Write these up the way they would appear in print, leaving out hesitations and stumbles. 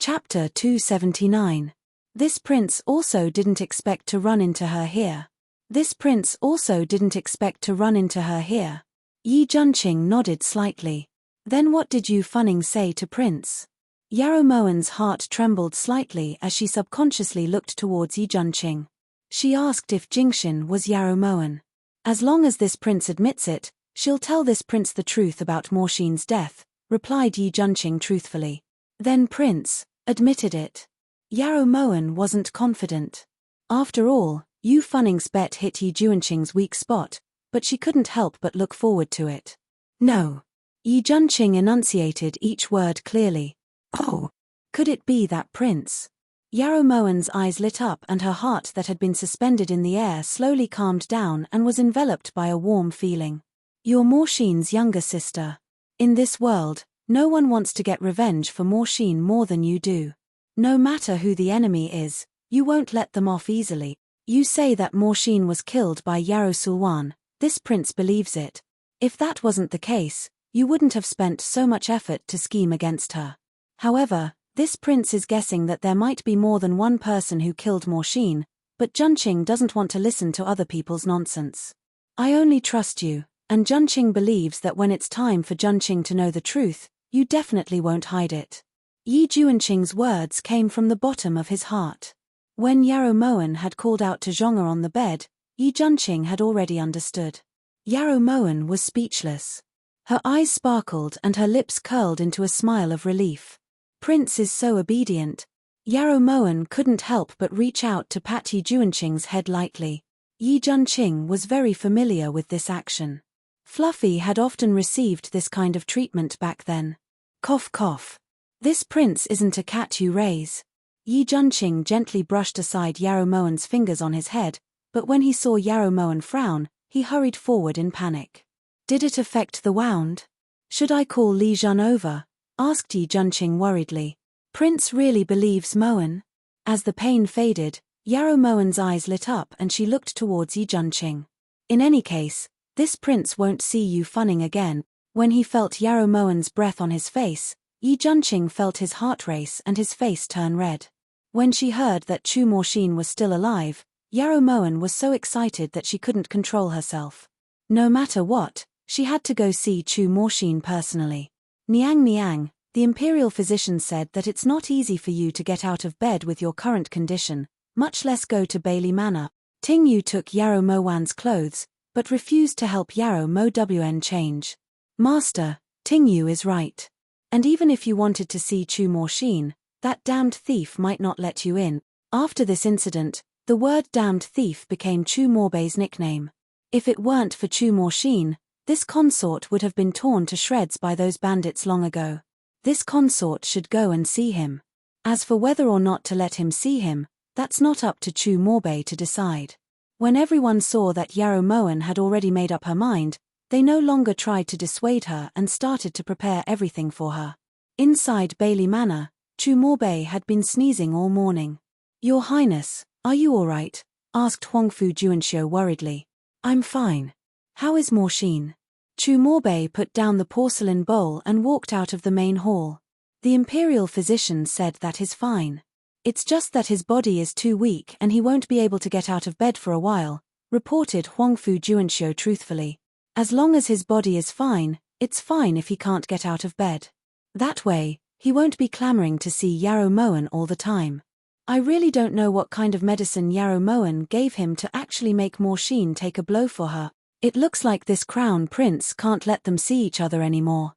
Chapter 279. This prince also didn't expect to run into her here. This prince also didn't expect to run into her here. Yi Junqing nodded slightly. Then what did Yu Fanning say to Prince? Yarrow Moan's heart trembled slightly as she subconsciously looked towards Yi Junqing. She asked if Jingxin was Yarrow Moan. As long as this prince admits it, she'll tell this prince the truth about Morxin's death, replied Yi Junqing truthfully. Then Prince admitted it. Yarrow Moan wasn't confident. After all, Yu Fanning's bet hit Yi Junqing's weak spot, but she couldn't help but look forward to it. No. Yi Junqing enunciated each word clearly. Oh, could it be that prince? Yarrow Moan's eyes lit up and her heart that had been suspended in the air slowly calmed down and was enveloped by a warm feeling. You're Morxin's younger sister. In this world, no one wants to get revenge for Morxin more than you do. No matter who the enemy is, you won't let them off easily. You say that Morxin was killed by Yarrow Sulwan. This prince believes it. If that wasn't the case, you wouldn't have spent so much effort to scheme against her. However, this prince is guessing that there might be more than one person who killed Morxin, but Junqing doesn't want to listen to other people's nonsense. I only trust you, and Junqing believes that when it's time for Junqing to know the truth, you definitely won't hide it. Yi Junqing's words came from the bottom of his heart. When Yarrow Moan had called out to Zhong'er on the bed, Yi Junqing had already understood. Yarrow Moan was speechless. Her eyes sparkled and her lips curled into a smile of relief. Prince is so obedient. Yarrow Moan couldn't help but reach out to pat Yi Junqing's head lightly. Yi Junqing was very familiar with this action. Fluffy had often received this kind of treatment back then. Cough cough. This prince isn't a cat you raise. Yi Junqing gently brushed aside Yarrow Moan's fingers on his head, but when he saw Yarrow Moan frown, he hurried forward in panic. Did it affect the wound? Should I call Li Jun over? Asked Yi Junqing worriedly. Prince really believes Moan? As the pain faded, Yarrow Moan's eyes lit up and she looked towards Yi Junqing. In any case, this prince won't see Yu Fanning again. When he felt Yarrow Moan's breath on his face, Yi Junqing felt his heart race and his face turn red. When she heard that Chu Morxin was still alive, Yarrow Moan was so excited that she couldn't control herself. No matter what, she had to go see Chu Morxin personally. Niang, the imperial physician said that it's not easy for you to get out of bed with your current condition, much less go to Bailey Manor. Ting Yu took Yarrow Moan's clothes, but refused to help Yarrow Mo Wn change. Master, Ting Yu is right. And even if you wanted to see Chu Morxin, that damned thief might not let you in. After this incident, the word damned thief became Chu Morbei's nickname. If it weren't for Chu Morxin, this consort would have been torn to shreds by those bandits long ago. This consort should go and see him. As for whether or not to let him see him, that's not up to Chu Morbei to decide. When everyone saw that Yarrow Moan had already made up her mind, they no longer tried to dissuade her and started to prepare everything for her. Inside Bailey Manor, Chu Morbei had been sneezing all morning. Your Highness, are you all right? Asked Huangfu Juanxiu worriedly. I'm fine. How is Morxin? Chu Morbei put down the porcelain bowl and walked out of the main hall. The imperial physician said that he's fine. It's just that his body is too weak and he won't be able to get out of bed for a while, reported Huangfu Juanxiu truthfully. As long as his body is fine, it's fine if he can't get out of bed. That way, he won't be clamoring to see Yarrow Moan all the time. I really don't know what kind of medicine Yarrow Moan gave him to actually make Morxin take a blow for her. It looks like this crown prince can't let them see each other anymore.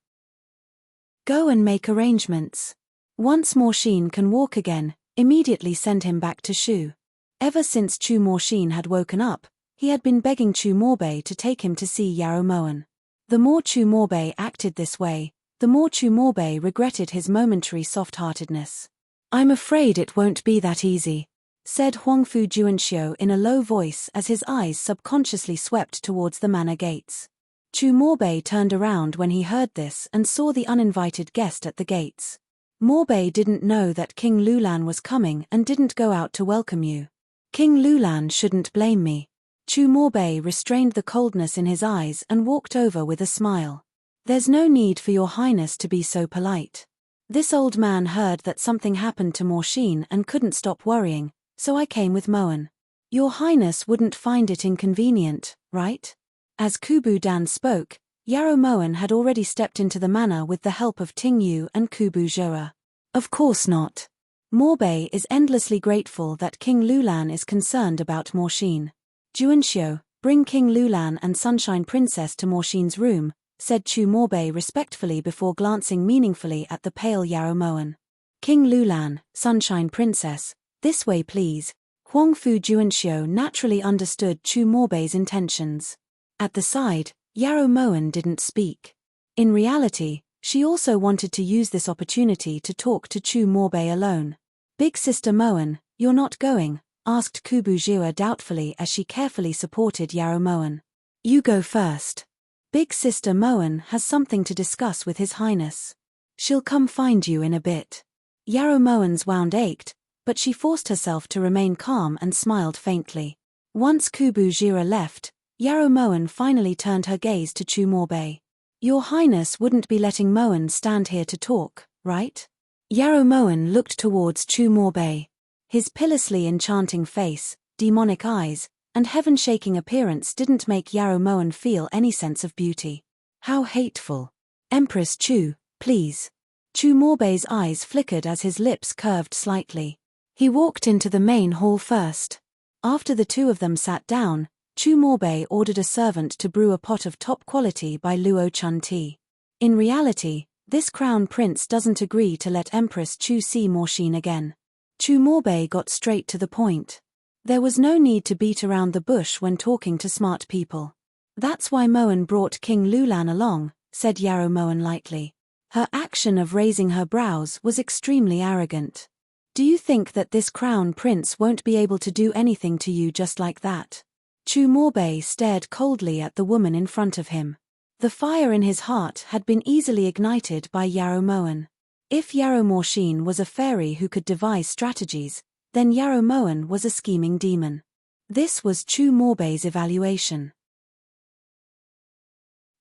Go and make arrangements. Once Morxin can walk again, immediately send him back to Shu. Ever since Chu Morxin had woken up, he had been begging Chu Morbei to take him to see Yarrow Moan. The more Chu Morbei acted this way, the more Chu Morbei regretted his momentary soft-heartedness. I'm afraid it won't be that easy, said Huangfu Juanxiu in a low voice as his eyes subconsciously swept towards the manor gates. Chu Morbei turned around when he heard this and saw the uninvited guest at the gates. Morbei didn't know that King Lulan was coming and didn't go out to welcome you. King Lulan shouldn't blame me. Chu Morbei restrained the coldness in his eyes and walked over with a smile. There's no need for your highness to be so polite. This old man heard that something happened to Morsheen and couldn't stop worrying, so I came with Moen. Your Highness wouldn't find it inconvenient, right? As Kubu Dan spoke, Yarrow Moen had already stepped into the manor with the help of Ting Yu and Kubu Joa. Of course not. Morbei is endlessly grateful that King Lulan is concerned about Morsheen. Juanxiu, bring King Lulan and Sunshine Princess to Morsheen's room, said Chu Morbei respectfully before glancing meaningfully at the pale Yarrow Moen. King Lulan, Sunshine Princess, this way please. Huangfu Juanxiu naturally understood Chu Morbei's intentions. At the side, Yarrow Moen didn't speak. In reality, she also wanted to use this opportunity to talk to Chu Morbei alone. Big Sister Moen, you're not going? Asked Kubu Jua doubtfully as she carefully supported Yarrow Moen. You go first. Big Sister Moen has something to discuss with His Highness. She'll come find you in a bit. Yarrow Moen's wound ached, but she forced herself to remain calm and smiled faintly. Once Kubu Jua left, Yarrow Moen finally turned her gaze to Chu Morbei. Your Highness wouldn't be letting Moen stand here to talk, right? Yarrow Moen looked towards Chu Morbei. His pitilessly enchanting face, demonic eyes, and heaven-shaking appearance didn't make Yarrow Moen feel any sense of beauty. How hateful. Empress Chu, please. Chu Morbei's eyes flickered as his lips curved slightly. He walked into the main hall first. After the two of them sat down, Chu Morbei ordered a servant to brew a pot of top quality by Luo Chun tea. In reality, this crown prince doesn't agree to let Empress Chu see Morsheen again. Chu Morbei got straight to the point. There was no need to beat around the bush when talking to smart people. That's why Moen brought King Lulan along, said Yarrow Moen lightly. Her action of raising her brows was extremely arrogant. Do you think that this crown prince won't be able to do anything to you just like that? Chu Morbei stared coldly at the woman in front of him. The fire in his heart had been easily ignited by Yarrow Moen. If Yarrow Morsheen was a fairy who could devise strategies, then Yarrow Moen was a scheming demon. This was Chu Morbei's evaluation.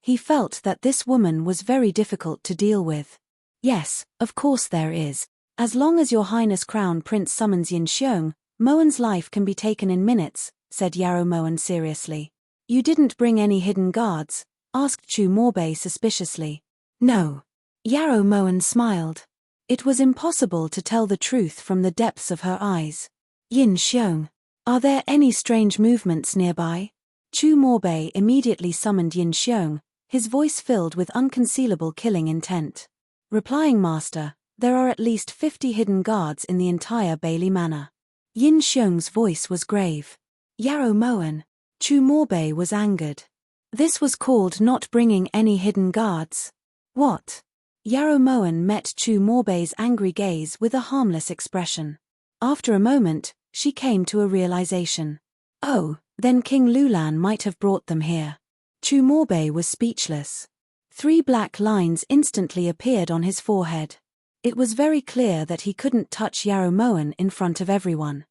He felt that this woman was very difficult to deal with. Yes, of course there is. As long as Your Highness Crown Prince summons Yin Xiong, Moen's life can be taken in minutes, said Yarrow Moen seriously. You didn't bring any hidden guards? Asked Chu Morbei suspiciously. No. Yarrow Moen smiled. It was impossible to tell the truth from the depths of her eyes. Yin Xiong. Are there any strange movements nearby? Chu Morbei immediately summoned Yin Xiong, his voice filled with unconcealable killing intent. Replying Master, there are at least 50 hidden guards in the entire Bailey Manor. Yin Xiong's voice was grave. Yarrow Moen. Chu Morbei was angered. This was called not bringing any hidden guards. What? Yarrow Moen met Chu Morbei's angry gaze with a harmless expression. After a moment, she came to a realization. Oh, then King Lulan might have brought them here. Chu Morbei was speechless. 3 black lines instantly appeared on his forehead. It was very clear that he couldn't touch Yarrow Moen in front of everyone.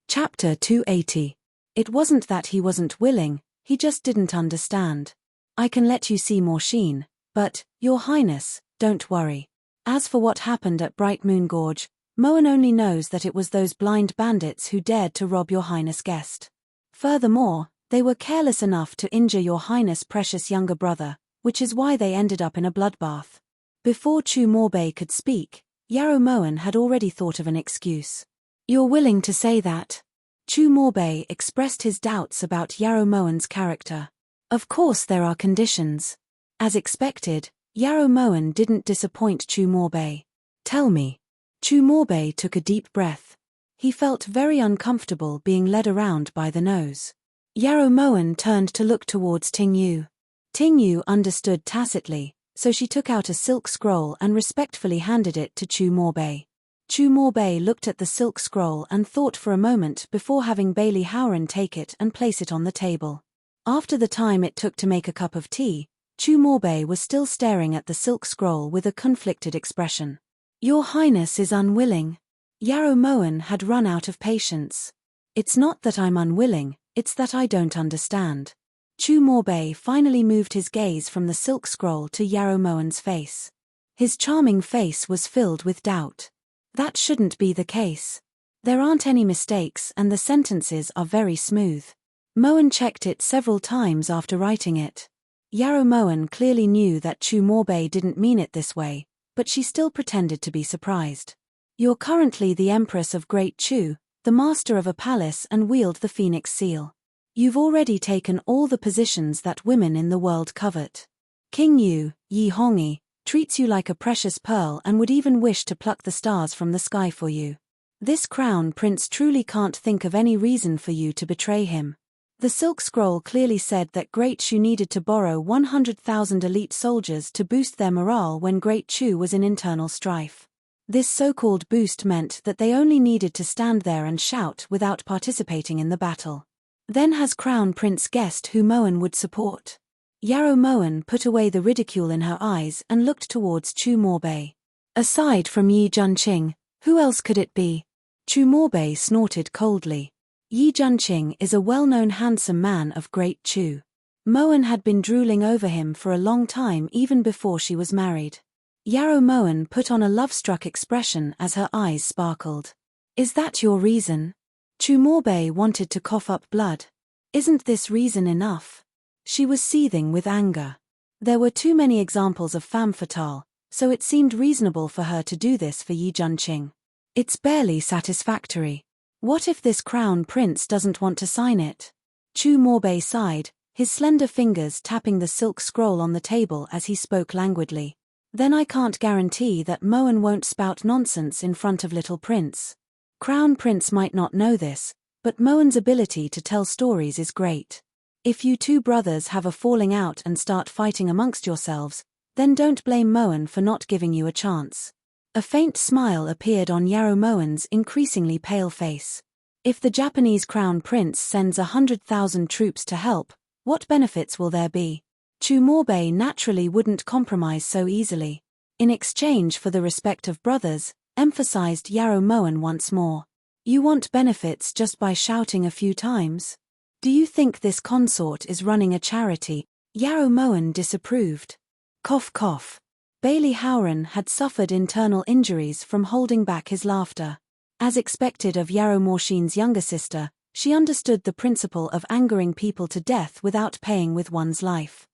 Chapter 280. It wasn't that he wasn't willing, he just didn't understand. I can let you see Morsheen, but, Your Highness, don't worry. As for what happened at Bright Moon Gorge, Moen only knows that it was those blind bandits who dared to rob Your Highness' guest. Furthermore, they were careless enough to injure Your Highness' precious younger brother, which is why they ended up in a bloodbath. Before Chu Morbei could speak, Yarrow Moen had already thought of an excuse. You're willing to say that? Chu Morbei expressed his doubts about Yarrow Moen's character. Of course there are conditions. As expected, Yarrow Moen didn't disappoint Chu Morbei. Tell me. Chu Morbei took a deep breath. He felt very uncomfortable being led around by the nose. Yarrow Moen turned to look towards Ting Yu. Ting Yu understood tacitly, so she took out a silk scroll and respectfully handed it to Chu Morbei. Chu Morbei looked at the silk scroll and thought for a moment before having Bailey Howren take it and place it on the table. After the time it took to make a cup of tea, Chu Morbei was still staring at the silk scroll with a conflicted expression. Your Highness is unwilling. Yarrow Moen had run out of patience. It's not that I'm unwilling, it's that I don't understand. Chu Morbei finally moved his gaze from the silk scroll to Yarrow Moen's face. His charming face was filled with doubt. That shouldn't be the case. There aren't any mistakes and the sentences are very smooth. Moen checked it several times after writing it. Yarrow Moen clearly knew that Chu Morbei didn't mean it this way, but she still pretended to be surprised. You're currently the Empress of Great Chu, the master of a palace and wield the Phoenix Seal. You've already taken all the positions that women in the world covet. King Yu, Yi Hongyi, treats you like a precious pearl and would even wish to pluck the stars from the sky for you. This crown prince truly can't think of any reason for you to betray him. The Silk Scroll clearly said that Great Chu needed to borrow 100,000 elite soldiers to boost their morale when Great Chu was in internal strife. This so-called boost meant that they only needed to stand there and shout without participating in the battle. Then has Crown Prince guessed who Moen would support? Yarrow Moen put away the ridicule in her eyes and looked towards Chu Morbei. Aside from Yi Junqing, who else could it be? Chu Morbei snorted coldly. Yi Junqing is a well-known handsome man of Great Chu. Moen had been drooling over him for a long time even before she was married. Yarrow Moen put on a love-struck expression as her eyes sparkled. Is that your reason? Chu Morbei wanted to cough up blood. Isn't this reason enough? She was seething with anger. There were too many examples of femme fatale, so it seemed reasonable for her to do this for Yi Junqing. It's barely satisfactory. What if this crown prince doesn't want to sign it? Chu Morbei sighed, his slender fingers tapping the silk scroll on the table as he spoke languidly. Then I can't guarantee that Moen won't spout nonsense in front of little prince. Crown prince might not know this, but Moen's ability to tell stories is great. If you two brothers have a falling out and start fighting amongst yourselves, then don't blame Moen for not giving you a chance. A faint smile appeared on Yarrow Moen's increasingly pale face. If the Japanese crown prince sends 100,000 troops to help, what benefits will there be? Chu Morbei naturally wouldn't compromise so easily. In exchange for the respect of brothers, emphasized Yarrow Moen once more. You want benefits just by shouting a few times? Do you think this consort is running a charity? Yarrow Moen disapproved. Cough cough. Bailey Howran had suffered internal injuries from holding back his laughter. As expected of Yarrow Morshin's younger sister, she understood the principle of angering people to death without paying with one's life.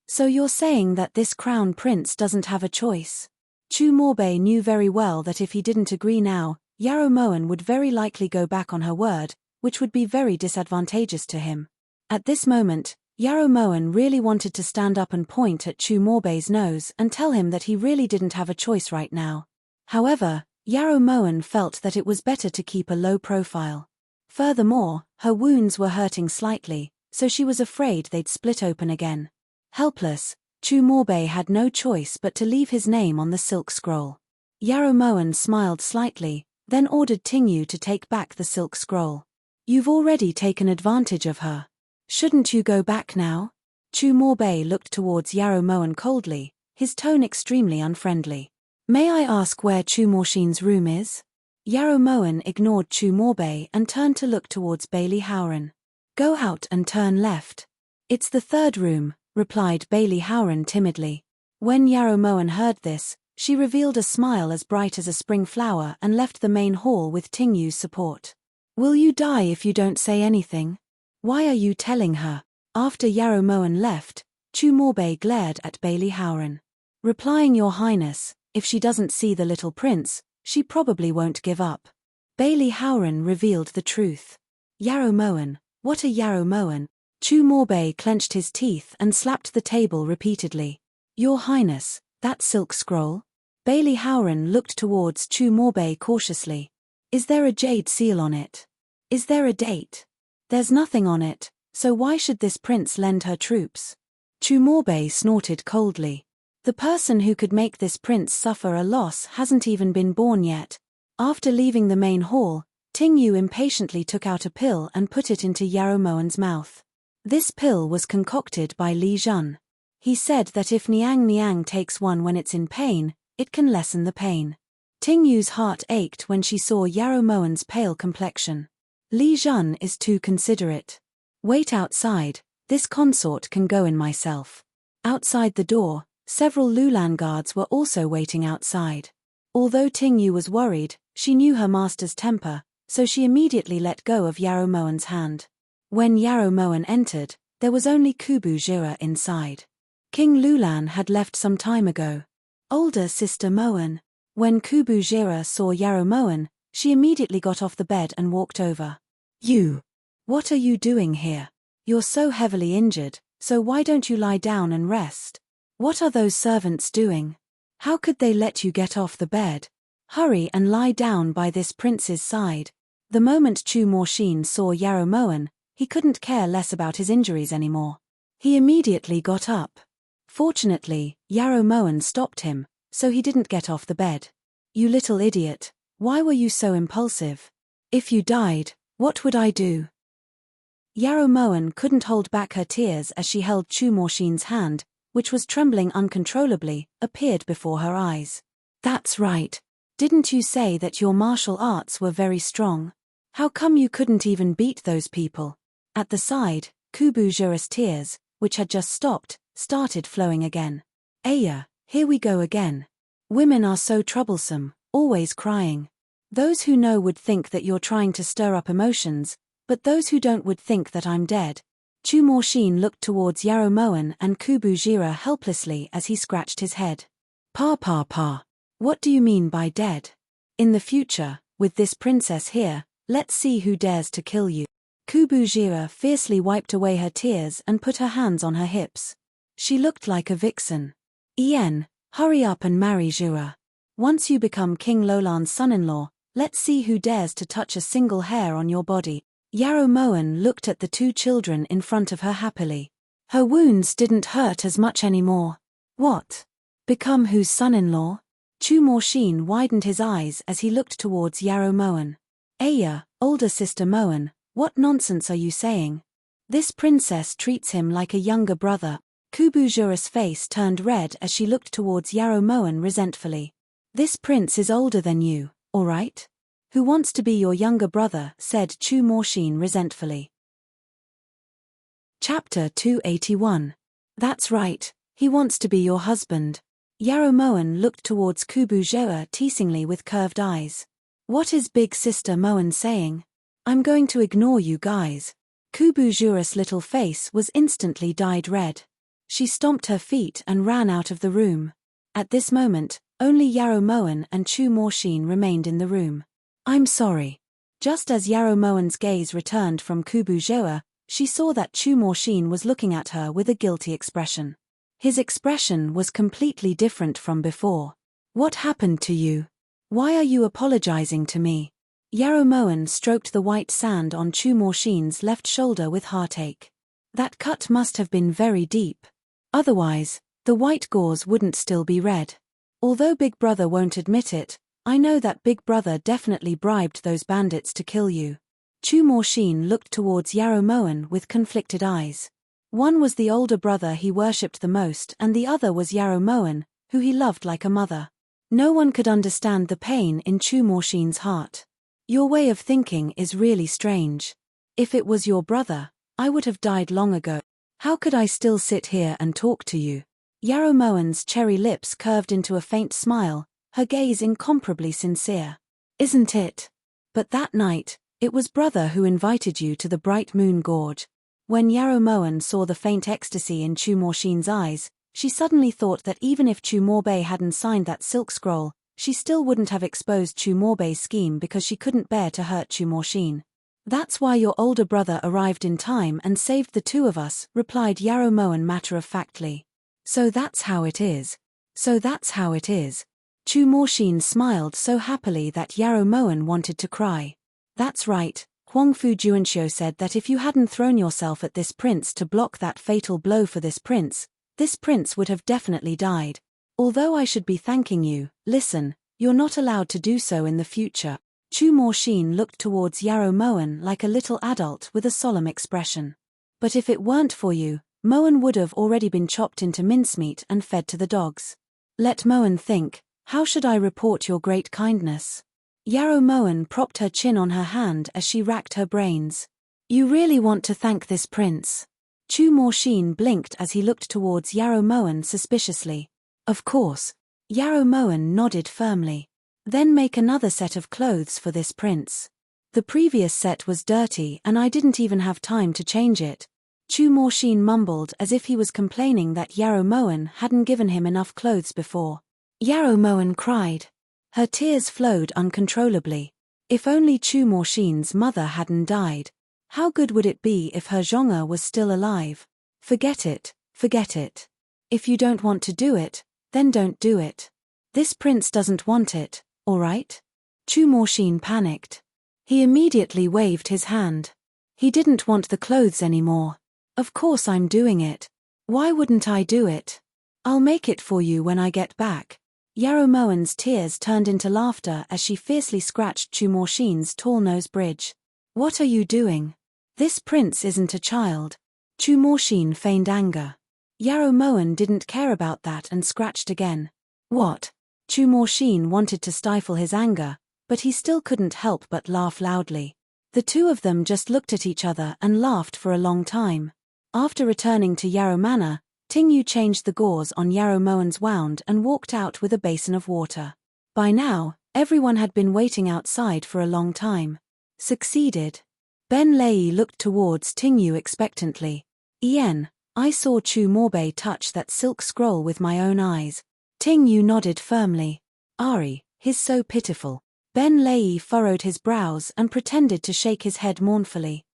So you're saying that this crown prince doesn't have a choice? Chu Morbei knew very well that if he didn't agree now, Yarrow Moen would very likely go back on her word, which would be very disadvantageous to him. At this moment, Yarrow Moen really wanted to stand up and point at Chu Morbei's nose and tell him that he really didn't have a choice right now. However, Yarrow Moen felt that it was better to keep a low profile. Furthermore, her wounds were hurting slightly, so she was afraid they'd split open again. Helpless, Chu Morbei had no choice but to leave his name on the silk scroll. Yarrow Moen smiled slightly, then ordered Tingyu to take back the silk scroll. You've already taken advantage of her. Shouldn't you go back now? Chu Morbei looked towards Yarrow Moen coldly, his tone extremely unfriendly. May I ask where Chu Morshin's room is? Yarrow Moen ignored Chu Morbei and turned to look towards Bailey Howran. Go out and turn left. It's the third room, replied Bailey Howran timidly. When Yarrow Moen heard this, she revealed a smile as bright as a spring flower and left the main hall with Tingyu's support. Will you die if you don't say anything? Why are you telling her? After Yarrow Moen left, Chu Morbei glared at Bailey Howran. Replying Your Highness, if she doesn't see the little prince, she probably won't give up. Bailey Howran revealed the truth. Yarrow Moen, what a Yarrow Moen? Chu Morbei clenched his teeth and slapped the table repeatedly. Your Highness, that silk scroll? Bailey Howran looked towards Chu Morbei cautiously. Is there a jade seal on it? Is there a date? There's nothing on it, so why should this prince lend her troops? Chu Morbei snorted coldly. The person who could make this prince suffer a loss hasn't even been born yet. After leaving the main hall, Tingyu impatiently took out a pill and put it into Yarrow Moen's mouth. This pill was concocted by Li Jun. He said that if Niang Niang takes one when it's in pain, it can lessen the pain. Tingyu's heart ached when she saw Yarrow Moen's pale complexion. Li Jun is too considerate. Wait outside, this consort can go in myself. Outside the door, Several Lulan guards were also waiting outside. Although Ting Yu was worried, she knew her master's temper, so she immediately let go of Yarrow Moen's hand. When Yarrow Moen entered, there was only Kubu Jira inside. King Lulan had left some time ago. Older sister Moen. When Kubu Jira saw Yarrow Moen, she immediately got off the bed and walked over. You! What are you doing here? You're so heavily injured, so why don't you lie down and rest? What are those servants doing? How could they let you get off the bed? Hurry and lie down by this prince's side. The moment Chu Morshin saw Yarrow Moen, he couldn't care less about his injuries anymore. He immediately got up. Fortunately, Yarrow Moen stopped him, so he didn't get off the bed. You little idiot, why were you so impulsive? If you died, what would I do? Yarrow Moen couldn't hold back her tears as she held Chu Morshin's hand, which was trembling uncontrollably, appeared before her eyes. That's right. Didn't you say that your martial arts were very strong? How come you couldn't even beat those people? At the side, Kubu Jira's tears, which had just stopped, started flowing again. Aya, here we go again. Women are so troublesome, always crying. Those who know would think that you're trying to stir up emotions, but those who don't would think that I'm dead. Chu Morshin looked towards Yarrow Moen and Kubu Jira helplessly as he scratched his head. Pa. What do you mean by dead? In the future, with this princess here, let's see who dares to kill you. Kubu Jira fiercely wiped away her tears and put her hands on her hips. She looked like a vixen. Ien, hurry up and marry Jira. Once you become King Lolan's son-in-law, let's see who dares to touch a single hair on your body. Yarrow Moen looked at the two children in front of her happily. Her wounds didn't hurt as much anymore. What? Become whose son-in-law? Chu Morshin widened his eyes as he looked towards Yarrow Moen. Aya, older sister Moen, what nonsense are you saying? This princess treats him like a younger brother. Kubu Jira's face turned red as she looked towards Yarrow Moen resentfully. This prince is older than you, all right? Who wants to be your younger brother, said Chu Morshin resentfully. Chapter 281. That's right, he wants to be your husband. Yarrow Moen looked towards Kubu Jira teasingly with curved eyes. What is big sister Moen saying? I'm going to ignore you guys. Kubu Jira's little face was instantly dyed red. She stomped her feet and ran out of the room. At this moment, only Yarrow Moen and Chu Morshin remained in the room. I'm sorry. Just as Yarrow Moen's gaze returned from Kubu Jira, she saw that Chu Morshin was looking at her with a guilty expression. His expression was completely different from before. What happened to you? Why are you apologizing to me? Yarrow Moen stroked the white sand on Chu Morshin's left shoulder with heartache. That cut must have been very deep. Otherwise, the white gauze wouldn't still be red. Although Big Brother won't admit it, I know that Big Brother definitely bribed those bandits to kill you. Chu Morshin looked towards Yarrow Moen with conflicted eyes. One was the older brother he worshipped the most and the other was Yarrow Moen, who he loved like a mother. No one could understand the pain in Chu Morshin's heart. Your way of thinking is really strange. If it was your brother, I would have died long ago. How could I still sit here and talk to you? Yarrow Moen's cherry lips curved into a faint smile, her gaze incomparably sincere. Isn't it? But that night, it was brother who invited you to the Bright Moon Gorge. When Yarrow Moen saw the faint ecstasy in Chu Morshin's eyes, she suddenly thought that even if Chu Morbei hadn't signed that silk scroll, she still wouldn't have exposed Chu Morbei's scheme because she couldn't bear to hurt Chu Morshin. That's why your older brother arrived in time and saved the two of us, replied Yarrow Moen matter-of-factly. So that's how it is. Chu Morshin smiled so happily that Yarrow Moen wanted to cry. That's right, Huang Fu Juanxiu said that if you hadn't thrown yourself at this prince to block that fatal blow for this prince would have definitely died. Although I should be thanking you, listen, you're not allowed to do so in the future. Chu Morshin looked towards Yarrow Moen like a little adult with a solemn expression. But if it weren't for you, Moen would have already been chopped into mincemeat and fed to the dogs. Let Moen think, how should I report your great kindness? Yarrow Moen propped her chin on her hand as she racked her brains. You really want to thank this prince? Chu Morshin blinked as he looked towards Yarrow Moen suspiciously. Of course. Yarrow Moen nodded firmly. Then make another set of clothes for this prince. The previous set was dirty and I didn't even have time to change it. Chu Morshin mumbled as if he was complaining that Yarrow Moen hadn't given him enough clothes before. Yarrow Moen cried. Her tears flowed uncontrollably. If only Chu Morshin's mother hadn't died. How good would it be if her Zhong'er was still alive? Forget it, forget it. If you don't want to do it, then don't do it. This prince doesn't want it, alright? Chu Morshin panicked. He immediately waved his hand. He didn't want the clothes anymore. Of course I'm doing it. Why wouldn't I do it? I'll make it for you when I get back. Yarrow Moen's tears turned into laughter as she fiercely scratched Chu Morshin's tall nose bridge. What are you doing? This prince isn't a child. Chu Morshin feigned anger. Yarrow Moen didn't care about that and scratched again. What? Chu Morshin wanted to stifle his anger, but he still couldn't help but laugh loudly. The two of them just looked at each other and laughed for a long time. After returning to Yarrow Manor, Tingyu changed the gauze on Yarrow Moen's wound and walked out with a basin of water. By now, everyone had been waiting outside for a long time. Succeeded. Ben Lei looked towards Tingyu expectantly. Ian, I saw Chu Morbei touch that silk scroll with my own eyes. Tingyu nodded firmly. Ari, he's so pitiful. Ben Lei furrowed his brows and pretended to shake his head mournfully.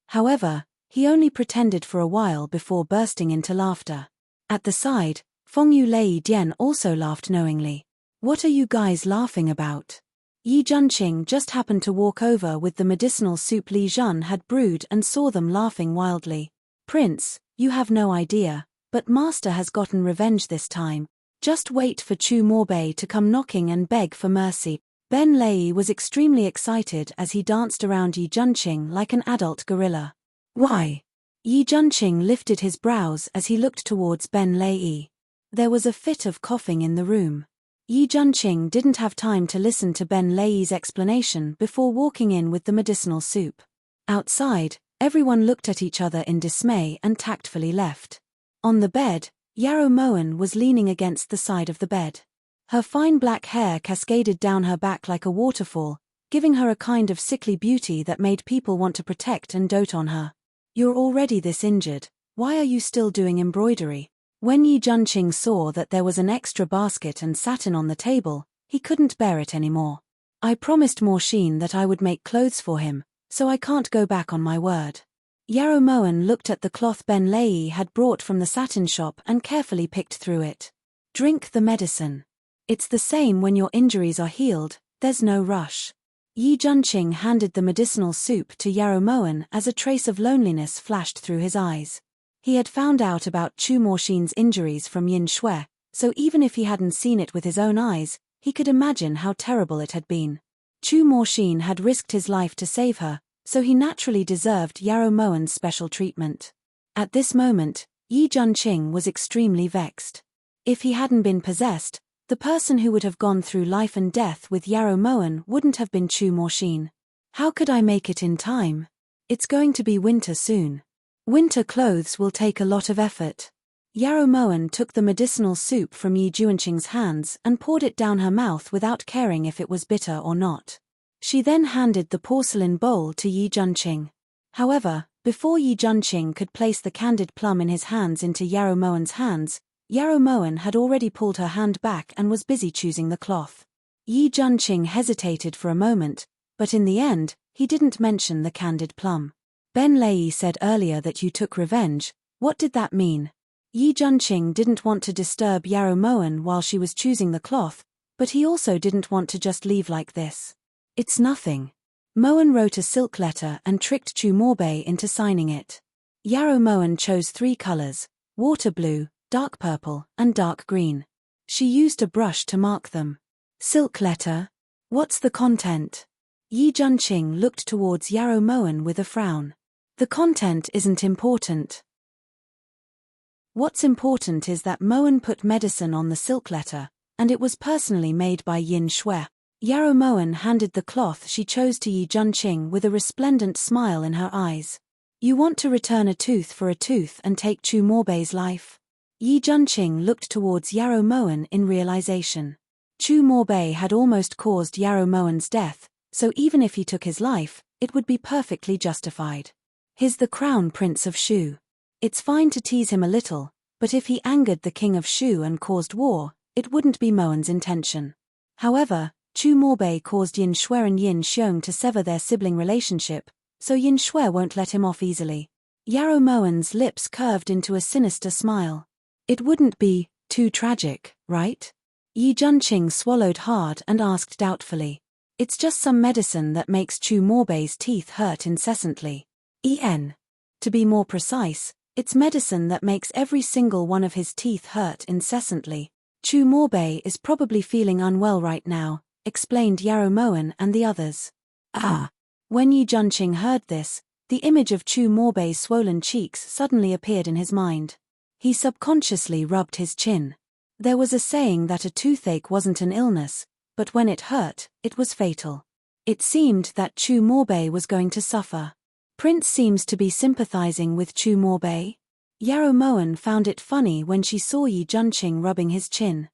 However, he only pretended for a while before bursting into laughter. At the side, Fengyu Lei Dian also laughed knowingly. What are you guys laughing about? Yi Junqing just happened to walk over with the medicinal soup Li Jun had brewed and saw them laughing wildly. Prince, you have no idea, but Master has gotten revenge this time. Just wait for Chu Morbei to come knocking and beg for mercy. Ben Lei was extremely excited as he danced around Yi Junqing like an adult gorilla. Why? Yi Junqing lifted his brows as he looked towards Ben Lei. There was a fit of coughing in the room. Yi Junqing didn't have time to listen to Ben Lei's explanation before walking in with the medicinal soup. Outside, everyone looked at each other in dismay and tactfully left. On the bed, Yarrow Moen was leaning against the side of the bed. Her fine black hair cascaded down her back like a waterfall, giving her a kind of sickly beauty that made people want to protect and dote on her. You're already this injured, why are you still doing embroidery? When Yi Junqing saw that there was an extra basket and satin on the table, he couldn't bear it anymore. I promised Morshin that I would make clothes for him, so I can't go back on my word. Yarrow Moen looked at the cloth Ben Lei had brought from the satin shop and carefully picked through it. Drink the medicine. It's the same when your injuries are healed, there's no rush. Yi Junqing handed the medicinal soup to Yarrow Moen as a trace of loneliness flashed through his eyes. He had found out about Chu Morshin's injuries from Yin Shui, so even if he hadn't seen it with his own eyes, he could imagine how terrible it had been. Chu Morshin had risked his life to save her, so he naturally deserved Yarrow Moen's special treatment. At this moment, Yi Junqing was extremely vexed. If he hadn't been possessed, the person who would have gone through life and death with Yarrow Moen wouldn't have been Chu Morshin. How could I make it in time? It's going to be winter soon. Winter clothes will take a lot of effort. Yarrow Moen took the medicinal soup from Yi Junqing's hands and poured it down her mouth without caring if it was bitter or not. She then handed the porcelain bowl to Yi Junqing. However, before Yi Junqing could place the candied plum in his hands into Yarrow Moen's hands, Yarrow Moen had already pulled her hand back and was busy choosing the cloth. Yi Junqing hesitated for a moment, but in the end, he didn't mention the candied plum. Ben Lei said earlier that you took revenge. What did that mean? Yi Junqing didn't want to disturb Yarrow Moen while she was choosing the cloth, but he also didn't want to just leave like this. It's nothing. Moen wrote a silk letter and tricked Chu Morbei into signing it. Yarrow Moen chose 3 colors, water blue, dark purple, and dark green. She used a brush to mark them. Silk letter? What's the content? Yi Junqing looked towards Yarrow Moen with a frown. The content isn't important. What's important is that Moen put medicine on the silk letter, and it was personally made by Yin Shui. Yarrow Moen handed the cloth she chose to Yi Junqing with a resplendent smile in her eyes. You want to return a tooth for a tooth and take Chu Morbei's life? Yi Junqing looked towards Yarrow Moen in realization. Chu Morbei had almost caused Yarrow Moen's death, so even if he took his life, it would be perfectly justified. He's the crown prince of Shu. It's fine to tease him a little, but if he angered the king of Shu and caused war, it wouldn't be Moen's intention. However, Chu Morbei caused Yin Shui and Yin Xiong to sever their sibling relationship, so Yin Shui won't let him off easily. Yarrow Moen's lips curved into a sinister smile. It wouldn't be too tragic, right? Yi Junqing swallowed hard and asked doubtfully. It's just some medicine that makes Chu Morbei's teeth hurt incessantly. To be more precise, it's medicine that makes every single one of his teeth hurt incessantly. Chu Morbei is probably feeling unwell right now, explained Yarrow Moen and the others. When Yi Junqing heard this, the image of Chu Morbei's swollen cheeks suddenly appeared in his mind. He subconsciously rubbed his chin. There was a saying that a toothache wasn't an illness, but when it hurt, it was fatal. It seemed that Chu Morbei was going to suffer. Prince seems to be sympathizing with Chu Morbei. Yarrow Moen found it funny when she saw Yi Junqing rubbing his chin.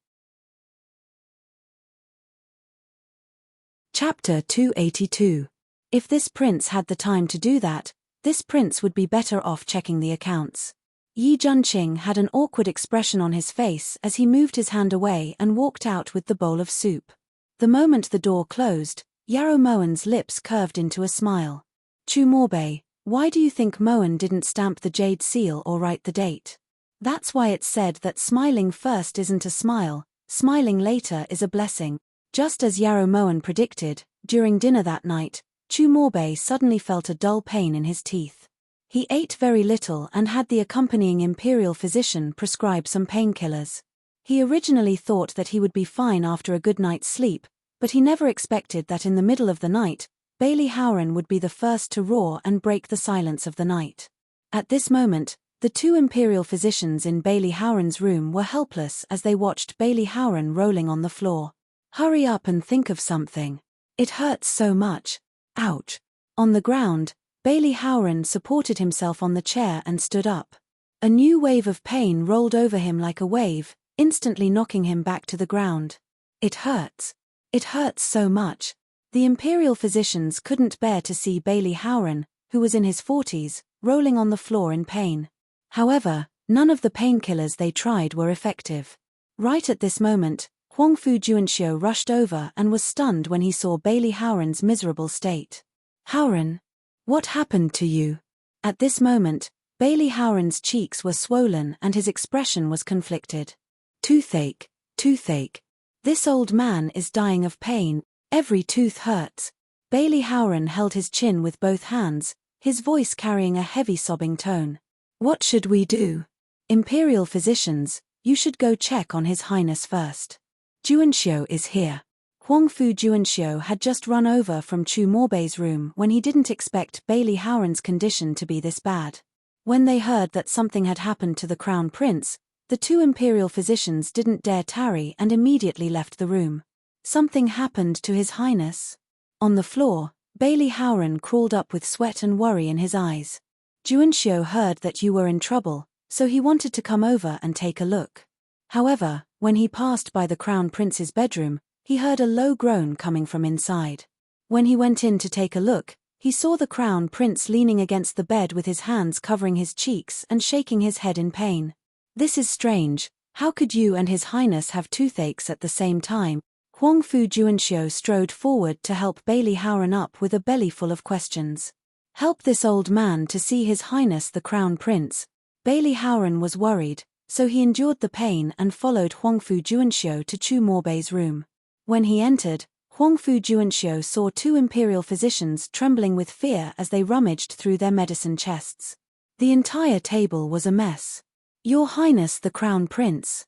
Chapter 282. If this prince had the time to do that, this prince would be better off checking the accounts. Yi Junqing had an awkward expression on his face as he moved his hand away and walked out with the bowl of soup. The moment the door closed, Yarrow Moen's lips curved into a smile. Chu Morbei, why do you think Moen didn't stamp the jade seal or write the date? That's why it's said that smiling first isn't a smile, smiling later is a blessing. Just as Yarrow Moen predicted, during dinner that night, Chu Morbei suddenly felt a dull pain in his teeth. He ate very little and had the accompanying imperial physician prescribe some painkillers. He originally thought that he would be fine after a good night's sleep, but he never expected that in the middle of the night, Bailey Howren would be the first to roar and break the silence of the night. At this moment, the two imperial physicians in Bailey Howren's room were helpless as they watched Bailey Howren rolling on the floor. Hurry up and think of something. It hurts so much. Ouch. On the ground, Bailey Howren supported himself on the chair and stood up. A new wave of pain rolled over him like a wave, instantly knocking him back to the ground. It hurts. It hurts so much. The imperial physicians couldn't bear to see Bailey Howren, who was in his 40s, rolling on the floor in pain. However, none of the painkillers they tried were effective. Right at this moment, Huangfu Juanxiu rushed over and was stunned when he saw Bailey Howren's miserable state. Howren? What happened to you? At this moment, Bailey Howren's cheeks were swollen and his expression was conflicted. Toothache, toothache. This old man is dying of pain, every tooth hurts. Bailey Howren held his chin with both hands, his voice carrying a heavy sobbing tone. What should we do? Imperial physicians, you should go check on His Highness first. Juanxiu is here. Huangfu Juanxiu had just run over from Chu Morbei's room when he didn't expect Bailey Howren's condition to be this bad. When they heard that something had happened to the crown prince, the two imperial physicians didn't dare tarry and immediately left the room. Something happened to His Highness. On the floor, Bailey Howren crawled up with sweat and worry in his eyes. Juanxiu heard that you were in trouble, so he wanted to come over and take a look. However, when he passed by the crown prince's bedroom, he heard a low groan coming from inside. When he went in to take a look, he saw the crown prince leaning against the bed with his hands covering his cheeks and shaking his head in pain. This is strange, how could you and His Highness have toothaches at the same time? Huangfu Juanxiu strode forward to help Bailey Howren up with a belly full of questions. Help this old man to see His Highness the Crown Prince. Bailey Howren was worried, so he endured the pain and followed Huangfu Juanxiu to Chu Morbei's room. When he entered, Huangfu Juanxiu saw two imperial physicians trembling with fear as they rummaged through their medicine chests. The entire table was a mess. Your Highness the Crown Prince.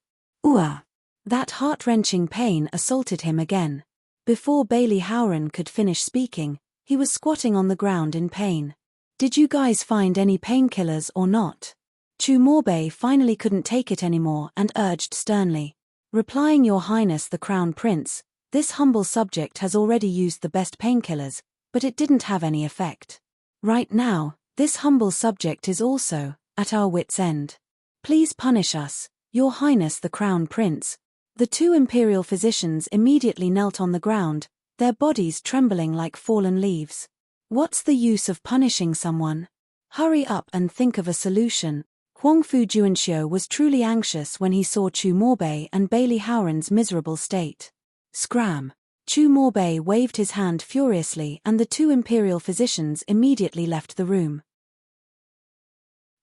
That heart-wrenching pain assaulted him again. Before Bailey Howren could finish speaking, he was squatting on the ground in pain. Did you guys find any painkillers or not? Chu Morbei finally couldn't take it anymore and urged sternly. Replying Your Highness the Crown Prince, this humble subject has already used the best painkillers, but it didn't have any effect. Right now, this humble subject is also at our wits' end. Please punish us, Your Highness the Crown Prince. The two imperial physicians immediately knelt on the ground, their bodies trembling like fallen leaves. What's the use of punishing someone? Hurry up and think of a solution. Huangfu Juanxiu was truly anxious when he saw Chu Morbei and Bailey Howren's miserable state. Scram! Chu Morbei waved his hand furiously and the two imperial physicians immediately left the room.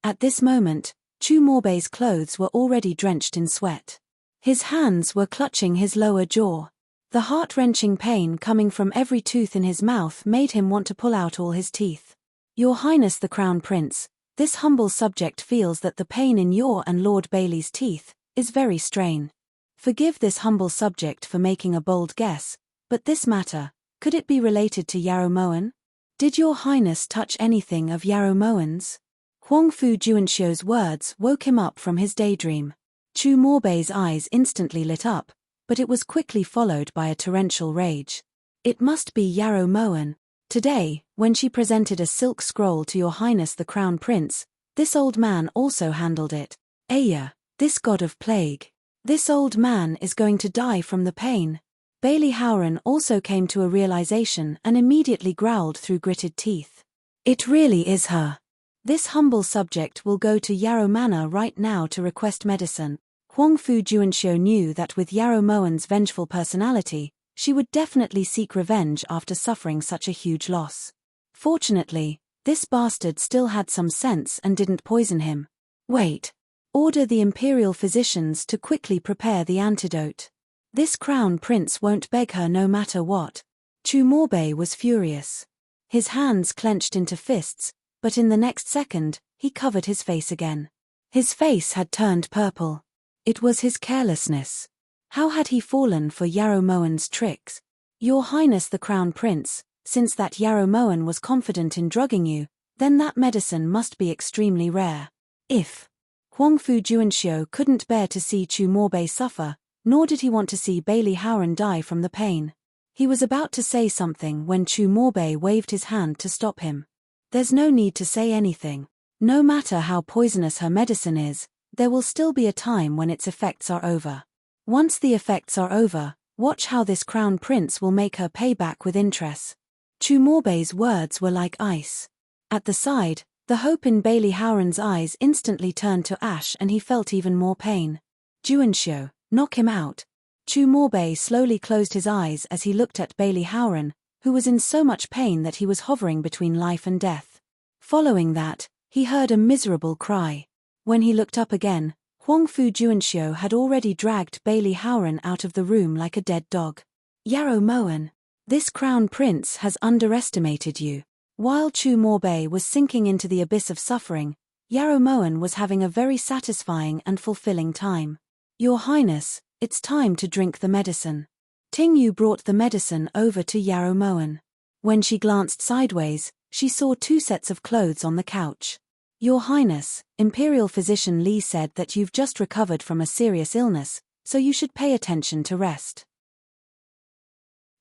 At this moment, Chu Morbei's clothes were already drenched in sweat. His hands were clutching his lower jaw. The heart-wrenching pain coming from every tooth in his mouth made him want to pull out all his teeth. Your Highness the Crown Prince, this humble subject feels that the pain in your and Lord Bailey's teeth is very strain. Forgive this humble subject for making a bold guess, but this matter, could it be related to Yarrow Moen? Did your Highness touch anything of Yarrow Moen's? Huangfu Juanxiu's words woke him up from his daydream. Chu Morbei's eyes instantly lit up, but it was quickly followed by a torrential rage. It must be Yarrow Moen. Today, when she presented a silk scroll to your Highness the Crown Prince, this old man also handled it. Aya, this god of plague. This old man is going to die from the pain. Bailey Howren also came to a realization and immediately growled through gritted teeth. It really is her. This humble subject will go to Yarrow Manor right now to request medicine. Huangfu Juanxiu knew that with Yarrow Moen's vengeful personality, she would definitely seek revenge after suffering such a huge loss. Fortunately, this bastard still had some sense and didn't poison him. Wait. Order the imperial physicians to quickly prepare the antidote. This crown prince won't beg her no matter what. Chu Morbei was furious. His hands clenched into fists, but in the next second, he covered his face again. His face had turned purple. It was his carelessness. How had he fallen for Yarrow Moen's tricks? Your Highness the Crown Prince, since that Yarrow Moen was confident in drugging you, then that medicine must be extremely rare. If Huangfu Juanxiu couldn't bear to see Chu Morbei suffer, nor did he want to see Bailey Howren die from the pain. He was about to say something when Chu Morbei waved his hand to stop him. There's no need to say anything. No matter how poisonous her medicine is, there will still be a time when its effects are over. Once the effects are over, watch how this crown prince will make her pay back with interest. Chu Morbei's words were like ice. At the side, the hope in Bailey Howren's eyes instantly turned to ash and he felt even more pain. Juanxiu, knock him out. Chu Morbei slowly closed his eyes as he looked at Bailey Howren, who was in so much pain that he was hovering between life and death. Following that, he heard a miserable cry. When he looked up again, Huangfu Juanxiu had already dragged Bailey Howren out of the room like a dead dog. Yarrow Moen, this crown prince has underestimated you. While Chu Morbei was sinking into the abyss of suffering, Yarrow Moen was having a very satisfying and fulfilling time. Your Highness, it's time to drink the medicine. Ting Yu brought the medicine over to Yarrow Moen. When she glanced sideways, she saw two sets of clothes on the couch. Your Highness, Imperial Physician Li said that you've just recovered from a serious illness, so you should pay attention to rest.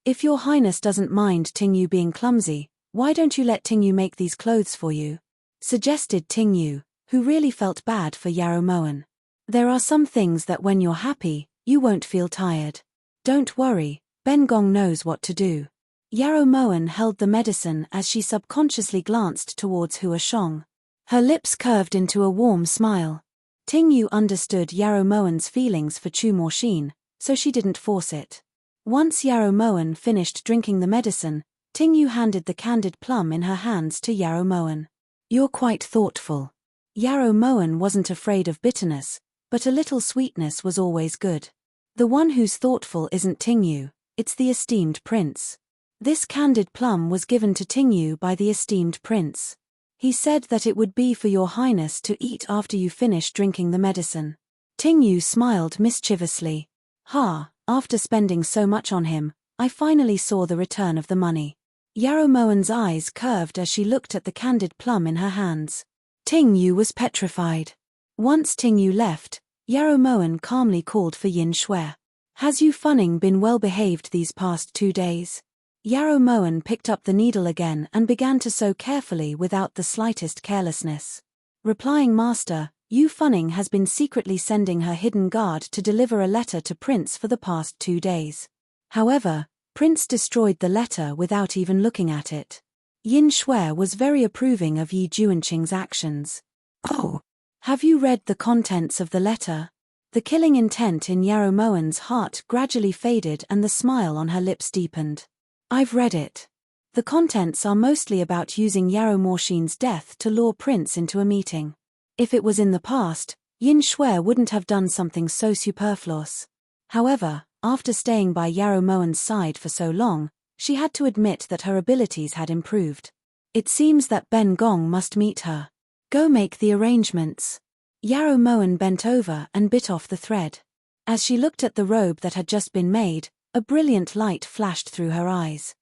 If Your Highness doesn't mind Ting Yu being clumsy, why don't you let Ting Yu make these clothes for you? Suggested Ting Yu, who really felt bad for Yarrow Moen. There are some things that when you're happy, you won't feel tired. Don't worry, Ben Gong knows what to do. Yarrow Moen held the medicine as she subconsciously glanced towards Hua Shong. Her lips curved into a warm smile. Ting Yu understood Yarrow Moen's feelings for Chu Morshin, so she didn't force it. Once Yarrow Moen finished drinking the medicine, Ting Yu handed the candied plum in her hands to Yarrow Moen. You're quite thoughtful. Yarrow Moen wasn't afraid of bitterness, but a little sweetness was always good. The one who's thoughtful isn't Ting Yu, it's the esteemed prince. This candied plum was given to Ting Yu by the esteemed prince. He said that it would be for Your Highness to eat after you finish drinking the medicine. Ting Yu smiled mischievously. After spending so much on him, I finally saw the return of the money. Yarrow Moen's eyes curved as she looked at the candied plum in her hands. Ting Yu was petrified. Once Ting Yu left, Yarrow Moen calmly called for Yin Shui. Has Yu Funning been well behaved these past 2 days? Yarrow Moen picked up the needle again and began to sew carefully without the slightest carelessness. Replying Master, Yu Fanning has been secretly sending her hidden guard to deliver a letter to Prince for the past 2 days. However, Prince destroyed the letter without even looking at it. Yin Shui was very approving of Yi Juanqing's actions. Oh, Have you read the contents of the letter? The killing intent in Yarrow Moen's heart gradually faded and the smile on her lips deepened. I've read it. The contents are mostly about using Yarrow Morshin's death to lure Prince into a meeting. If it was in the past, Yin Shui wouldn't have done something so superfluous. However, after staying by Yarrow Moen's side for so long, she had to admit that her abilities had improved. It seems that Ben Gong must meet her. Go make the arrangements. Yarrow Moen bent over and bit off the thread. As she looked at the robe that had just been made, a brilliant light flashed through her eyes.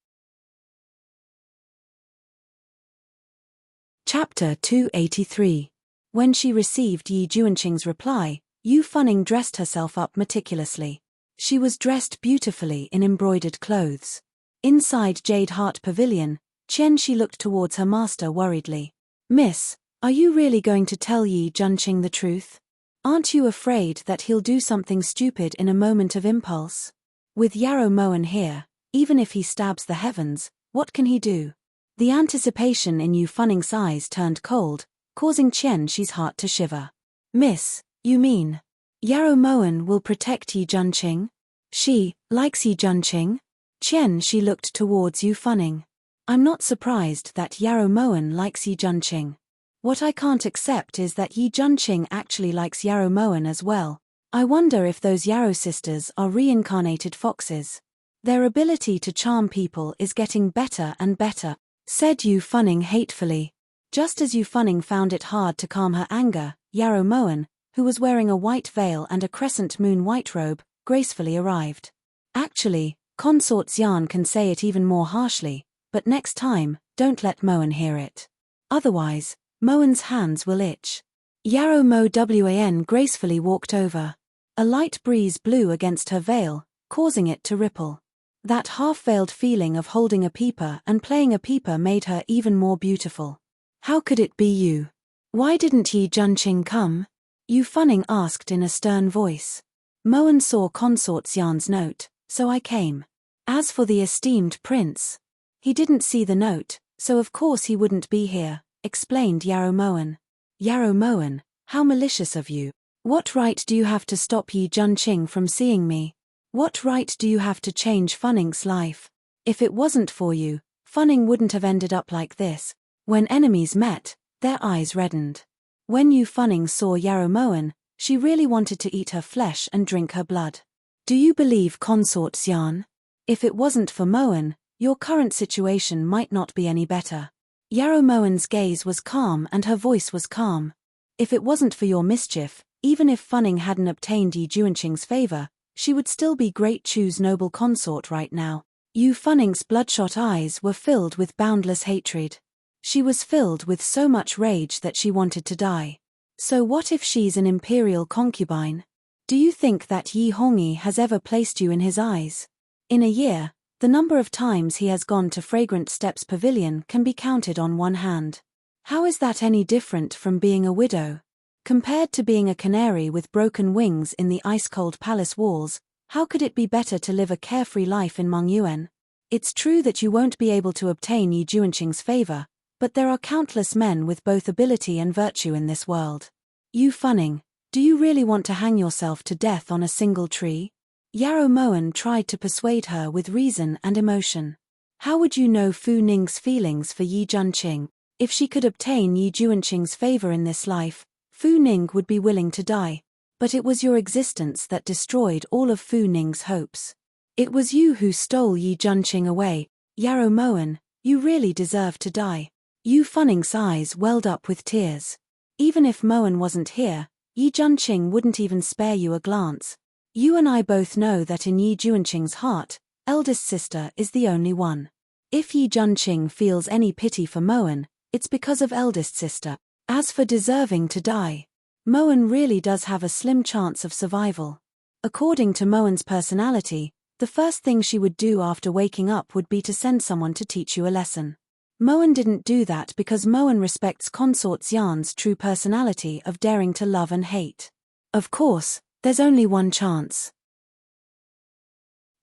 Chapter 283. When she received Yi Juanqing's reply, Yu Fanning dressed herself up meticulously. She was dressed beautifully in embroidered clothes. Inside Jade Heart Pavilion, Qian-Shi looked towards her master worriedly. Miss, are you really going to tell Yi Juanqing the truth? Aren't you afraid that he'll do something stupid in a moment of impulse? With Yarrow Moen here, even if he stabs the heavens, what can he do? The anticipation in Yu Fanning's eyes turned cold, causing Qian-Shi's heart to shiver. Miss, you mean Yarrow Moen will protect Yi Juanqing? She likes Yi Juanqing? Qian-Shi looked towards Yu Fanning. I'm not surprised that Yarrow Moen likes Yi Juanqing. What I can't accept is that Yi Juanqing actually likes Yarrow Moen as well. I wonder if those Yarrow sisters are reincarnated foxes. Their ability to charm people is getting better and better, said Yu Fanning hatefully. Just as Yu Fanning found it hard to calm her anger, Yarrow Moen, who was wearing a white veil and a crescent moon white robe, gracefully arrived. Actually, Consort Xian can say it even more harshly, but next time, don't let Moen hear it. Otherwise, Moen's hands will itch. Yarrow Mo Wan gracefully walked over. A light breeze blew against her veil, causing it to ripple. That half-veiled feeling of holding a peeper and playing a peeper made her even more beautiful. How could it be you? Why didn't Yi Juanqing come? Yu Fanning asked in a stern voice. Moen saw Consort Xian's note, so I came. As for the esteemed prince, he didn't see the note, so of course he wouldn't be here, explained Yarrow Moen. Yarrow Moen, how malicious of you. What right do you have to stop Yi Juanqing from seeing me? What right do you have to change Fanning's life? If it wasn't for you, Fanning wouldn't have ended up like this. When enemies met, their eyes reddened. When Yu Fanning saw Yarrow Moen, she really wanted to eat her flesh and drink her blood. Do you believe Consort Xian? If it wasn't for Moen, your current situation might not be any better. Yarrow Moen's gaze was calm and her voice was calm. If it wasn't for your mischief, even if Fanning hadn't obtained Yi Juanqing's favor, she would still be Great Chu's noble consort right now. Yu Fanning's bloodshot eyes were filled with boundless hatred. She was filled with so much rage that she wanted to die. So what if she's an imperial concubine? Do you think that Yi Hongyi has ever placed you in his eyes? In a year, the number of times he has gone to Fragrant Steps Pavilion can be counted on one hand. How is that any different from being a widow? Compared to being a canary with broken wings in the ice-cold palace walls, how could it be better to live a carefree life in Mongyuan? It's true that you won't be able to obtain Yi Juanqing's favor, but there are countless men with both ability and virtue in this world. Yu Fanning, do you really want to hang yourself to death on a single tree? Yarrow Moen tried to persuade her with reason and emotion. How would you know Fu Ning's feelings for Yi Juanqing? If she could obtain Yi Juanqing's favor in this life, Fu Ning would be willing to die. But it was your existence that destroyed all of Fu Ning's hopes. It was you who stole Yi Juanqing away. Yarrow Moen, you really deserve to die. Yu Fanning's eyes welled up with tears. Even if Moen wasn't here, Yi Juanqing wouldn't even spare you a glance. You and I both know that in Yi Juanqing's heart, eldest sister is the only one. If Yi Juanqing feels any pity for Moen, it's because of eldest sister. As for deserving to die, Moen really does have a slim chance of survival. According to Moen's personality, the first thing she would do after waking up would be to send someone to teach you a lesson. Moen didn't do that because Moen respects Consort Xian's true personality of daring to love and hate. Of course, there's only one chance.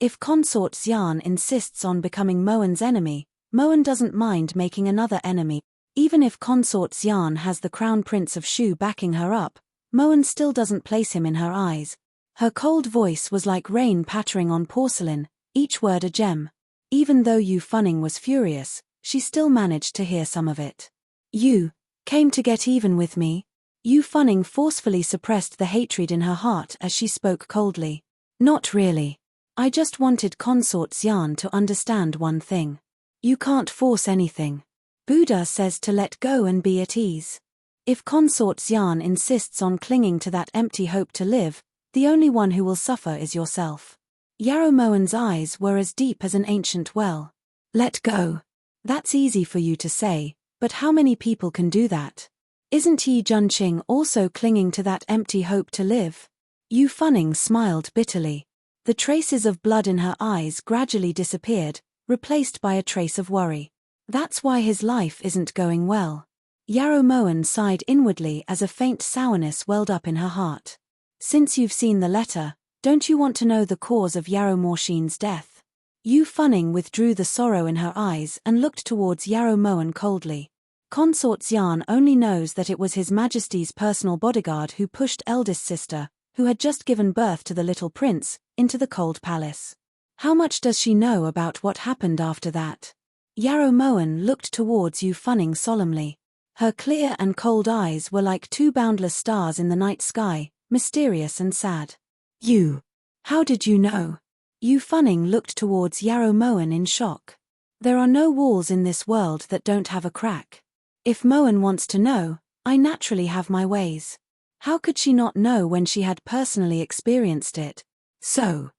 If Consort Xian insists on becoming Moen's enemy, Moen doesn't mind making another enemy. Even if Consort Xian has the Crown Prince of Shu backing her up, Moen still doesn't place him in her eyes. Her cold voice was like rain pattering on porcelain, each word a gem. Even though Yu Funning was furious, she still managed to hear some of it. You came to get even with me? Yu Funning forcefully suppressed the hatred in her heart as she spoke coldly. Not really. I just wanted Consort Xian to understand one thing. You can't force anything. Buddha says to let go and be at ease. If Consort Xian insists on clinging to that empty hope to live, the only one who will suffer is yourself. Yarrow Moen's eyes were as deep as an ancient well. Let go. That's easy for you to say, but how many people can do that? Isn't Yi Junqing also clinging to that empty hope to live? Yu Funning smiled bitterly. The traces of blood in her eyes gradually disappeared, replaced by a trace of worry. That's why his life isn't going well. Yarrow Moen sighed inwardly as a faint sourness welled up in her heart. Since you've seen the letter, don't you want to know the cause of Yarrow Morshin's death? Yu Funning withdrew the sorrow in her eyes and looked towards Yarrow Moen coldly. Consort Xian only knows that it was His Majesty's personal bodyguard who pushed eldest sister, who had just given birth to the little prince, into the cold palace. How much does she know about what happened after that? Yarrow Moen looked towards Yu Funning solemnly. Her clear and cold eyes were like two boundless stars in the night sky, mysterious and sad. You. How did you know? Yu Funning looked towards Yarrow Moen in shock. There are no walls in this world that don't have a crack. If Moen wants to know, I naturally have my ways. How could she not know when she had personally experienced it? So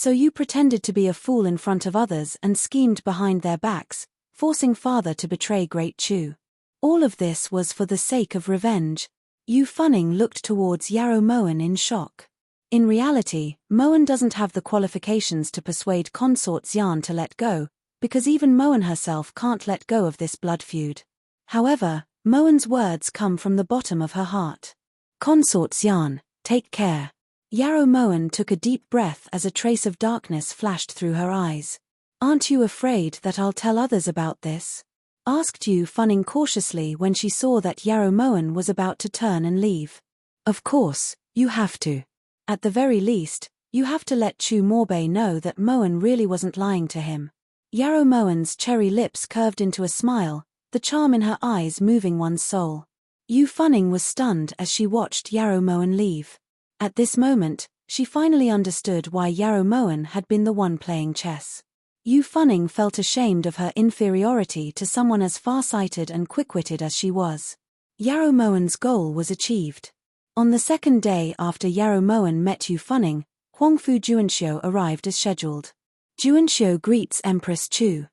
you pretended to be a fool in front of others and schemed behind their backs, forcing father to betray Great Chu. All of this was for the sake of revenge. Yu Funning looked towards Yarrow Moen in shock. In reality, Moen doesn't have the qualifications to persuade Consort Xian to let go, because even Moen herself can't let go of this blood feud. However, Moen's words come from the bottom of her heart. Consort Xian, take care. Yarrow Moen took a deep breath as a trace of darkness flashed through her eyes. Aren't you afraid that I'll tell others about this? Asked Yu Funning cautiously when she saw that Yarrow Moen was about to turn and leave. Of course, you have to. At the very least, you have to let Chu Morbei know that Moen really wasn't lying to him. Yarrow Moen's cherry lips curved into a smile, the charm in her eyes moving one's soul. Yu Funning was stunned as she watched Yarrow Moen leave. At this moment, she finally understood why Yarrow Moen had been the one playing chess. Yu Funning felt ashamed of her inferiority to someone as far-sighted and quick-witted as she was. Yarrow Moen's goal was achieved. On the second day after Yarrow Moen met Yu Funning, Huangfu Juanxiu arrived as scheduled. Juanxiu greets Empress Chu.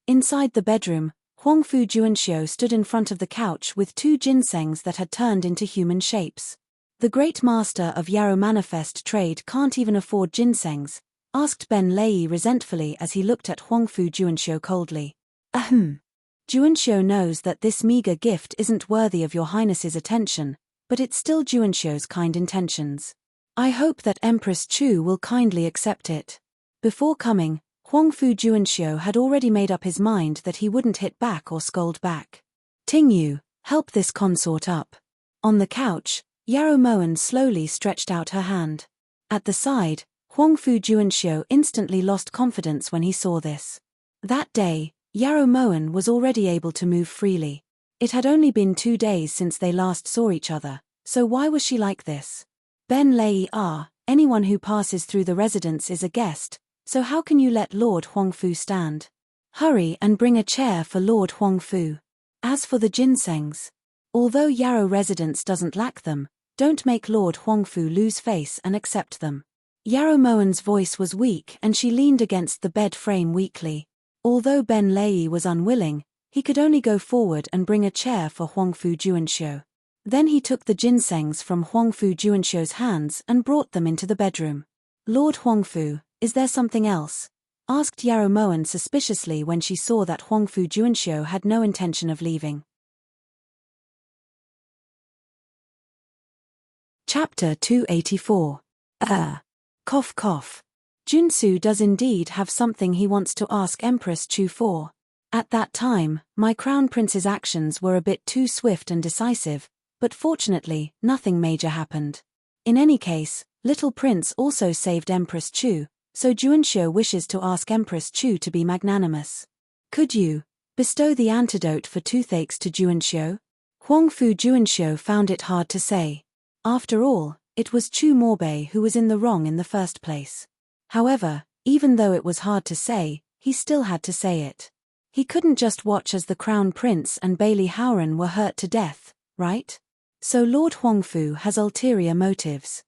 Inside the bedroom, Huangfu Juanxiu stood in front of the couch with two ginsengs that had turned into human shapes. The great master of Yarrow Manifest trade can't even afford ginsengs, asked Ben Lei resentfully as he looked at Huangfu Juanxiu coldly. Ahem. Juanxiu knows that this meager gift isn't worthy of your highness's attention, but it's still Juanxiu's kind intentions. I hope that Empress Chu will kindly accept it. Before coming, Huangfu Juanxiu had already made up his mind that he wouldn't hit back or scold back. Tingyu, help this consort up. On the couch, Yarrow Moen slowly stretched out her hand. At the side, Huangfu Juanxiu instantly lost confidence when he saw this. That day, Yarrow Moen was already able to move freely. It had only been 2 days since they last saw each other, so why was she like this? Ben Lei anyone who passes through the residence is a guest, so how can you let Lord Huangfu stand? Hurry and bring a chair for Lord Huangfu. As for the ginsengs, although Yarrow residence doesn't lack them, don't make Lord Huangfu lose face and accept them. Yarrow Moen's voice was weak and she leaned against the bed frame weakly. Although Ben Lei was unwilling, he could only go forward and bring a chair for Huangfu Juanxiu. Then he took the ginsengs from Huangfu Juanxiu's hands and brought them into the bedroom. Lord Huangfu, is there something else? asked Yaromoan suspiciously when she saw that Huangfu Juanxiu had no intention of leaving. Chapter 284. Cough cough. Junsu does indeed have something he wants to ask Empress Chu for. At that time, my crown prince's actions were a bit too swift and decisive, but fortunately, nothing major happened. In any case, little prince also saved Empress Chu, so Juanxiu wishes to ask Empress Chu to be magnanimous. Could you bestow the antidote for toothaches to Juanxiu? Huangfu Juanxiu found it hard to say. After all, it was Chu Morbei who was in the wrong in the first place. However, even though it was hard to say, he still had to say it. He couldn't just watch as the crown prince and Bailey Howren were hurt to death, right? So Lord Huangfu has ulterior motives.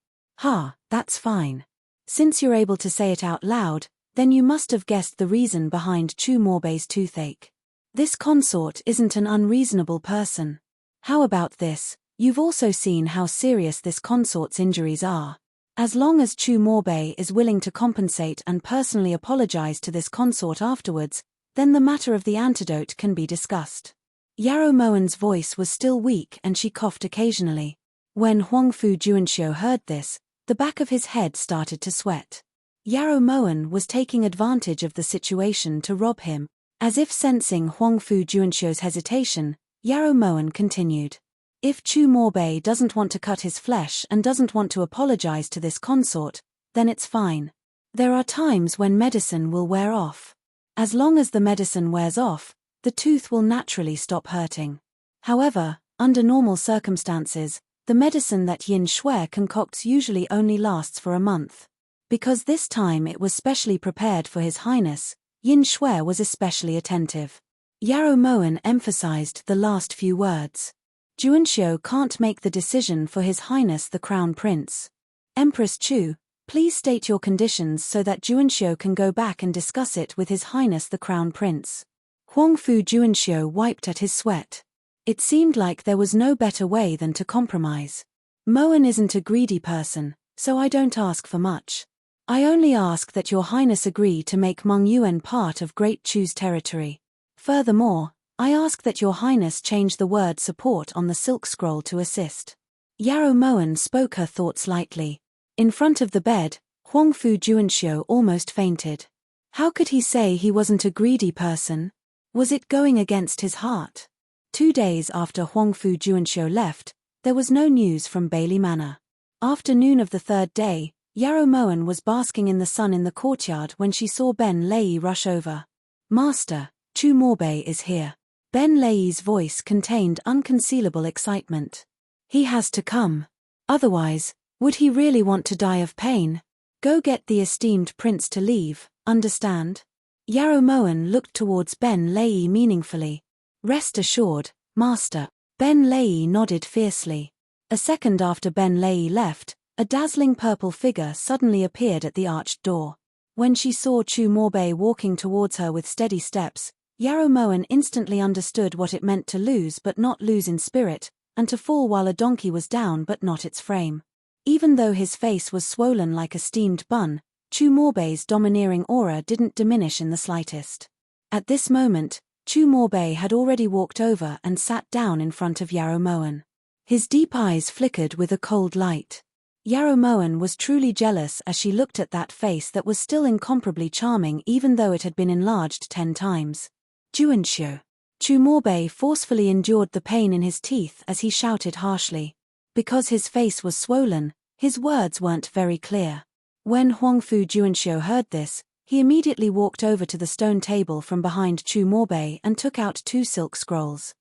That's fine. Since you're able to say it out loud, then you must have guessed the reason behind Chu Morbei's toothache. This consort isn't an unreasonable person. How about this? You've also seen how serious this consort's injuries are. As long as Chu Morbei is willing to compensate and personally apologize to this consort afterwards, then the matter of the antidote can be discussed. Yaromoan's voice was still weak and she coughed occasionally. When Huangfu Juanxiu heard this, the back of his head started to sweat. Yaromoan was taking advantage of the situation to rob him. As if sensing Huangfu Juanxiu's hesitation, Yaromoan continued. If Chu Morbei doesn't want to cut his flesh and doesn't want to apologize to this consort, then it's fine. There are times when medicine will wear off. As long as the medicine wears off, the tooth will naturally stop hurting. However, under normal circumstances, the medicine that Yin Shui concocts usually only lasts for a month. Because this time it was specially prepared for His Highness, Yin Shui was especially attentive. Yaromoan emphasized the last few words. Juanxiu can't make the decision for His Highness the Crown Prince. Empress Chu, please state your conditions so that Juanxiu can go back and discuss it with His Highness the Crown Prince. Huangfu Juanxiu wiped at his sweat. It seemed like there was no better way than to compromise. Moan isn't a greedy person, so I don't ask for much. I only ask that Your Highness agree to make Meng Yuan part of Great Chu's territory. Furthermore, I ask that Your Highness change the word support on the silk scroll to assist. Yaromoan spoke her thoughts lightly. In front of the bed, Huangfu Juanxiu almost fainted. How could he say he wasn't a greedy person? Was it going against his heart? 2 days after Huangfu Juanxiu left, there was no news from Bailey Manor. Afternoon of the third day, Yaromoan was basking in the sun in the courtyard when she saw Ben Lei rush over. Master, Chu Morbei is here. Ben Lei's voice contained unconcealable excitement. He has to come. Otherwise, would he really want to die of pain? Go get the esteemed prince to leave, understand? Yaromoan looked towards Ben Lei meaningfully. Rest assured, Master. Ben Lei nodded fiercely. A second after Ben Lei left, a dazzling purple figure suddenly appeared at the arched door. When she saw Chu Morbei walking towards her with steady steps, Yaromoan instantly understood what it meant to lose but not lose in spirit, and to fall while a donkey was down but not its frame. Even though his face was swollen like a steamed bun, Chu Morbei's domineering aura didn't diminish in the slightest. At this moment, Chu Morbei had already walked over and sat down in front of Yaromoan. His deep eyes flickered with a cold light. Yaromoan was truly jealous as she looked at that face that was still incomparably charming even though it had been enlarged 10 times. Juanxiu. Chu Morbei forcefully endured the pain in his teeth as he shouted harshly. Because his face was swollen, his words weren't very clear. When Huangfu Juanxiu heard this, he immediately walked over to the stone table from behind Chu Morbei and took out 2 silk scrolls.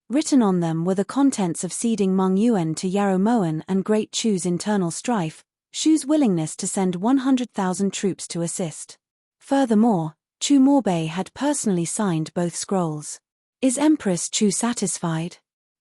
Written on them were the contents of ceding Meng Yuan to Yaromoan and Great Chu's internal strife, Shu's willingness to send 100,000 troops to assist. Furthermore, Chu Morbei had personally signed both scrolls. Is Empress Chu satisfied?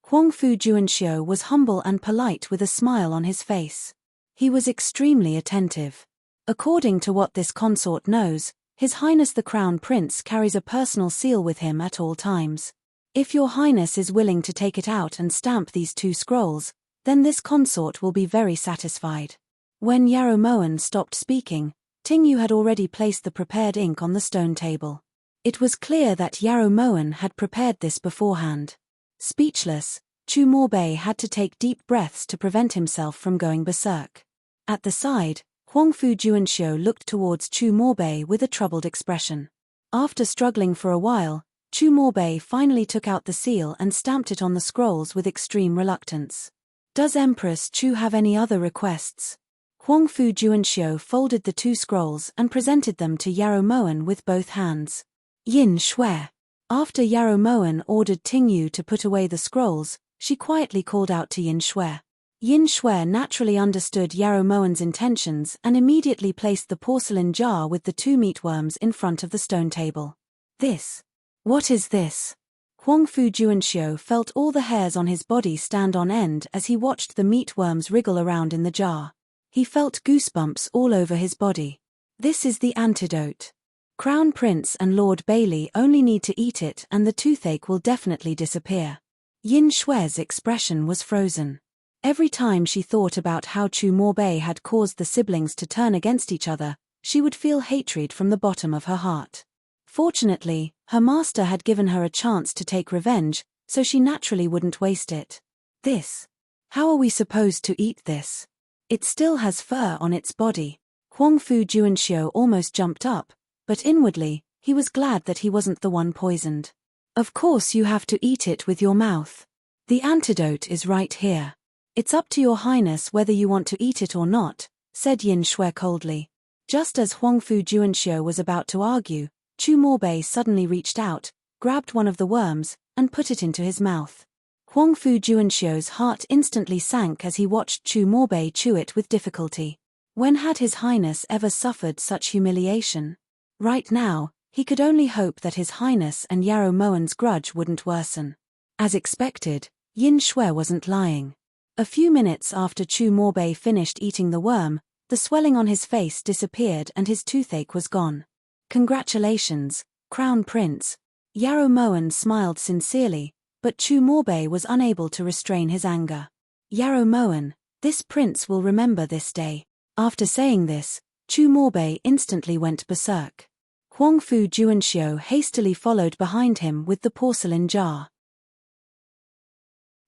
Huangfu Juanxiu was humble and polite with a smile on his face. He was extremely attentive. According to what this consort knows, His Highness the Crown Prince carries a personal seal with him at all times. If Your Highness is willing to take it out and stamp these 2 scrolls, then this consort will be very satisfied. When Yaromoan stopped speaking, Tingyu had already placed the prepared ink on the stone table. It was clear that Yarrow Moen had prepared this beforehand. Speechless, Chu Morbei had to take deep breaths to prevent himself from going berserk. At the side, Huangfu Juanxiu looked towards Chu Morbei with a troubled expression. After struggling for a while, Chu Morbei finally took out the seal and stamped it on the scrolls with extreme reluctance. Does Empress Chu have any other requests? Huangfu Juanxiu folded the 2 scrolls and presented them to Yarrow Moen with both hands. Yin Shui. After Yarrow Moen ordered Tingyu to put away the scrolls, she quietly called out to Yin Shui. Yin Shui naturally understood Yarrow Moen's intentions and immediately placed the porcelain jar with the 2 meatworms in front of the stone table. This. What is this? Huangfu Juanxiu felt all the hairs on his body stand on end as he watched the meatworms wriggle around in the jar. He felt goosebumps all over his body. This is the antidote. Crown Prince and Lord Bailey only need to eat it and the toothache will definitely disappear. Yin Shui's expression was frozen. Every time she thought about how Chu Morbei had caused the siblings to turn against each other, she would feel hatred from the bottom of her heart. Fortunately, her master had given her a chance to take revenge, so she naturally wouldn't waste it. This. How are we supposed to eat this? It still has fur on its body. Huangfu Juanxiu almost jumped up, but inwardly, he was glad that he wasn't the one poisoned. Of course you have to eat it with your mouth. The antidote is right here. It's up to your highness whether you want to eat it or not, said Yin Shui coldly. Just as Huangfu Juanxiu was about to argue, Chu Morbei suddenly reached out, grabbed one of the worms, and put it into his mouth. Huangfu Juanxiu's heart instantly sank as he watched Chu Morbei chew it with difficulty. When had his highness ever suffered such humiliation? Right now, he could only hope that his highness and Yarrow Moen's grudge wouldn't worsen. As expected, Yin Shui wasn't lying. A few minutes after Chu Morbei finished eating the worm, the swelling on his face disappeared and his toothache was gone. Congratulations, Crown Prince. Yarrow Moen smiled sincerely, but Chu Morbei was unable to restrain his anger. Yarrow Moen, this prince will remember this day. After saying this, Chu Morbei instantly went berserk. Huangfu Juanxiu hastily followed behind him with the porcelain jar.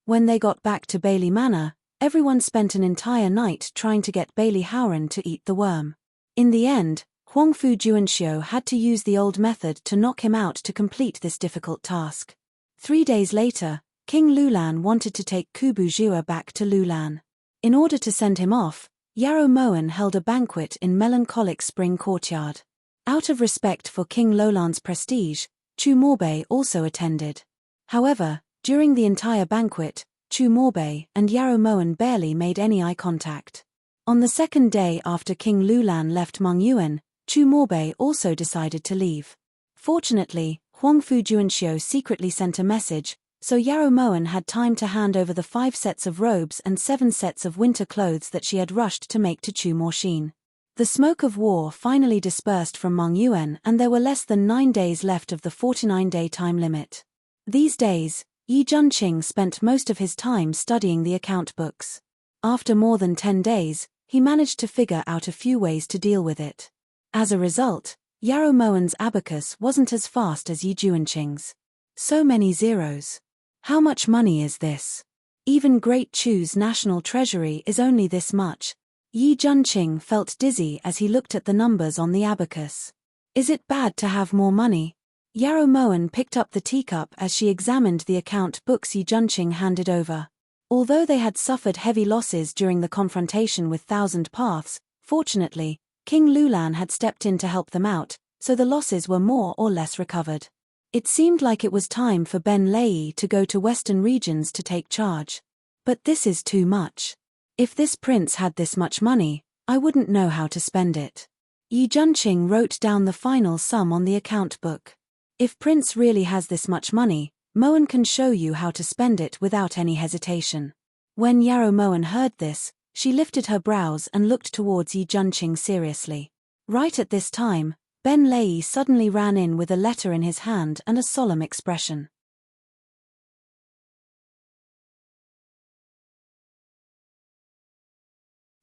When they got back to Bailey Manor, everyone spent an entire night trying to get Bailey Howren to eat the worm. In the end, Huangfu Juanxiu had to use the old method to knock him out to complete this difficult task. 3 days later, King Lulan wanted to take Kubu Zhua back to Lulan. In order to send him off, Yarrow Moen held a banquet in melancholic spring courtyard. Out of respect for King Lolan's prestige, Chu Morbei also attended. However, during the entire banquet, Chu Morbei and Yarrow Moen barely made any eye contact. On the 2nd day after King Lulan left Mongyuan, Chu Morbei also decided to leave. Fortunately, Huangfu Juanxiu secretly sent a message, so Yarrow Moen had time to hand over the 5 sets of robes and 7 sets of winter clothes that she had rushed to make to Chu Morshin. The smoke of war finally dispersed from Mongyuan and there were less than 9 days left of the 49-day time limit. These days, Yi Junqing spent most of his time studying the account books. After more than 10 days, he managed to figure out a few ways to deal with it. As a result, Yarrow Moen's abacus wasn't as fast as Yi Junqing's. So many zeros. How much money is this? Even Great Chu's national treasury is only this much. Yi Junqing felt dizzy as he looked at the numbers on the abacus. Is it bad to have more money? Yarrow Moen picked up the teacup as she examined the account books Yi Junqing handed over. Although they had suffered heavy losses during the confrontation with Thousand Paths, fortunately, King Lulan had stepped in to help them out, so the losses were more or less recovered. It seemed like it was time for Ben Lei to go to Western regions to take charge. But this is too much. If this prince had this much money, I wouldn't know how to spend it. Yi Junqing wrote down the final sum on the account book. If Prince really has this much money, Moen can show you how to spend it without any hesitation. When Yarrow Moen heard this, she lifted her brows and looked towards Yi Junqing seriously. Right at this time, Ben Lei suddenly ran in with a letter in his hand and a solemn expression.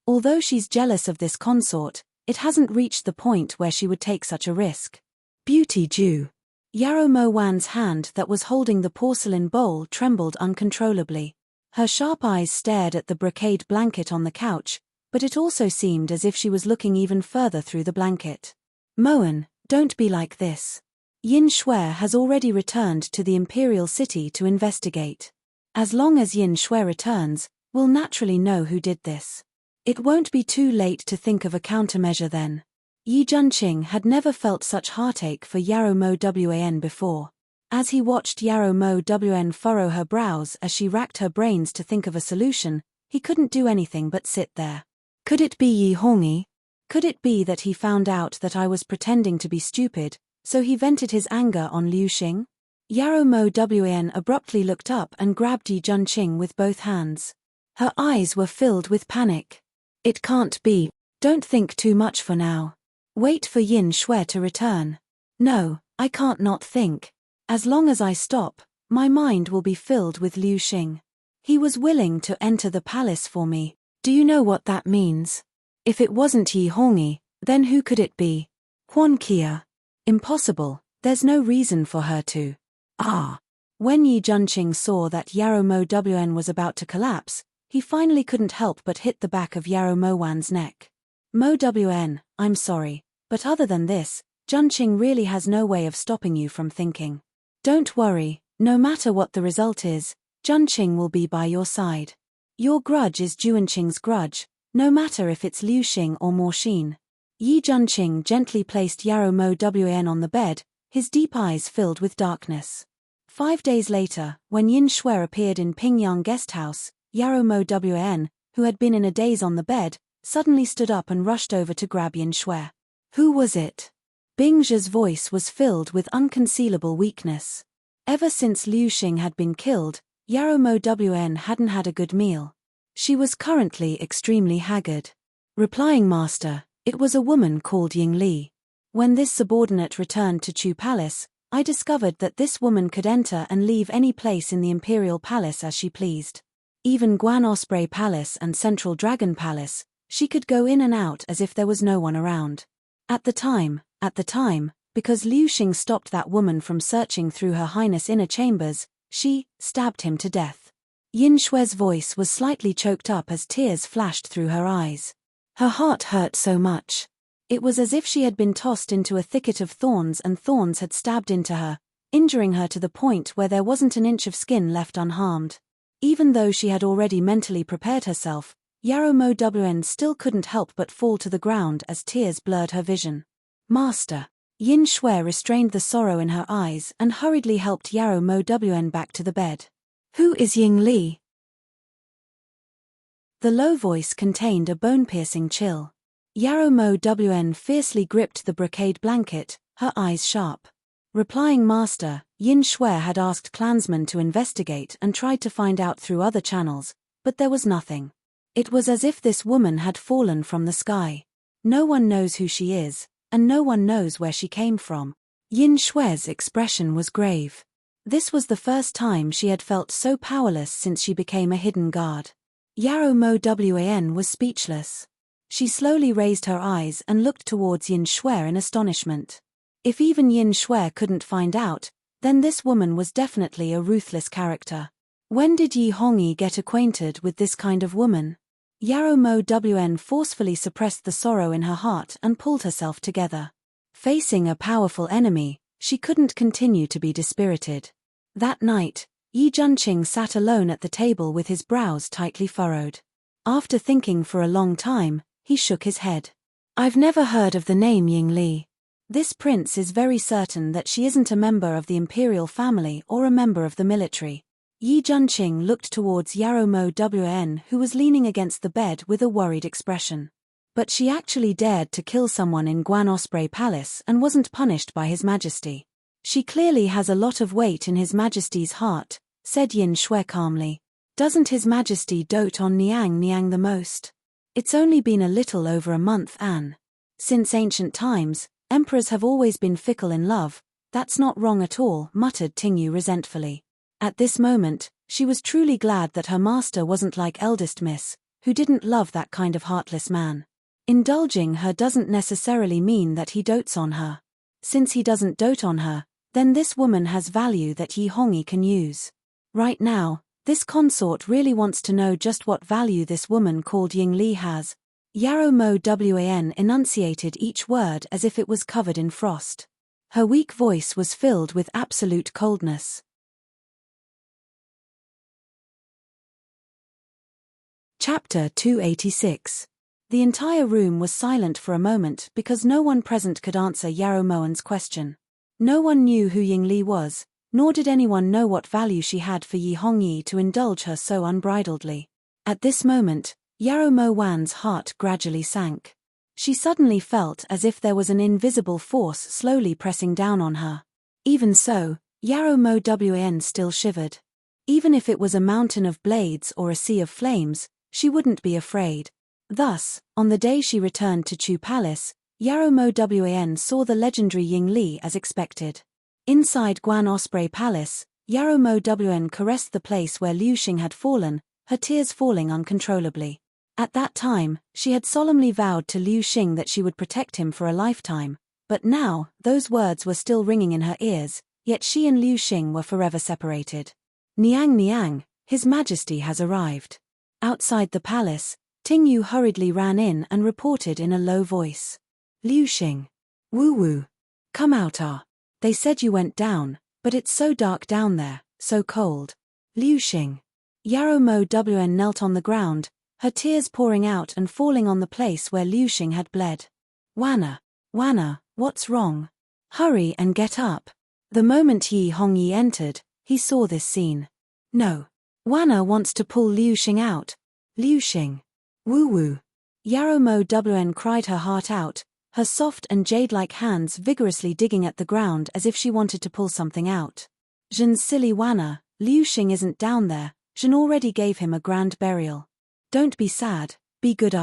Although she's jealous of this consort, It hasn't reached the point where she would take such a risk. Beauty Jew. Yarrow Mo Wan's hand that was holding the porcelain bowl trembled uncontrollably. Her sharp eyes stared at the brocade blanket on the couch, but it also seemed as if she was looking even further through the blanket. Moan, don't be like this. Yin Shui has already returned to the Imperial City to investigate. As long as Yin Shui returns, we'll naturally know who did this. It won't be too late to think of a countermeasure then. Yi Junqing had never felt such heartache for Yarrow Mo Wan before. As he watched Yarrow Mo Wan furrow her brows as she racked her brains to think of a solution, he couldn't do anything but sit there. Could it be Yi Hongyi? Could it be that he found out that I was pretending to be stupid, so he vented his anger on Liu Xing? Yarrow Mo Wan abruptly looked up and grabbed Yi Junqing with both hands. Her eyes were filled with panic. It can't be. Don't think too much for now. Wait for Yin Shui to return. No, I can't not think. As long as I stop, my mind will be filled with Liu Xing. He was willing to enter the palace for me. Do you know what that means? If it wasn't Yi Hongyi, then who could it be? Huan Qia. Impossible, there's no reason for her to. When Yi Junqing saw that Yarrow Mo Wan was about to collapse, he finally couldn't help but hit the back of Yarrow Mo Wan's neck. Mo Wan, I'm sorry, but other than this, Junqing really has no way of stopping you from thinking. Don't worry, no matter what the result is, Junqing will be by your side. Your grudge is Junqing's grudge, no matter if it's Liu Xing or Mo Xin. Yi Junqing gently placed Yarrow Mo Wan on the bed, his deep eyes filled with darkness. 5 days later, when Yin Shui appeared in Pingyang guest house, Yarrow Mo Wan, who had been in a daze on the bed, suddenly stood up and rushed over to grab Yin Shui. Who was it? Bing Zhe's voice was filled with unconcealable weakness. Ever since Liu Xing had been killed, Yarrow Mo Wan hadn't had a good meal. She was currently extremely haggard. Replying master, it was a woman called Ying Li. When this subordinate returned to Chu Palace, I discovered that this woman could enter and leave any place in the Imperial Palace as she pleased. Even Guan Osprey Palace and Central Dragon Palace, she could go in and out as if there was no one around. At the time, because Liu Xing stopped that woman from searching through Her Highness' inner chambers, she stabbed him to death. Yin Shui's voice was slightly choked up as tears flashed through her eyes. Her heart hurt so much. It was as if she had been tossed into a thicket of thorns and thorns had stabbed into her, injuring her to the point where there wasn't an inch of skin left unharmed. Even though she had already mentally prepared herself, Yarrow Mo Wan still couldn't help but fall to the ground as tears blurred her vision. Master. Yin Shui restrained the sorrow in her eyes and hurriedly helped Yarrow Mo Wan back to the bed. Who is Ying Li? The low voice contained a bone-piercing chill. Yarrow Mo Wan fiercely gripped the brocade blanket, her eyes sharp. Replying master, Yin Shui had asked clansmen to investigate and tried to find out through other channels, but there was nothing. It was as if this woman had fallen from the sky. No one knows who she is, and no one knows where she came from. Yin Shui's expression was grave. This was the first time she had felt so powerless since she became a hidden guard. Yarrow Mo Wan was speechless. She slowly raised her eyes and looked towards Yin Shui in astonishment. If even Yin Shui couldn't find out, then this woman was definitely a ruthless character. When did Yi Hongyi get acquainted with this kind of woman? Yarrow Mo Wan forcefully suppressed the sorrow in her heart and pulled herself together. Facing a powerful enemy, she couldn't continue to be dispirited. That night, Yi Junqing sat alone at the table with his brows tightly furrowed. After thinking for a long time, he shook his head. I've never heard of the name Ying Li. This prince is very certain that she isn't a member of the imperial family or a member of the military. Yi Junqing looked towards Yarrow Mo Wan, who was leaning against the bed with a worried expression. But she actually dared to kill someone in Guan Osprey Palace and wasn't punished by His Majesty. She clearly has a lot of weight in His Majesty's heart, said Yin Shui calmly. Doesn't His Majesty dote on Niang the most? It's only been a little over a month, Anne. Since ancient times, emperors have always been fickle in love. That's not wrong at all, muttered Tingyu resentfully. At this moment, she was truly glad that her master wasn't like eldest miss, who didn't love that kind of heartless man. Indulging her doesn't necessarily mean that he dotes on her. Since he doesn't dote on her, then this woman has value that Yi Hongyi can use. Right now, this consort really wants to know just what value this woman called Yingli has. Yarrow Mo Wan enunciated each word as if it was covered in frost. Her weak voice was filled with absolute coldness. Chapter 286. The entire room was silent for a moment because no one present could answer Yarrow Moan's question. No one knew who Yingli was, nor did anyone know what value she had for Yi Hongyi to indulge her so unbridledly. At this moment, Yarrow Mo Wan's heart gradually sank. She suddenly felt as if there was an invisible force slowly pressing down on her. Even so, Yarrow Mo Wan still shivered. Even if it was a mountain of blades or a sea of flames, she wouldn't be afraid. Thus, on the day she returned to Chu Palace, Yarrow Mo Wan saw the legendary Yingli as expected. Inside Guan Osprey Palace, Yarrow Mo Wan caressed the place where Liu Xing had fallen, her tears falling uncontrollably. At that time, she had solemnly vowed to Liu Xing that she would protect him for a lifetime, but now, those words were still ringing in her ears, yet she and Liu Xing were forever separated. Niang Niang, His Majesty has arrived. Outside the palace, Ting Yu hurriedly ran in and reported in a low voice. Liu Xing. Wu Wu. Come out They said you went down, but it's so dark down there, so cold. Liu Xing. Yarrow Mo Wan knelt on the ground, her tears pouring out and falling on the place where Liu Xing had bled. Wana, what's wrong? Hurry and get up. The moment Yi Hongyi entered, he saw this scene. No. Wana wants to pull Liu Xing out. Liu Xing. Wu Wu. Yarrow Mo Wan cried her heart out, her soft and jade-like hands vigorously digging at the ground as if she wanted to pull something out. Zhen's silly Wana, Liu Xing isn't down there, Zhen already gave him a grand burial. Don't be sad, be good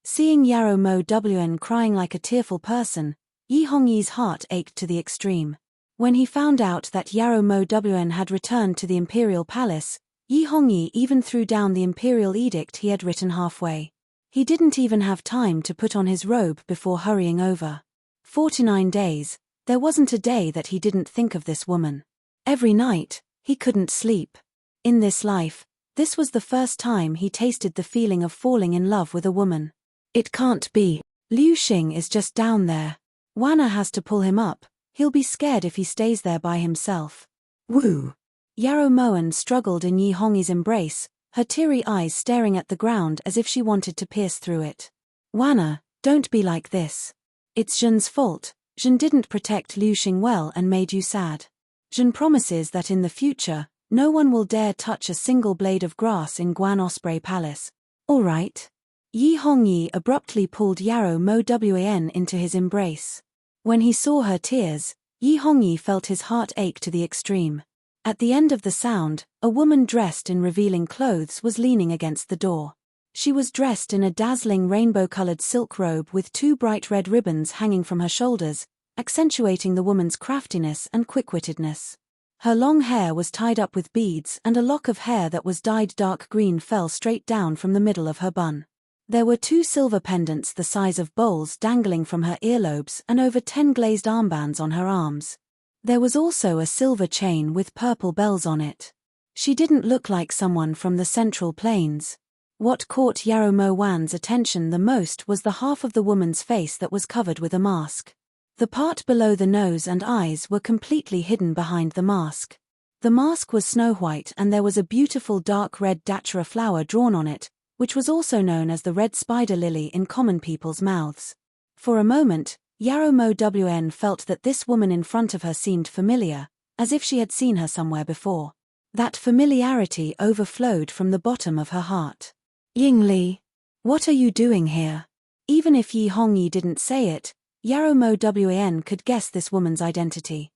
Seeing Yarrow Mo Wan crying like a tearful person, Yi Hongyi's heart ached to the extreme. When he found out that Yarrow Mo Wan had returned to the imperial palace, Yi Hongyi even threw down the imperial edict he had written halfway. He didn't even have time to put on his robe before hurrying over. 49 days, there wasn't a day that he didn't think of this woman. Every night, he couldn't sleep. In this life, this was the first time he tasted the feeling of falling in love with a woman. It can't be. Liu Xing is just down there. Wana has to pull him up, he'll be scared if he stays there by himself. Woo! Yarrow Moan struggled in Yi Hongyi's embrace, her teary eyes staring at the ground as if she wanted to pierce through it. Wana, don't be like this. It's Zhen's fault. Zhen didn't protect Liu Xing well and made you sad. Zhen promises that in the future, no one will dare touch a single blade of grass in Guan Osprey Palace. All right. Yi Hongyi abruptly pulled Yarrow Mo Wan into his embrace. When he saw her tears, Yi Hongyi felt his heart ache to the extreme. At the end of the sound, a woman dressed in revealing clothes was leaning against the door. She was dressed in a dazzling rainbow-colored silk robe with 2 bright red ribbons hanging from her shoulders, accentuating the woman's craftiness and quick-wittedness. Her long hair was tied up with beads and a lock of hair that was dyed dark green fell straight down from the middle of her bun. There were 2 silver pendants the size of bowls dangling from her earlobes and over 10 glazed armbands on her arms. There was also a silver chain with purple bells on it. She didn't look like someone from the Central Plains. What caught Yarrow Mo Wan's attention the most was the half of the woman's face that was covered with a mask. The part below the nose and eyes were completely hidden behind the mask. The mask was snow white and there was a beautiful dark red datura flower drawn on it, which was also known as the red spider lily in common people's mouths. For a moment, Yarrow Mo Wan felt that this woman in front of her seemed familiar, as if she had seen her somewhere before. That familiarity overflowed from the bottom of her heart. Yingli, what are you doing here? Even if Yi Hongyi didn't say it, Yarrow Mo Wan could guess this woman's identity.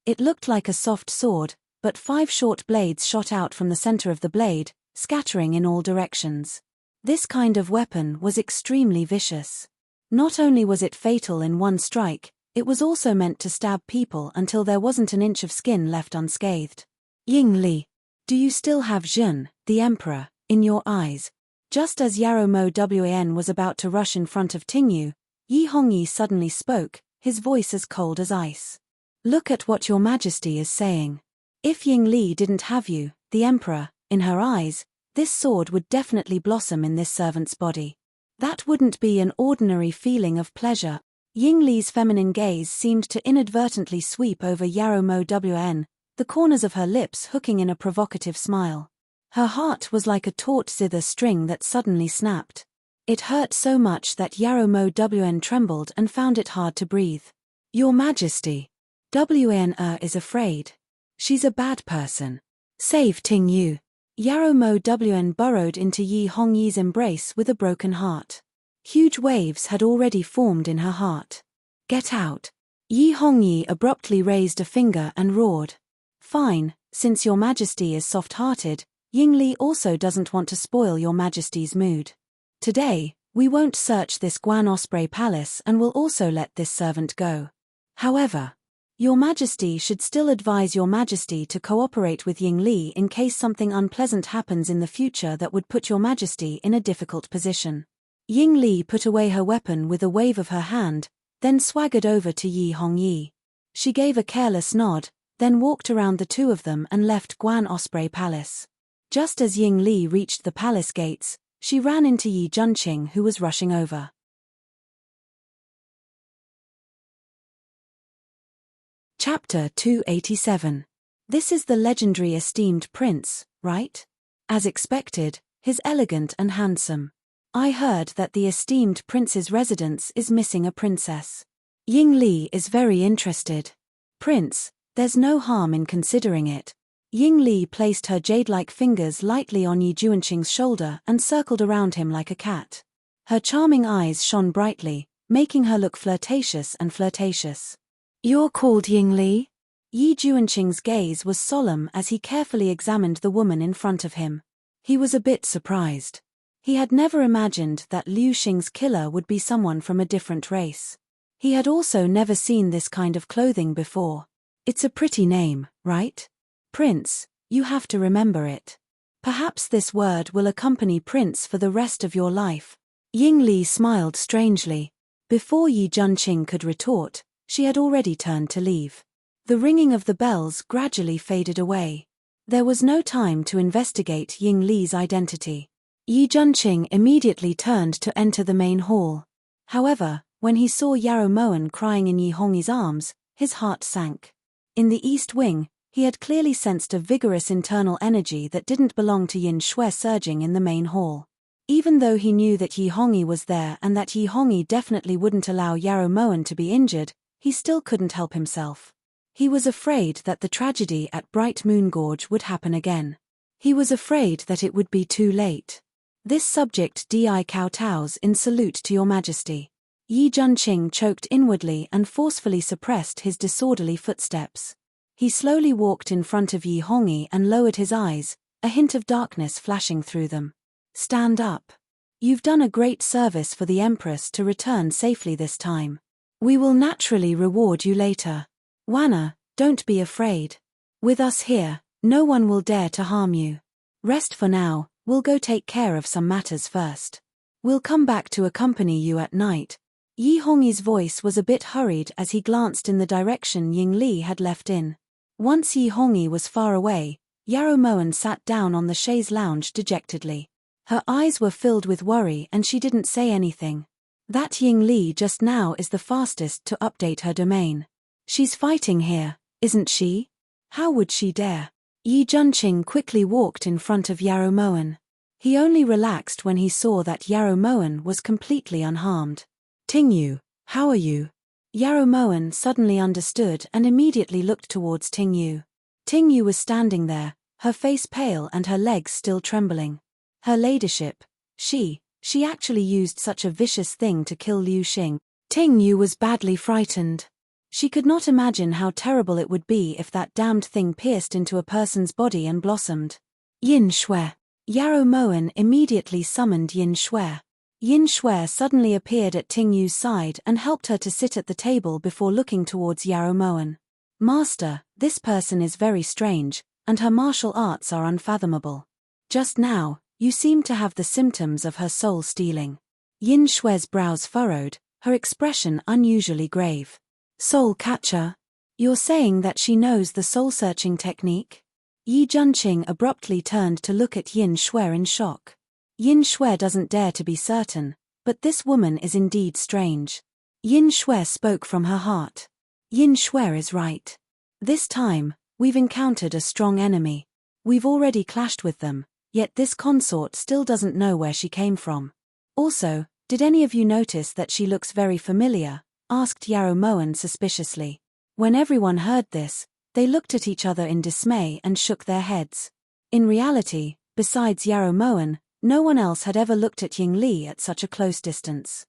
It looked like a soft sword, but 5 short blades shot out from the center of the blade, scattering in all directions. This kind of weapon was extremely vicious. Not only was it fatal in one strike, it was also meant to stab people until there wasn't an inch of skin left unscathed. Yingli, do you still have Zhen, the emperor, in your eyes? Just as Yarrow Mo Wan was about to rush in front of Tingyu, Yi Hongyi suddenly spoke, his voice as cold as ice. Look at what your majesty is saying. If Ying Li didn't have you, the emperor, in her eyes, this sword would definitely blossom in this servant's body. That wouldn't be an ordinary feeling of pleasure. Ying Li's feminine gaze seemed to inadvertently sweep over Yarrow Mo Wan, the corners of her lips hooking in a provocative smile. Her heart was like a taut zither string that suddenly snapped. It hurt so much that Yarrow Mo Wan trembled and found it hard to breathe. Your Majesty. Wan is afraid. She's a bad person. Save Tingyu. Yarrow Mo Wan burrowed into Yi Hongyi's embrace with a broken heart. Huge waves had already formed in her heart. Get out. Yi Hongyi abruptly raised a finger and roared. Fine, since your majesty is soft-hearted, Ying Li also doesn't want to spoil your majesty's mood. Today, we won't search this Guan Osprey palace and will also let this servant go. However, your majesty should still advise your majesty to cooperate with Ying Li in case something unpleasant happens in the future that would put your majesty in a difficult position. Ying Li put away her weapon with a wave of her hand, then swaggered over to Yi Hongyi. She gave a careless nod, then walked around the two of them and left Guan Osprey Palace. Just as Ying Li reached the palace gates, she ran into Yi Junqing, who was rushing over. Chapter 287. This is the legendary esteemed prince, right? As expected, he's elegant and handsome. I heard that the esteemed prince's residence is missing a princess. Ying Li is very interested. Prince, there's no harm in considering it. Ying Li placed her jade-like fingers lightly on Yi Junqing's shoulder and circled around him like a cat. Her charming eyes shone brightly, making her look flirtatious. You're called Ying Li? Yi Junqing's gaze was solemn as he carefully examined the woman in front of him. He was a bit surprised. He had never imagined that Liu Xing's killer would be someone from a different race. He had also never seen this kind of clothing before. It's a pretty name, right? Prince, you have to remember it. Perhaps this word will accompany Prince for the rest of your life. Ying Li smiled strangely. Before Yi Junqing could retort, she had already turned to leave. The ringing of the bells gradually faded away. There was no time to investigate Ying Li's identity. Yi Junqing immediately turned to enter the main hall. However, when he saw Yarrow Mo crying in Yi Hongyi's arms, his heart sank. In the east wing, he had clearly sensed a vigorous internal energy that didn't belong to Yin Shui surging in the main hall. Even though he knew that Yi Hongyi was there and that Yi Hongyi definitely wouldn't allow Yarrow Mo to be injured, he still couldn't help himself. He was afraid that the tragedy at Bright Moon Gorge would happen again. He was afraid that it would be too late. This subject di kowtows in salute to your majesty. Yi Junqing choked inwardly and forcefully suppressed his disorderly footsteps. He slowly walked in front of Yi Hongyi and lowered his eyes, a hint of darkness flashing through them. Stand up. You've done a great service for the Empress to return safely this time. We will naturally reward you later. Wanna, don't be afraid. With us here, no one will dare to harm you. Rest for now, we'll go take care of some matters first. We'll come back to accompany you at night. Yi Hongyi's voice was a bit hurried as he glanced in the direction Ying Li had left in. Once Yi Hongyi was far away, Yarrow Mo sat down on the chaise lounge dejectedly. Her eyes were filled with worry and she didn't say anything. That Ying Li just now is the fastest to update her domain. She's fighting here, isn't she? How would she dare? Yi Junqing quickly walked in front of Yarrow Mo. He only relaxed when he saw that Yarrow Mo was completely unharmed. Tingyu, how are you? Yarrow Mo suddenly understood and immediately looked towards Tingyu. Tingyu was standing there, her face pale and her legs still trembling. Her ladyship, she actually used such a vicious thing to kill Liu Xing. Tingyu was badly frightened. She could not imagine how terrible it would be if that damned thing pierced into a person's body and blossomed. Yin Shui. Yarrow Mo immediately summoned Yin Shui. Yin Shui suddenly appeared at Tingyu's side and helped her to sit at the table before looking towards Yarrow Mo. Master, this person is very strange, and her martial arts are unfathomable. Just now, You seem to have the symptoms of her soul stealing. Yin Shue's brows furrowed, her expression unusually grave. Soul catcher? You're saying that she knows the soul-searching technique? Yi Junqing abruptly turned to look at Yin Shui in shock. Yin Shui doesn't dare to be certain, but this woman is indeed strange. Yin Shui spoke from her heart. Yin Shui is right. This time, we've encountered a strong enemy. We've already clashed with them, yet this consort still doesn't know where she came from. Also, did any of you notice that she looks very familiar? Asked Yarrow Moen suspiciously. When everyone heard this, they looked at each other in dismay and shook their heads. In reality, besides Yarrow Moen, no one else had ever looked at Ying Li at such a close distance.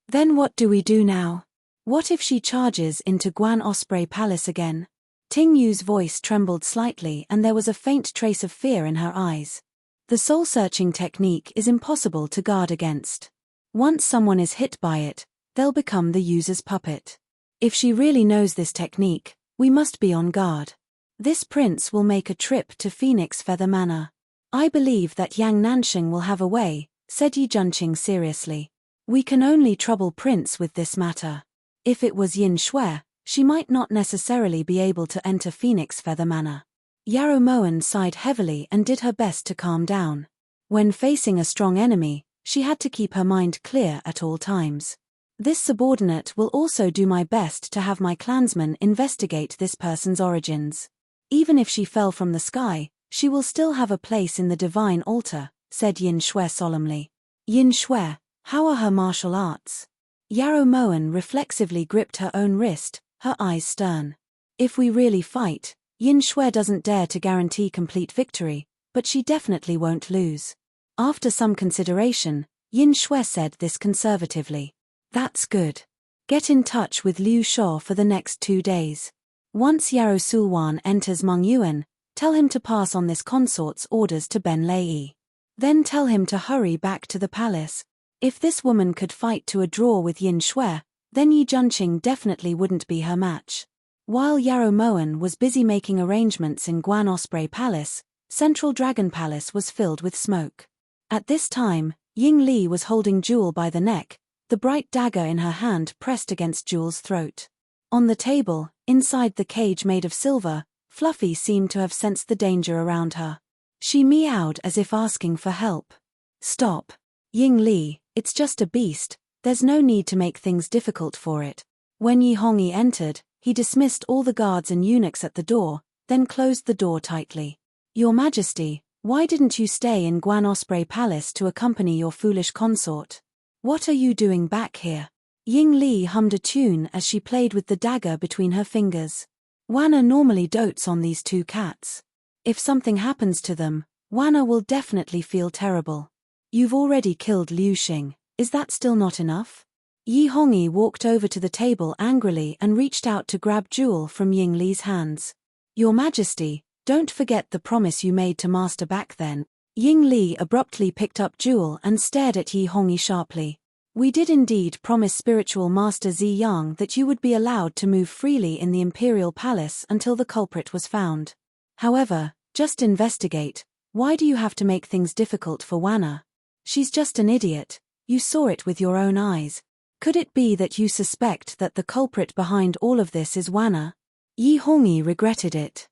Then what do we do now? What if she charges into Guan Osprey Palace again? Ting Yu's voice trembled slightly and there was a faint trace of fear in her eyes. The soul-searching technique is impossible to guard against. Once someone is hit by it, they'll become the user's puppet. If she really knows this technique, we must be on guard. This prince will make a trip to Phoenix Feather Manor. I believe that Yang Nansheng will have a way, said Yi Junqing seriously. We can only trouble Prince with this matter. If it was Yin Shui, she might not necessarily be able to enter Phoenix Feather Manor. Yarrow Moen sighed heavily and did her best to calm down. When facing a strong enemy, she had to keep her mind clear at all times. This subordinate will also do my best to have my clansmen investigate this person's origins. Even if she fell from the sky, she will still have a place in the divine altar, said Yin Shui solemnly. Yin Shui, how are her martial arts? Yarrow Moen reflexively gripped her own wrist, her eyes stern. If we really fight, Yin Shui doesn't dare to guarantee complete victory, but she definitely won't lose. After some consideration, Yin Shui said this conservatively. That's good. Get in touch with Liu Shao for the next 2 days. Once Yarrow Sulwan enters Meng Yuan, tell him to pass on this consort's orders to Ben Lei. Then tell him to hurry back to the palace. If this woman could fight to a draw with Yin Shui, then Yi Junqing definitely wouldn't be her match. While Yarrow Moen was busy making arrangements in Guan Osprey Palace, Central Dragon Palace was filled with smoke. At this time, Ying Li was holding Jewel by the neck, the bright dagger in her hand pressed against Jewel's throat. On the table, inside the cage made of silver, Fluffy seemed to have sensed the danger around her. She meowed as if asking for help. Stop. Ying Li, it's just a beast, there's no need to make things difficult for it. When Yi Hongyi entered, he dismissed all the guards and eunuchs at the door, then closed the door tightly. Your Majesty, why didn't you stay in Guan Osprey Palace to accompany your foolish consort? What are you doing back here? Ying Li hummed a tune as she played with the dagger between her fingers. Wanna normally dotes on these two cats. If something happens to them, Wanna will definitely feel terrible. You've already killed Liu Xing, is that still not enough? Yi Hongyi walked over to the table angrily and reached out to grab Jewel from Ying Li's hands. Your Majesty, don't forget the promise you made to Master back then. Ying Li abruptly picked up Jewel and stared at Yi Hongyi sharply. We did indeed promise Spiritual Master Zi Yang that you would be allowed to move freely in the Imperial Palace until the culprit was found. However, just investigate. Why do you have to make things difficult for Wanna? She's just an idiot. You saw it with your own eyes. Could it be that you suspect that the culprit behind all of this is Wanna? Yi Hongyi regretted it.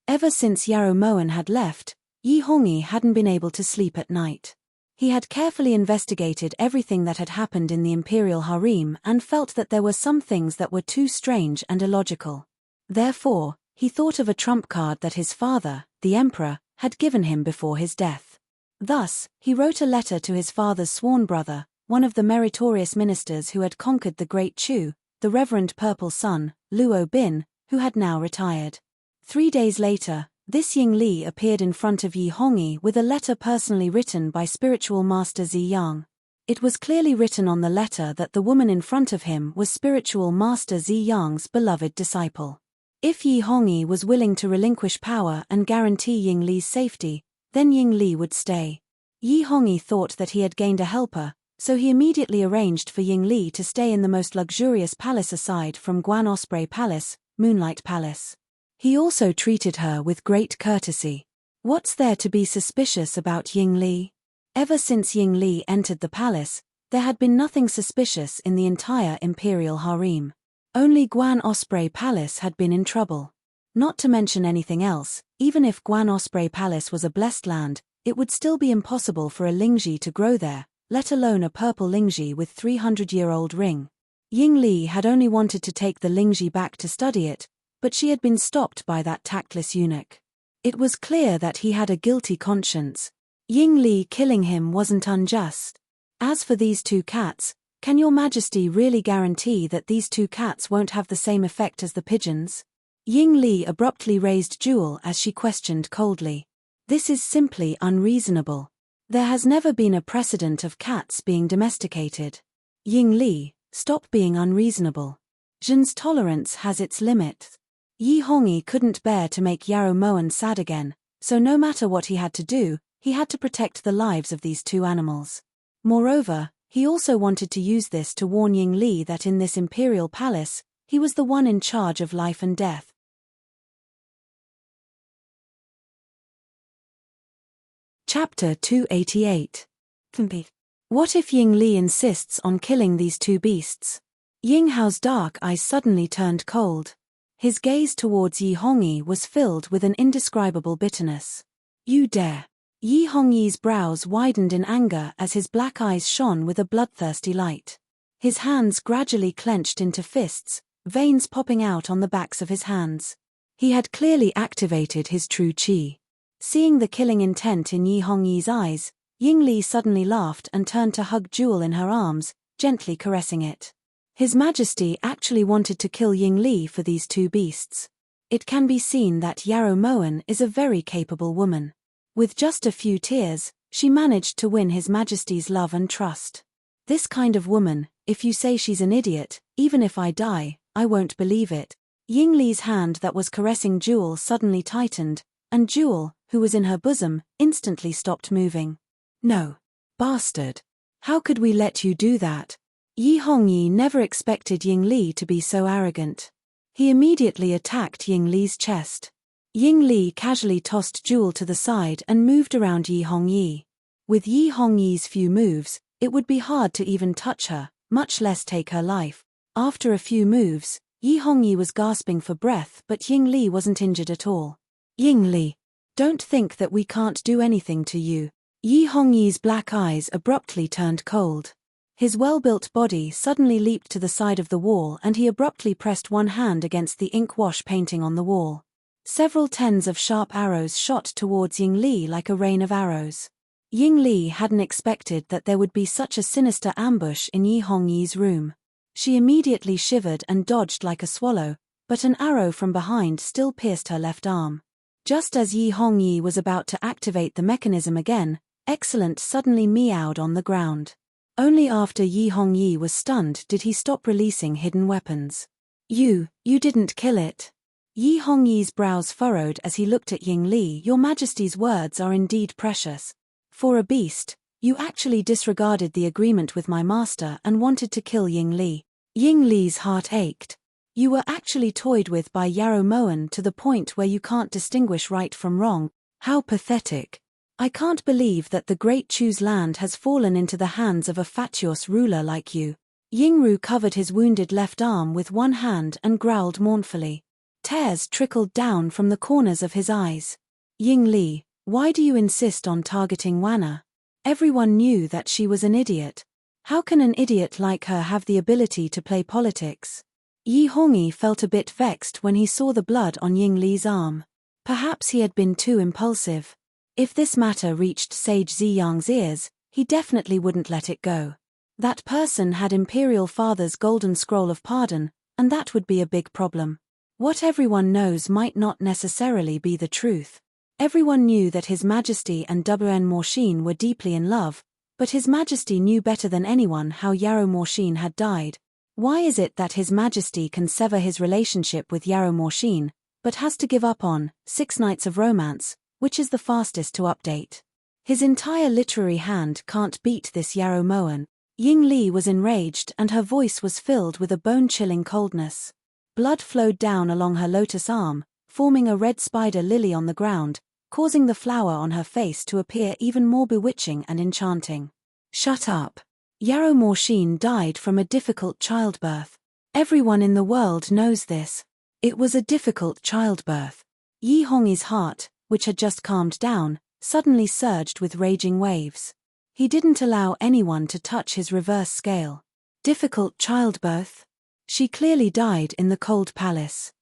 Ever since Yarrow Moen had left, Yi Hongyi hadn't been able to sleep at night. He had carefully investigated everything that had happened in the Imperial Harem and felt that there were some things that were too strange and illogical. Therefore, he thought of a trump card that his father, the Emperor, had given him before his death. Thus, he wrote a letter to his father's sworn brother, one of the meritorious ministers who had conquered the Great Chu, the Reverend Purple Sun, Luo Bin, who had now retired. 3 days later, this Ying Li appeared in front of Yi Hongyi with a letter personally written by Spiritual Master Zi Yang. It was clearly written on the letter that the woman in front of him was Spiritual Master Zi Yang's beloved disciple. If Yi Hongyi was willing to relinquish power and guarantee Ying Li's safety, then Ying Li would stay. Yi Hongyi thought that he had gained a helper, so he immediately arranged for Ying Li to stay in the most luxurious palace aside from Guan Osprey Palace, Moonlight Palace. He also treated her with great courtesy. What's there to be suspicious about Ying Li? Ever since Ying Li entered the palace, there had been nothing suspicious in the entire imperial harem. Only Guan Osprey Palace had been in trouble. Not to mention anything else, even if Guan Osprey Palace was a blessed land, it would still be impossible for a Lingji to grow there, let alone a purple Lingji with 300-year-old ring. Ying Li had only wanted to take the Lingji back to study it, but she had been stopped by that tactless eunuch. It was clear that he had a guilty conscience. Ying Li killing him wasn't unjust. As for these two cats, can your majesty really guarantee that these two cats won't have the same effect as the pigeons? Ying Li abruptly raised Jewel as she questioned coldly. This is simply unreasonable. There has never been a precedent of cats being domesticated. Ying Li, stop being unreasonable. Zhen's tolerance has its limits. Yi Hongyi couldn't bear to make Yarrow Moen sad again, so no matter what he had to do, he had to protect the lives of these two animals. Moreover, he also wanted to use this to warn Ying Li that in this imperial palace, he was the one in charge of life and death. Chapter 288. What if Ying Li insists on killing these two beasts? Ying Hao's dark eyes suddenly turned cold. His gaze towards Yi Hongyi was filled with an indescribable bitterness. You dare. Yi Hongyi's brows widened in anger as his black eyes shone with a bloodthirsty light. His hands gradually clenched into fists, veins popping out on the backs of his hands. He had clearly activated his true qi. Seeing the killing intent in Yi Hongyi's eyes, Ying Li suddenly laughed and turned to hug Jewel in her arms, gently caressing it. His Majesty actually wanted to kill Ying Li for these two beasts. It can be seen that Yarrow Moen is a very capable woman. With just a few tears, she managed to win His Majesty's love and trust. This kind of woman, if you say she's an idiot, even if I die, I won't believe it. Ying Li's hand that was caressing Jewel suddenly tightened, and Jewel, who was in her bosom, instantly stopped moving. No. Bastard. How could we let you do that? Yi Hongyi never expected Ying Li to be so arrogant. He immediately attacked Ying Li's chest. Ying Li casually tossed Jewel to the side and moved around Yi Hongyi. With Yi Hongyi's few moves, it would be hard to even touch her, much less take her life. After a few moves, Yi Hongyi was gasping for breath, but Ying Li wasn't injured at all. Ying Li. Don't think that we can't do anything to you. Yi Hongyi's black eyes abruptly turned cold. His well-built body suddenly leaped to the side of the wall and he abruptly pressed one hand against the ink wash painting on the wall. Several tens of sharp arrows shot towards Ying Li like a rain of arrows. Ying Li hadn't expected that there would be such a sinister ambush in Yi Hongyi's room. She immediately shivered and dodged like a swallow, but an arrow from behind still pierced her left arm. Just as Yi Hongyi was about to activate the mechanism again, Excellent suddenly meowed on the ground. Only after Yi Hongyi was stunned did he stop releasing hidden weapons. You didn't kill it. Yi Hongyi's brows furrowed as he looked at Ying Li. Your Majesty's words are indeed precious. For a beast, you actually disregarded the agreement with my master and wanted to kill Ying Li. Ying Li's heart ached. You were actually toyed with by Yarrow Moen to the point where you can't distinguish right from wrong. How pathetic. I can't believe that the great Chu's land has fallen into the hands of a fatuous ruler like you. Yingru covered his wounded left arm with one hand and growled mournfully. Tears trickled down from the corners of his eyes. Ying Li, why do you insist on targeting Wanna? Everyone knew that she was an idiot. How can an idiot like her have the ability to play politics? Yi Hongyi felt a bit vexed when he saw the blood on Ying Li's arm. Perhaps he had been too impulsive. If this matter reached Sage Ziyang's ears, he definitely wouldn't let it go. That person had Imperial Father's golden scroll of pardon, and that would be a big problem. What everyone knows might not necessarily be the truth. Everyone knew that His Majesty and WN Morshin were deeply in love, but His Majesty knew better than anyone how Yarrow Morshin had died. Why is it that His Majesty can sever his relationship with Yarrow Morshin, but has to give up on 6 Nights of Romance, which is the fastest to update? His entire literary hand can't beat this Yarrow Moen. Ying Li was enraged and her voice was filled with a bone-chilling coldness. Blood flowed down along her lotus arm, forming a red spider lily on the ground, causing the flower on her face to appear even more bewitching and enchanting. Shut up. Yarrow Morsheen died from a difficult childbirth. Everyone in the world knows this. It was a difficult childbirth. Yi Hongyi's heart, which had just calmed down, suddenly surged with raging waves. He didn't allow anyone to touch his reverse scale. Difficult childbirth? She clearly died in the cold palace.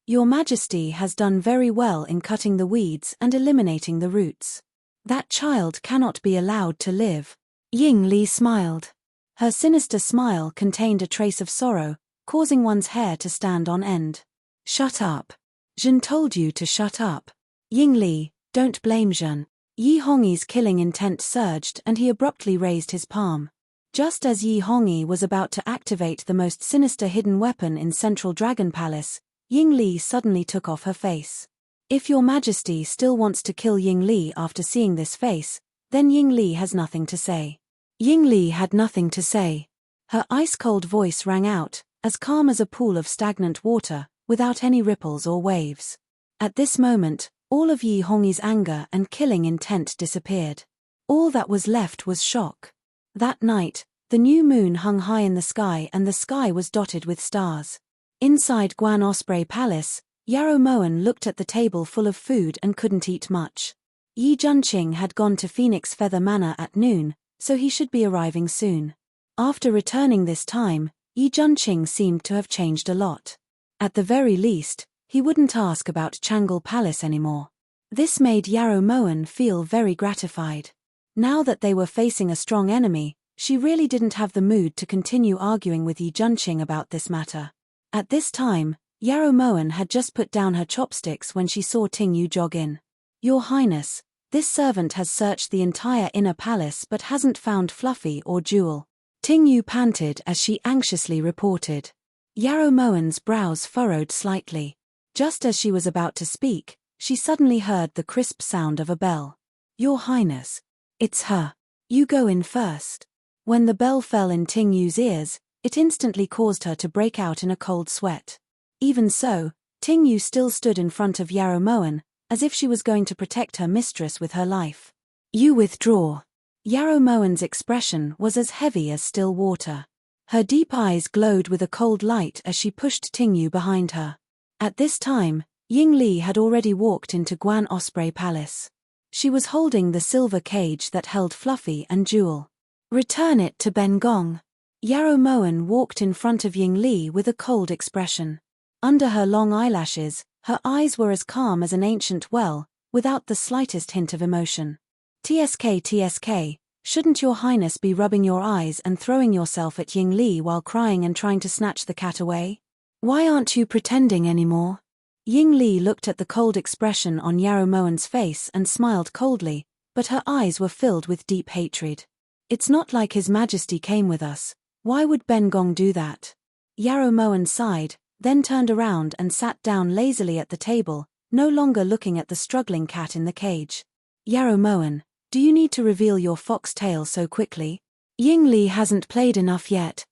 Your Majesty has done very well in cutting the weeds and eliminating the roots. That child cannot be allowed to live. Ying Li smiled. Her sinister smile contained a trace of sorrow, causing one's hair to stand on end. Shut up. Zhen told you to shut up. Ying Li, don't blame Zhen. Yi Hongyi's killing intent surged and he abruptly raised his palm. Just as Yi Hongyi was about to activate the most sinister hidden weapon in Central Dragon Palace, Ying Li suddenly took off her face. If your Majesty still wants to kill Ying Li after seeing this face, then Ying Li has nothing to say. Ying Li had nothing to say. Her ice-cold voice rang out, as calm as a pool of stagnant water, without any ripples or waves. At this moment, all of Yi Hongyi's anger and killing intent disappeared. All that was left was shock. That night, the new moon hung high in the sky and the sky was dotted with stars. Inside Guan Osprey Palace, Yarrow Moen looked at the table full of food and couldn't eat much. Yi Junqing had gone to Phoenix Feather Manor at noon, so he should be arriving soon. After returning this time, Yi Junqing seemed to have changed a lot. At the very least, he wouldn't ask about Changle Palace anymore. This made Yarrow Moen feel very gratified. Now that they were facing a strong enemy, she really didn't have the mood to continue arguing with Yi Junqing about this matter. At this time, Yarrow Moen had just put down her chopsticks when she saw Ting Yu jog in. Your Highness, this servant has searched the entire inner palace but hasn't found Fluffy or Jewel. Ting Yu panted as she anxiously reported. Yarrow Moen's brows furrowed slightly. Just as she was about to speak, she suddenly heard the crisp sound of a bell. Your Highness. It's her. You go in first. When the bell fell in Ting Yu's ears, it instantly caused her to break out in a cold sweat. Even so, Ting Yu still stood in front of Yarrow Moen, as if she was going to protect her mistress with her life. You withdraw. Yarrow Moen's expression was as heavy as still water. Her deep eyes glowed with a cold light as she pushed Ting Yu behind her. At this time, Ying Li had already walked into Guan Osprey Palace. She was holding the silver cage that held Fluffy and Jewel. Return it to Ben Gong. Yarrow Moen walked in front of Ying Li with a cold expression. Under her long eyelashes, her eyes were as calm as an ancient well, without the slightest hint of emotion. TSK, shouldn't your Highness be rubbing your eyes and throwing yourself at Ying Li while crying and trying to snatch the cat away? Why aren't you pretending anymore? Ying Li looked at the cold expression on Yarrow Moen's face and smiled coldly, but her eyes were filled with deep hatred. It's not like His Majesty came with us. Why would Ben Gong do that? Yarrow Moen sighed, then turned around and sat down lazily at the table, no longer looking at the struggling cat in the cage. Yarrow Moen, do you need to reveal your foxtail so quickly? Ying Li hasn't played enough yet.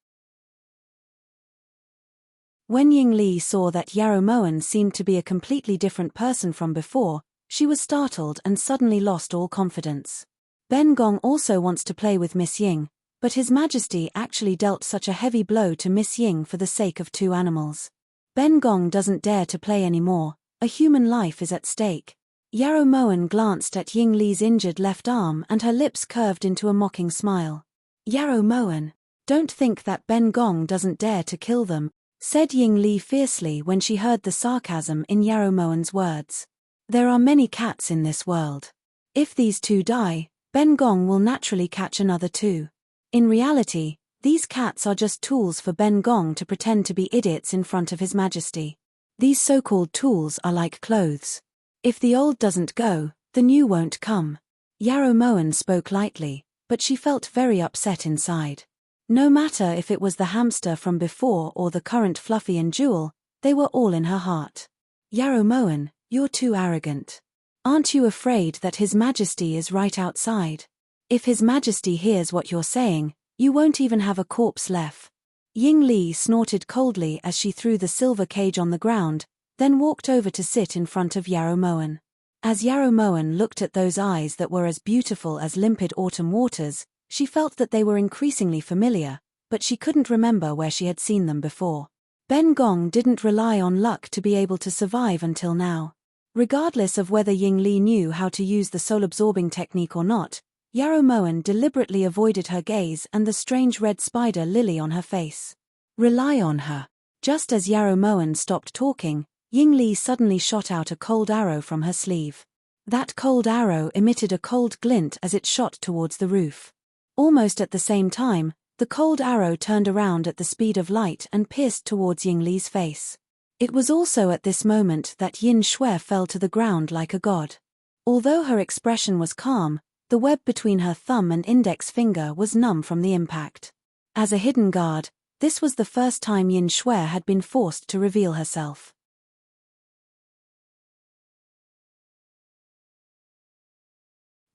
When Ying Li saw that Yarrow Moen seemed to be a completely different person from before, she was startled and suddenly lost all confidence. Ben Gong also wants to play with Miss Ying, but His Majesty actually dealt such a heavy blow to Miss Ying for the sake of two animals. Ben Gong doesn't dare to play anymore, a human life is at stake. Yarrow Moen glanced at Ying Li's injured left arm and her lips curved into a mocking smile. Yarrow Moen, don't think that Ben Gong doesn't dare to kill them, said Ying Li fiercely when she heard the sarcasm in Yarrow Moen's words. There are many cats in this world. If these two die, Ben Gong will naturally catch another two. In reality, these cats are just tools for Ben Gong to pretend to be idiots in front of His Majesty. These so-called tools are like clothes. If the old doesn't go, the new won't come. Yarrow Moen spoke lightly, but she felt very upset inside. No matter if it was the hamster from before or the current Fluffy and Jewel, they were all in her heart. Yarrow Moen, you're too arrogant. Aren't you afraid that His Majesty is right outside? If His Majesty hears what you're saying, you won't even have a corpse left. Ying Li snorted coldly as she threw the silver cage on the ground, then walked over to sit in front of Yarrow Moen. As Yarrow Moen looked at those eyes that were as beautiful as limpid autumn waters, she felt that they were increasingly familiar, but she couldn't remember where she had seen them before. Ben Gong didn't rely on luck to be able to survive until now. Regardless of whether Ying Li knew how to use the soul-absorbing technique or not, Yarrow Moen deliberately avoided her gaze and the strange red spider lily on her face. Rely on her. Just as Yarrow Moen stopped talking, Ying Li suddenly shot out a cold arrow from her sleeve. That cold arrow emitted a cold glint as it shot towards the roof. Almost at the same time, the cold arrow turned around at the speed of light and pierced towards Ying Li's face. It was also at this moment that Yin Shui fell to the ground like a god. Although her expression was calm, the web between her thumb and index finger was numb from the impact. As a hidden guard, this was the first time Yin Shui had been forced to reveal herself.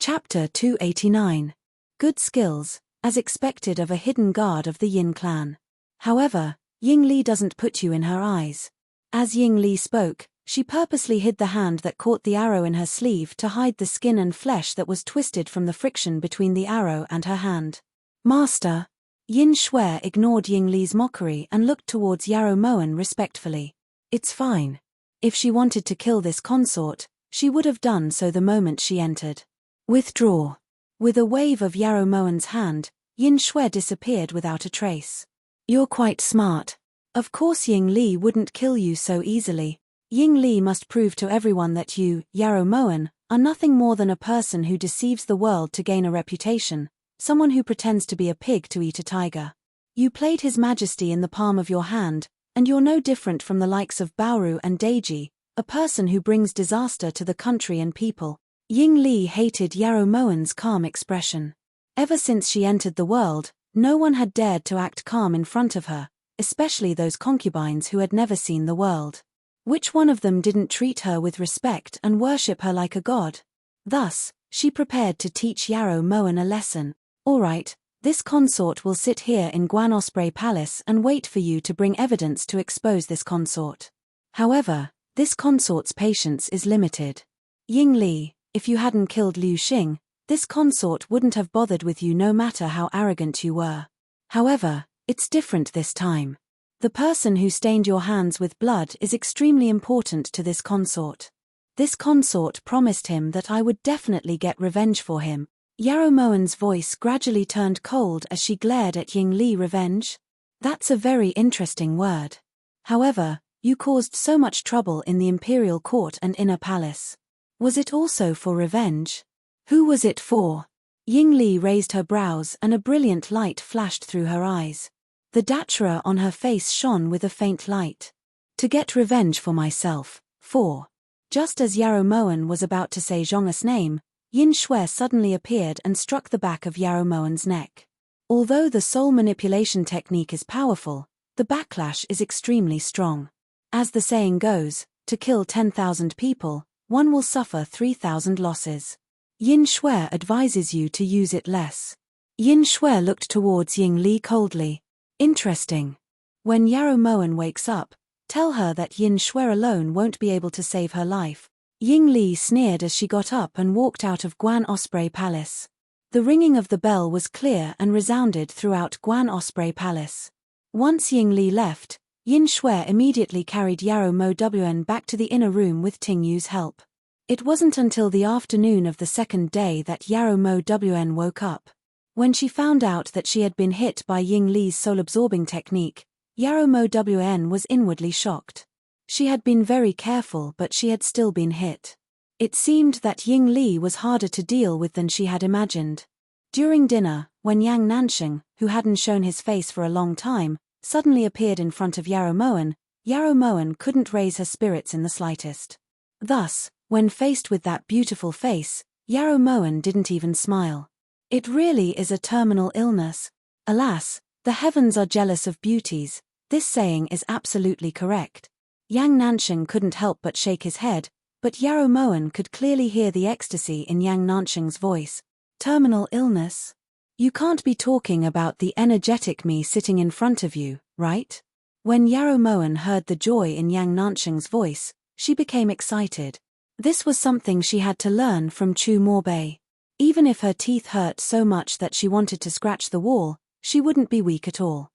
Chapter 289. Good skills, as expected of a hidden guard of the Yin clan. However, Ying Li doesn't put you in her eyes. As Ying Li spoke, she purposely hid the hand that caught the arrow in her sleeve to hide the skin and flesh that was twisted from the friction between the arrow and her hand. Master. Yin Shui ignored Ying Li's mockery and looked towards Yarrow Moen respectfully. It's fine. If she wanted to kill this consort, she would have done so the moment she entered. Withdraw. With a wave of Yarrow Moen's hand, Yin Shui disappeared without a trace. You're quite smart. Of course Ying Li wouldn't kill you so easily. Ying Li must prove to everyone that you, Yarrow Moen, are nothing more than a person who deceives the world to gain a reputation, someone who pretends to be a pig to eat a tiger. You played His Majesty in the palm of your hand, and you're no different from the likes of Baoru and Deji, a person who brings disaster to the country and people. Ying Li hated Yarrow Moen's calm expression. Ever since she entered the world, no one had dared to act calm in front of her, especially those concubines who had never seen the world. Which one of them didn't treat her with respect and worship her like a god? Thus, she prepared to teach Yarrow Moen a lesson. All right, this consort will sit here in Guan Osprey Palace and wait for you to bring evidence to expose this consort. However, this consort's patience is limited. Ying Li, if you hadn't killed Liu Xing, this consort wouldn't have bothered with you no matter how arrogant you were. However, it's different this time. The person who stained your hands with blood is extremely important to this consort. This consort promised him that I would definitely get revenge for him. Yarrow Moen's voice gradually turned cold as she glared at Ying Li. Revenge? That's a very interesting word. However, you caused so much trouble in the imperial court and inner palace. Was it also for revenge? Who was it for? Ying Li raised her brows and a brilliant light flashed through her eyes. The dachra on her face shone with a faint light. To get revenge for myself. 4. Just as Yarrow Moen was about to say Zhong's name, Yin Shui suddenly appeared and struck the back of Yarrow Moen's neck. Although the soul manipulation technique is powerful, the backlash is extremely strong. As the saying goes, to kill 10,000 people, one will suffer 3,000 losses. Yin Shui advises you to use it less. Yin Shui looked towards Ying Li coldly. Interesting. When Yarrow Moen wakes up, tell her that Yin Shui alone won't be able to save her life. Ying Li sneered as she got up and walked out of Guan Osprey Palace. The ringing of the bell was clear and resounded throughout Guan Osprey Palace. Once Ying Li left, Yin Shui immediately carried Yarrow Moen back to the inner room with Ting Yu's help. It wasn't until the afternoon of the second day that Yarrow Moen woke up. When she found out that she had been hit by Ying Li's soul-absorbing technique, Yarrow Moen was inwardly shocked. She had been very careful but she had still been hit. It seemed that Ying Li was harder to deal with than she had imagined. During dinner, when Yang Nansheng, who hadn't shown his face for a long time, suddenly appeared in front of Yarrow Moen couldn't raise her spirits in the slightest. Thus, when faced with that beautiful face, Yarrow Moen didn't even smile. It really is a terminal illness. Alas, the heavens are jealous of beauties. This saying is absolutely correct. Yang Nansheng couldn't help but shake his head, but Yarrow Moen could clearly hear the ecstasy in Yang Nansheng's voice. Terminal illness? You can't be talking about the energetic me sitting in front of you, right? When Yarrow Moen heard the joy in Yang Nansheng's voice, she became excited. This was something she had to learn from Chu Morbei. Even if her teeth hurt so much that she wanted to scratch the wall, she wouldn't be weak at all.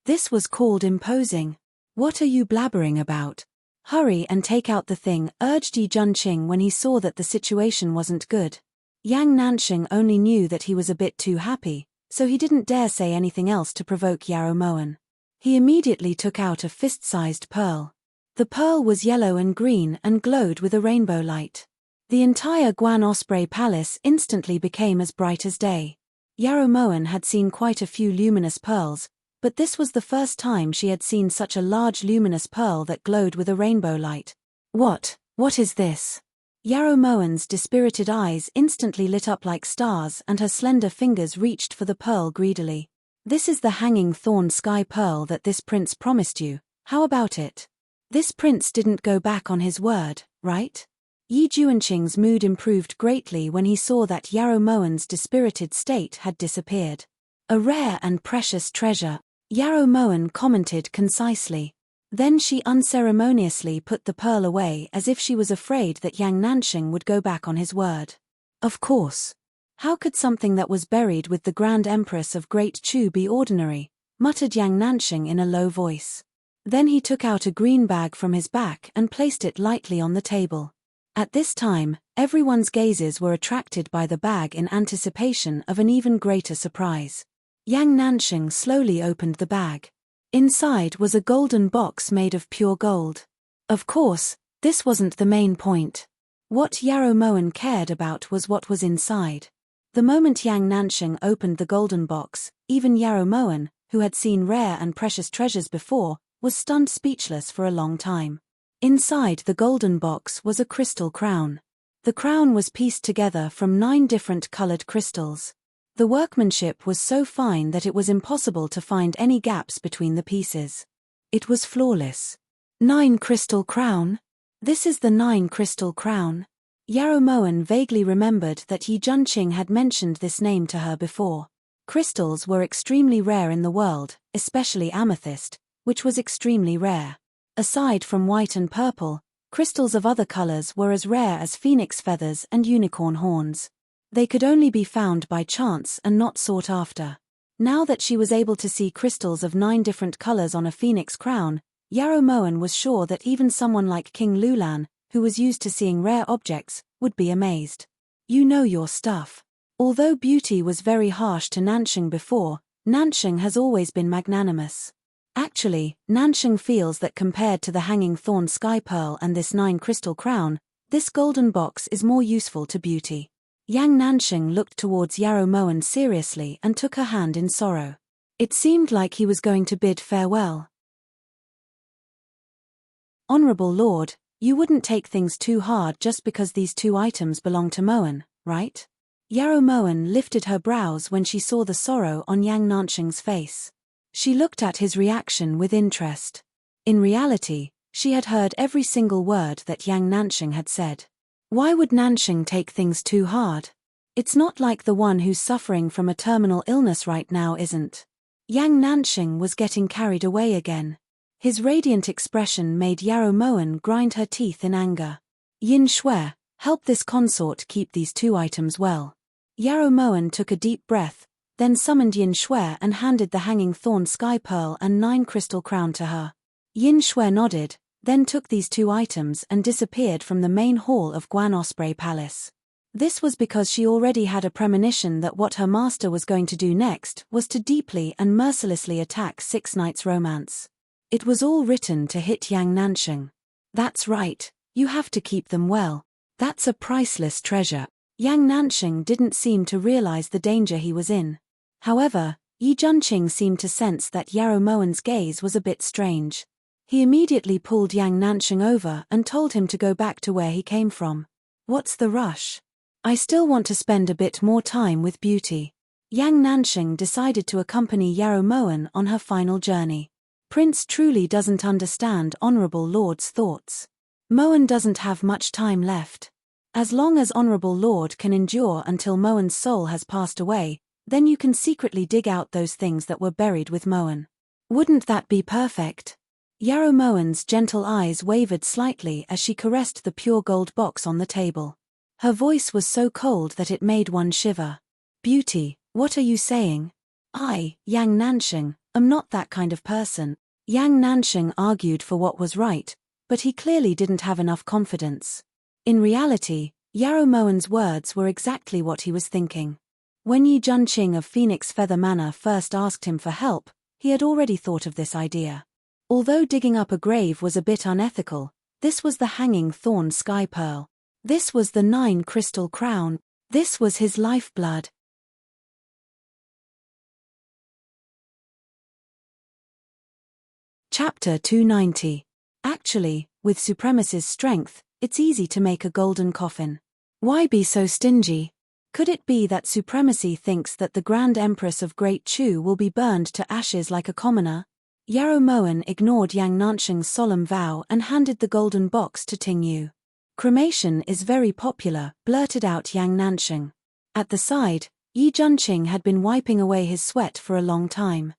This was called imposing. What are you blabbering about? Hurry and take out the thing, urged Yi Junqing when he saw that the situation wasn't good. Yang Nansheng only knew that he was a bit too happy, so he didn't dare say anything else to provoke Yarrow Moen. He immediately took out a fist-sized pearl. The pearl was yellow and green and glowed with a rainbow light. The entire Guan Osprey Palace instantly became as bright as day. Yarrow Moen had seen quite a few luminous pearls, but this was the first time she had seen such a large luminous pearl that glowed with a rainbow light. What is this? Yarrow Moen's dispirited eyes instantly lit up like stars and her slender fingers reached for the pearl greedily. This is the hanging thorn sky pearl that this prince promised you, how about it? This prince didn't go back on his word, right? Yi Junqing's mood improved greatly when he saw that Yarrow Moen's dispirited state had disappeared. A rare and precious treasure, Yarrow Moen commented concisely. Then she unceremoniously put the pearl away as if she was afraid that Yang Nansheng would go back on his word. Of course. How could something that was buried with the Grand Empress of Great Chu be ordinary? Muttered Yang Nansheng in a low voice. Then he took out a green bag from his back and placed it lightly on the table. At this time, everyone's gazes were attracted by the bag in anticipation of an even greater surprise. Yang Nansheng slowly opened the bag. Inside was a golden box made of pure gold. Of course, this wasn't the main point. What Yarrow Moen cared about was what was inside. The moment Yang Nansheng opened the golden box, even Yarrow Moen, who had seen rare and precious treasures before, was stunned speechless for a long time. Inside the golden box was a crystal crown. The crown was pieced together from 9 different colored crystals. The workmanship was so fine that it was impossible to find any gaps between the pieces. It was flawless. 9 crystal crown? This is the 9 crystal crown? Yarrow Moen vaguely remembered that Yi Junqing had mentioned this name to her before. Crystals were extremely rare in the world, especially amethyst, which was extremely rare. Aside from white and purple, crystals of other colors were as rare as phoenix feathers and unicorn horns. They could only be found by chance and not sought after. Now that she was able to see crystals of 9 different colors on a phoenix crown, Yarrow Moen was sure that even someone like King Lulan, who was used to seeing rare objects, would be amazed. You know your stuff. Although beauty was very harsh to Nansheng before, Nansheng has always been magnanimous. Actually, Nansheng feels that compared to the hanging thorn sky pearl and this 9 crystal crown, this golden box is more useful to beauty. Yang Nansheng looked towards Yarrow Moen seriously and took her hand in sorrow. It seemed like he was going to bid farewell. Honorable Lord, you wouldn't take things too hard just because these 2 items belong to Moen, right? Yarrow Moen lifted her brows when she saw the sorrow on Yang Nansheng's face. She looked at his reaction with interest. In reality, she had heard every single word that Yang Nansheng had said. Why would Nansheng take things too hard? It's not like the one who's suffering from a terminal illness right now isn't. Yang Nansheng was getting carried away again. His radiant expression made Yarrow Moen grind her teeth in anger. Yin Shui, help this consort keep these 2 items well. Yarrow Moen took a deep breath, then summoned Yin Shui and handed the hanging thorn sky pearl and 9 crystal crown to her. Yin Shui nodded, then took these 2 items and disappeared from the main hall of Guan Osprey Palace. This was because she already had a premonition that what her master was going to do next was to deeply and mercilessly attack 6 Knights' romance. It was all written to hit Yang Nansheng. That's right, you have to keep them well. That's a priceless treasure. Yang Nansheng didn't seem to realize the danger he was in. However, Yi Junqing seemed to sense that Yarrow Moen's gaze was a bit strange. He immediately pulled Yang Nansheng over and told him to go back to where he came from. What's the rush? I still want to spend a bit more time with beauty. Yang Nansheng decided to accompany Yarrow Moen on her final journey. Prince truly doesn't understand Honorable Lord's thoughts. Moen doesn't have much time left. As long as Honorable Lord can endure until Moen's soul has passed away, then you can secretly dig out those things that were buried with Moen. Wouldn't that be perfect? Yarrow Moen's gentle eyes wavered slightly as she caressed the pure gold box on the table. Her voice was so cold that it made one shiver. Beauty, what are you saying? I, Yang Nansheng, am not that kind of person. Yang Nansheng argued for what was right, but he clearly didn't have enough confidence. In reality, Yarrow Moen's words were exactly what he was thinking. When Yi Junqing of Phoenix Feather Manor first asked him for help, he had already thought of this idea. Although digging up a grave was a bit unethical, this was the hanging thorn sky pearl. This was the 9 crystal crown. This was his lifeblood. Chapter 290. Actually, with Supremacy's strength, it's easy to make a golden coffin. Why be so stingy? Could it be that Supremacy thinks that the Grand Empress of Great Chu will be burned to ashes like a commoner? Yarrow Moen ignored Yang Nansheng's solemn vow and handed the golden box to Ting Yu. Cremation is very popular, blurted out Yang Nansheng. At the side, Yi Junqing had been wiping away his sweat for a long time.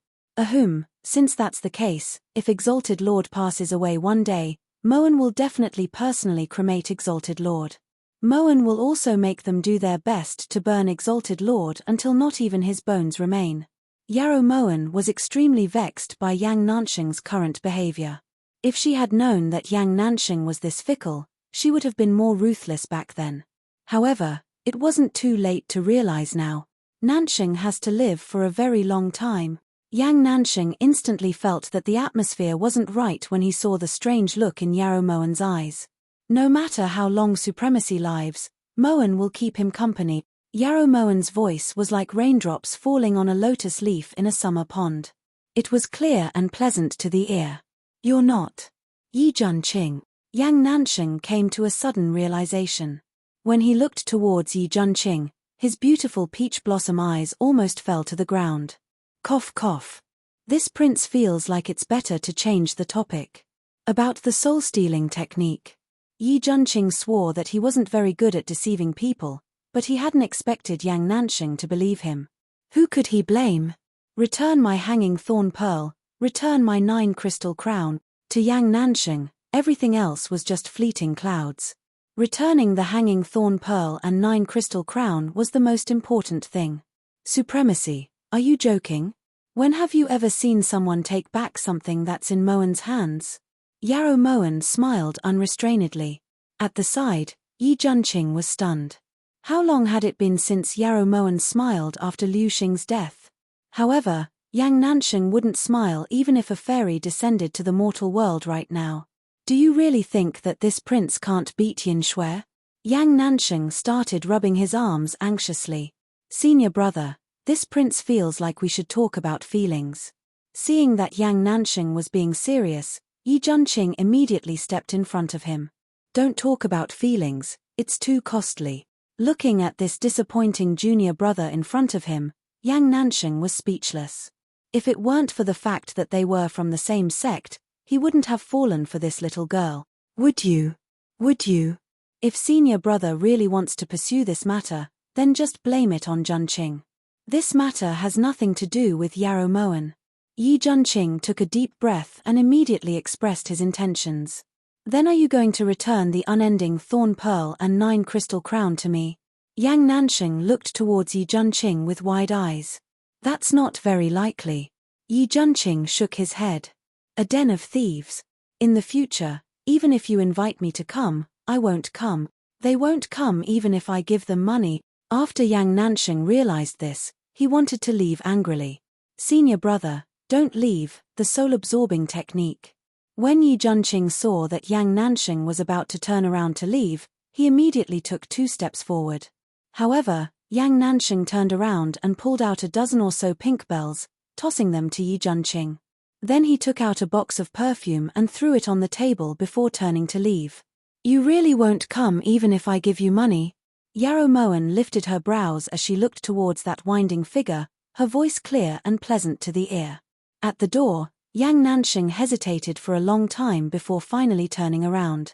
Since that's the case, if Exalted Lord passes away one day, Moen will definitely personally cremate Exalted Lord. Moen will also make them do their best to burn Exalted Lord until not even his bones remain. Yarrow Moen was extremely vexed by Yang Nansheng's current behavior. If she had known that Yang Nansheng was this fickle, she would have been more ruthless back then. However, it wasn't too late to realize now. Nansheng has to live for a very long time. Yang Nansheng instantly felt that the atmosphere wasn't right when he saw the strange look in Yarrow Moen's eyes. No matter how long Supremacy lives, Moen will keep him company. Yarrow Moen's voice was like raindrops falling on a lotus leaf in a summer pond. It was clear and pleasant to the ear. You're not Yi Junqing. Yang Nansheng came to a sudden realization. When he looked towards Yi Junqing, his beautiful peach blossom eyes almost fell to the ground. Cough cough. This prince feels like it's better to change the topic. About the soul-stealing technique. Yi Junqing swore that he wasn't very good at deceiving people, but he hadn't expected Yang Nansheng to believe him. Who could he blame? Return my hanging thorn pearl, return my 9 crystal crown. To Yang Nansheng, everything else was just fleeting clouds. Returning the hanging thorn pearl and 9 crystal crown was the most important thing. Supremacy. Are you joking? When have you ever seen someone take back something that's in Moen's hands? Yarrow Moen smiled unrestrainedly. At the side, Yi Junqing was stunned. How long had it been since Yarrow Moen smiled after Liu Xing's death? However, Yang Nansheng wouldn't smile even if a fairy descended to the mortal world right now. Do you really think that this prince can't beat Yin Shui? Yang Nansheng started rubbing his arms anxiously. Senior brother, this prince feels like we should talk about feelings. Seeing that Yang Nansheng was being serious, Yi Junqing immediately stepped in front of him. Don't talk about feelings, it's too costly. Looking at this disappointing junior brother in front of him, Yang Nansheng was speechless. If it weren't for the fact that they were from the same sect, he wouldn't have fallen for this little girl. Would you? Would you? If senior brother really wants to pursue this matter, then just blame it on Junqing. This matter has nothing to do with Yarrow Moen. Yi Junqing took a deep breath and immediately expressed his intentions. Then are you going to return the unending thorn pearl and 9 crystal crown to me? Yang Nansheng looked towards Yi Junqing with wide eyes. That's not very likely. Yi Junqing shook his head. A den of thieves. In the future, even if you invite me to come, I won't come. They won't come even if I give them money. After Yang Nansheng realized this, he wanted to leave angrily. Senior brother, don't leave, the soul-absorbing technique. When Yi Junqing saw that Yang Nansheng was about to turn around to leave, he immediately took 2 steps forward. However, Yang Nansheng turned around and pulled out a dozen or so pink bells, tossing them to Yi Junqing. Then he took out a box of perfume and threw it on the table before turning to leave. You really won't come even if I give you money? Yarrow Moen lifted her brows as she looked towards that winding figure, her voice clear and pleasant to the ear. At the door, Yang Nansheng hesitated for a long time before finally turning around.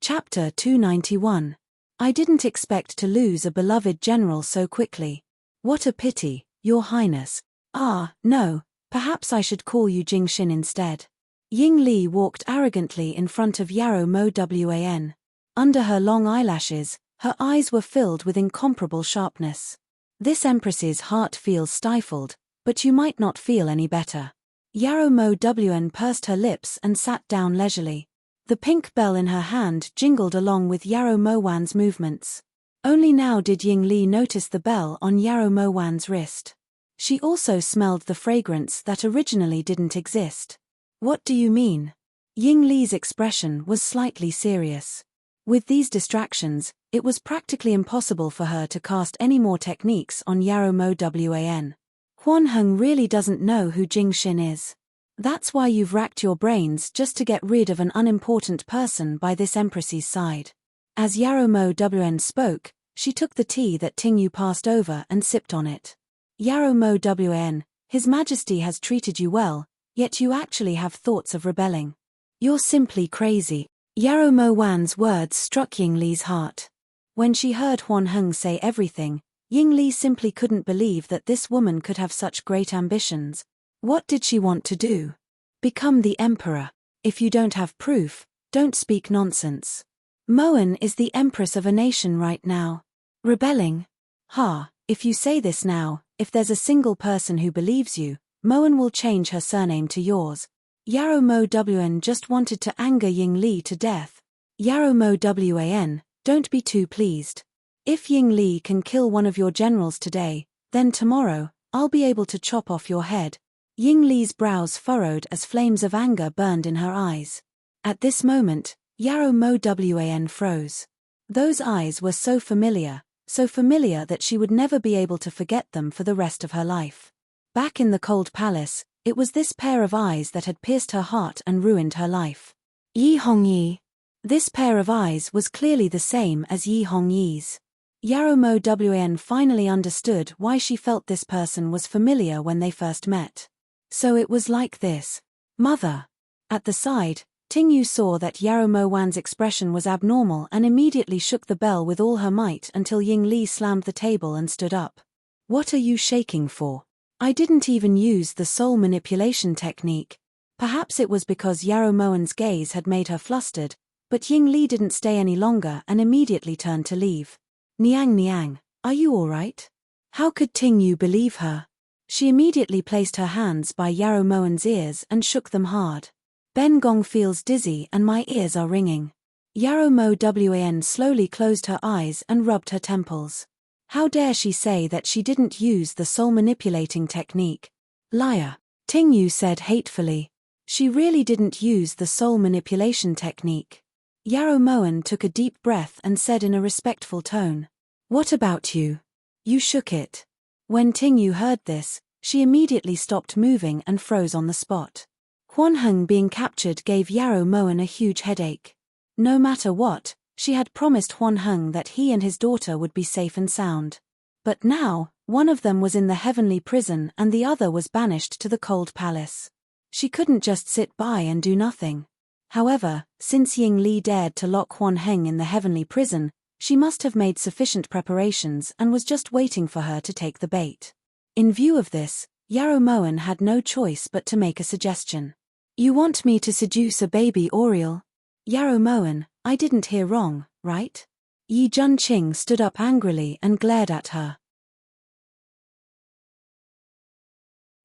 Chapter 291. I didn't expect to lose a beloved general so quickly. What a pity, Your Highness. Ah, no, perhaps I should call you Jingxin instead. Ying Li walked arrogantly in front of Yarrow Mo Wan. Under her long eyelashes, her eyes were filled with incomparable sharpness. This empress's heart feels stifled, but you might not feel any better. Yarrow Mo Wan pursed her lips and sat down leisurely. The pink bell in her hand jingled along with Yarrow Mo Wan's movements. Only now did Ying Li notice the bell on Yarrow Mo Wan's wrist. She also smelled the fragrance that originally didn't exist. What do you mean? Ying Li's expression was slightly serious. With these distractions, it was practically impossible for her to cast any more techniques on Yarrow Mo Wan. Huan Heng really doesn't know who Jingxin is. That's why you've racked your brains just to get rid of an unimportant person by this empress's side. As Yarrow Mo Wan spoke, she took the tea that Tingyu passed over and sipped on it. Yarrow Mo Wan, His Majesty has treated you well, yet you actually have thoughts of rebelling. You're simply crazy. Yarrow Mo Wan's words struck Ying Li's heart. When she heard Huan Heng say everything, Ying Li simply couldn't believe that this woman could have such great ambitions. What did she want to do? Become the emperor. If you don't have proof, don't speak nonsense. Moan is the empress of a nation right now. Rebelling? Ha, if you say this now, if there's a single person who believes you, Moan will change her surname to yours. Yarrow Mo Wan just wanted to anger Ying Li to death. Yarrow Mo Wan, don't be too pleased. If Ying Li can kill one of your generals today, then tomorrow, I'll be able to chop off your head. Ying Li's brows furrowed as flames of anger burned in her eyes. At this moment, Yarrow Mo Wan froze. Those eyes were so familiar that she would never be able to forget them for the rest of her life. Back in the cold palace, it was this pair of eyes that had pierced her heart and ruined her life. Yi Hongyi. This pair of eyes was clearly the same as Yi Hongyi's. Yarrow Mo Wan finally understood why she felt this person was familiar when they first met. So it was like this. Mother. At the side, Tingyu saw that Yarrow Mo Wan's expression was abnormal and immediately shook the bell with all her might until Ying Li slammed the table and stood up. What are you shaking for? I didn't even use the soul manipulation technique. Perhaps it was because Yarrow Moan's gaze had made her flustered, but Ying Li didn't stay any longer and immediately turned to leave. Niang, are you all right? How could Tingyu believe her? She immediately placed her hands by Yarrow Moan's ears and shook them hard. Ben Gong feels dizzy and my ears are ringing. Yarrow Mo Wan slowly closed her eyes and rubbed her temples. How dare she say that she didn't use the soul manipulating technique? Liar. Tingyu said hatefully. She really didn't use the soul manipulation technique. Yarrow Moan took a deep breath and said in a respectful tone. What about you? You shook it. When Tingyu heard this, she immediately stopped moving and froze on the spot. Huan Heng being captured gave Yarrow Moan a huge headache. No matter what, she had promised Huan Heng that he and his daughter would be safe and sound. But now, one of them was in the heavenly prison and the other was banished to the cold palace. She couldn't just sit by and do nothing. However, since Ying Li dared to lock Huan Heng in the heavenly prison, she must have made sufficient preparations and was just waiting for her to take the bait. In view of this, Yarrow Moan had no choice but to make a suggestion. You want me to seduce a baby Oriole? Yarrow Moan, I didn't hear wrong, right? Yi Junqing stood up angrily and glared at her.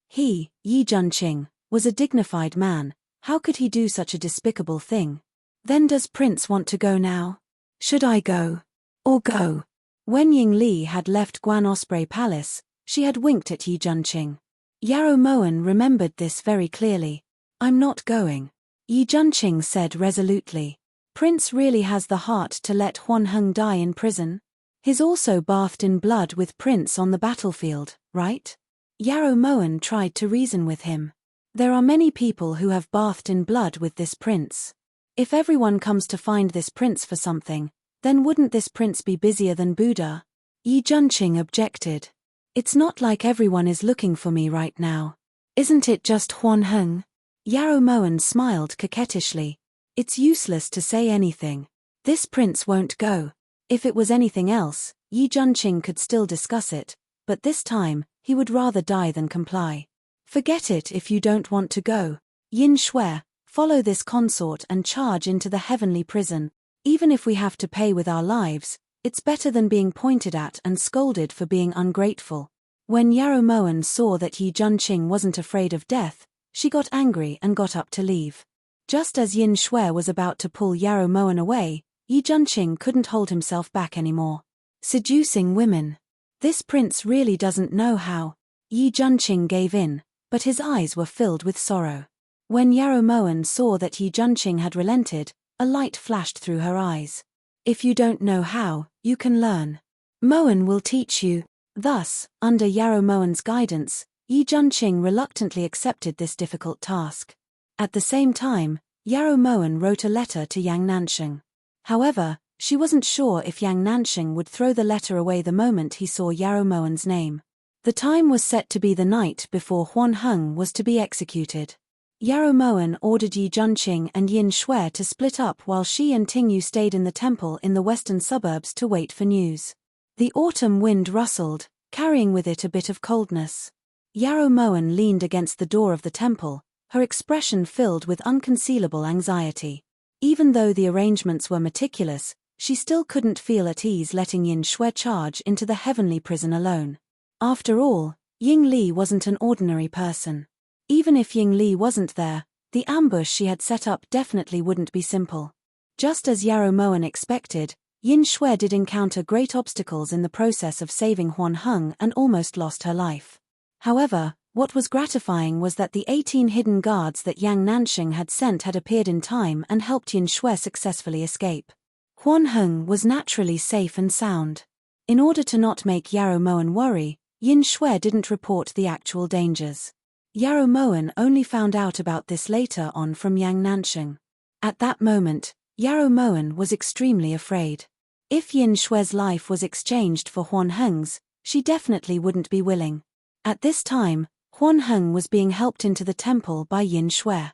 He, Yi Junqing, was a dignified man. How could he do such a despicable thing? Then does Prince want to go now? Should I go? Or go? When Ying Li had left Guan Osprey Palace, she had winked at Yi Junqing. Yarrow Moan remembered this very clearly. I'm not going. Yi Junqing said resolutely. Prince really has the heart to let Huan Heng die in prison? He's also bathed in blood with Prince on the battlefield, right? Yarrow Moan tried to reason with him. There are many people who have bathed in blood with this prince. If everyone comes to find this prince for something, then wouldn't this prince be busier than Buddha? Yi Junqing objected. It's not like everyone is looking for me right now. Isn't it just Huan Heng? Yarrow Moan smiled coquettishly. It's useless to say anything. This prince won't go. If it was anything else, Yi Junqing could still discuss it, but this time, he would rather die than comply. Forget it if you don't want to go. Yin Shui, follow this consort and charge into the heavenly prison. Even if we have to pay with our lives, it's better than being pointed at and scolded for being ungrateful. When Yarrow Moen saw that Yi Junqing wasn't afraid of death, she got angry and got up to leave. Just as Yin Shui was about to pull Yarrow Moen away, Yi Junqing couldn't hold himself back anymore. Seducing women. This prince really doesn't know how. Yi Junqing gave in, but his eyes were filled with sorrow. When Yarrow Moen saw that Yi Junqing had relented, a light flashed through her eyes. If you don't know how, you can learn. Moen will teach you. Thus, under Yarrow Moen's guidance, Yi Junqing reluctantly accepted this difficult task. At the same time, Yarrow Moen wrote a letter to Yang Nansheng. However, she wasn't sure if Yang Nansheng would throw the letter away the moment he saw Yarrow Moen's name. The time was set to be the night before Huan Heng was to be executed. Yarrow Moen ordered Yi Junqing and Yin Shui to split up while she and Ting Yu stayed in the temple in the western suburbs to wait for news. The autumn wind rustled, carrying with it a bit of coldness. Yarrow Moen leaned against the door of the temple, her expression filled with unconcealable anxiety. Even though the arrangements were meticulous, she still couldn't feel at ease letting Yin Shui charge into the heavenly prison alone. After all, Ying Li wasn't an ordinary person. Even if Ying Li wasn't there, the ambush she had set up definitely wouldn't be simple. Just as Yarrow Moen expected, Yin Shui did encounter great obstacles in the process of saving Huan Heng and almost lost her life. However, what was gratifying was that the 18 hidden guards that Yang Nansheng had sent had appeared in time and helped Yin Shui successfully escape. Huan Heng was naturally safe and sound. In order to not make Yarrow Moen worry, Yin Shui didn't report the actual dangers. Yarrow Moen only found out about this later on from Yang Nansheng. At that moment, Yarrow Moen was extremely afraid. If Yin Shui's life was exchanged for Huan Heng's, she definitely wouldn't be willing. At this time, Huan Heng was being helped into the temple by Yin Shui.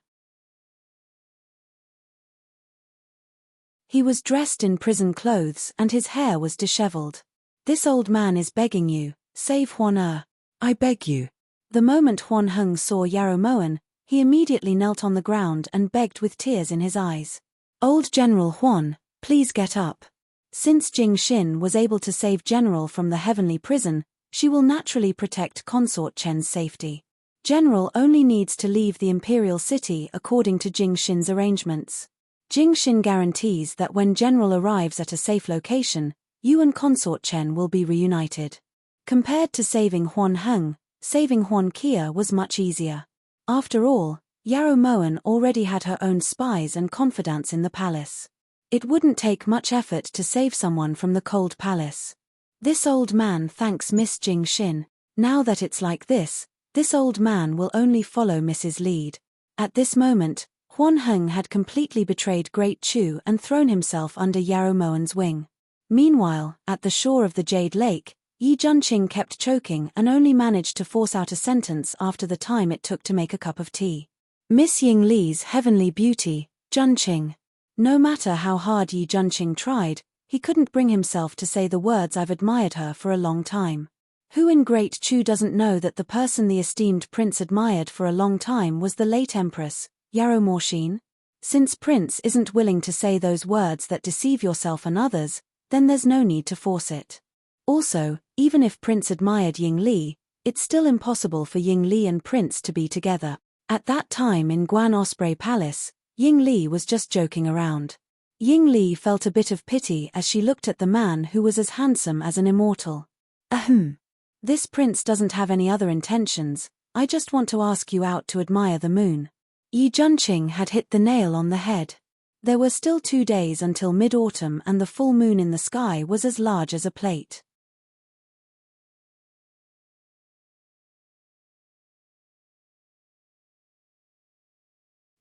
He was dressed in prison clothes and his hair was disheveled. This old man is begging you, save Huan Er. I beg you. The moment Huan Heng saw Yarrow Moen, he immediately knelt on the ground and begged with tears in his eyes. Old General Huan, please get up. Since Jing Xin was able to save General from the heavenly prison, she will naturally protect Consort Chen's safety. General only needs to leave the imperial city according to Jing Xin's arrangements. Jing Xin guarantees that when General arrives at a safe location, you and Consort Chen will be reunited. Compared to saving Huan Heng, saving Huan Kia was much easier. After all, Yarrow Moen already had her own spies and confidants in the palace. It wouldn't take much effort to save someone from the cold palace. This old man thanks Miss Jing Xin. Now that it's like this old man will only follow Mrs. lead. At this moment, Huan Heng had completely betrayed Great Chu and thrown himself under Yarrow Moen's wing. Meanwhile, at the shore of the Jade Lake, Yi Junqing kept choking and only managed to force out a sentence after the time it took to make a cup of tea. Miss Ying Li's heavenly beauty, Junqing. No matter how hard Yi Junqing tried, he couldn't bring himself to say the words "I've admired her for a long time." Who in Great Chu doesn't know that the person the esteemed prince admired for a long time was the late empress, Yarrow Morshin? Since prince isn't willing to say those words that deceive yourself and others, then there's no need to force it. Also, even if prince admired Ying Li, it's still impossible for Ying Li and prince to be together. At that time in Guan Osprey Palace, Ying Li was just joking around. Ying Li felt a bit of pity as she looked at the man who was as handsome as an immortal. Ahem. This prince doesn't have any other intentions, I just want to ask you out to admire the moon. Yi Junqing had hit the nail on the head. There were still 2 days until mid-autumn and the full moon in the sky was as large as a plate.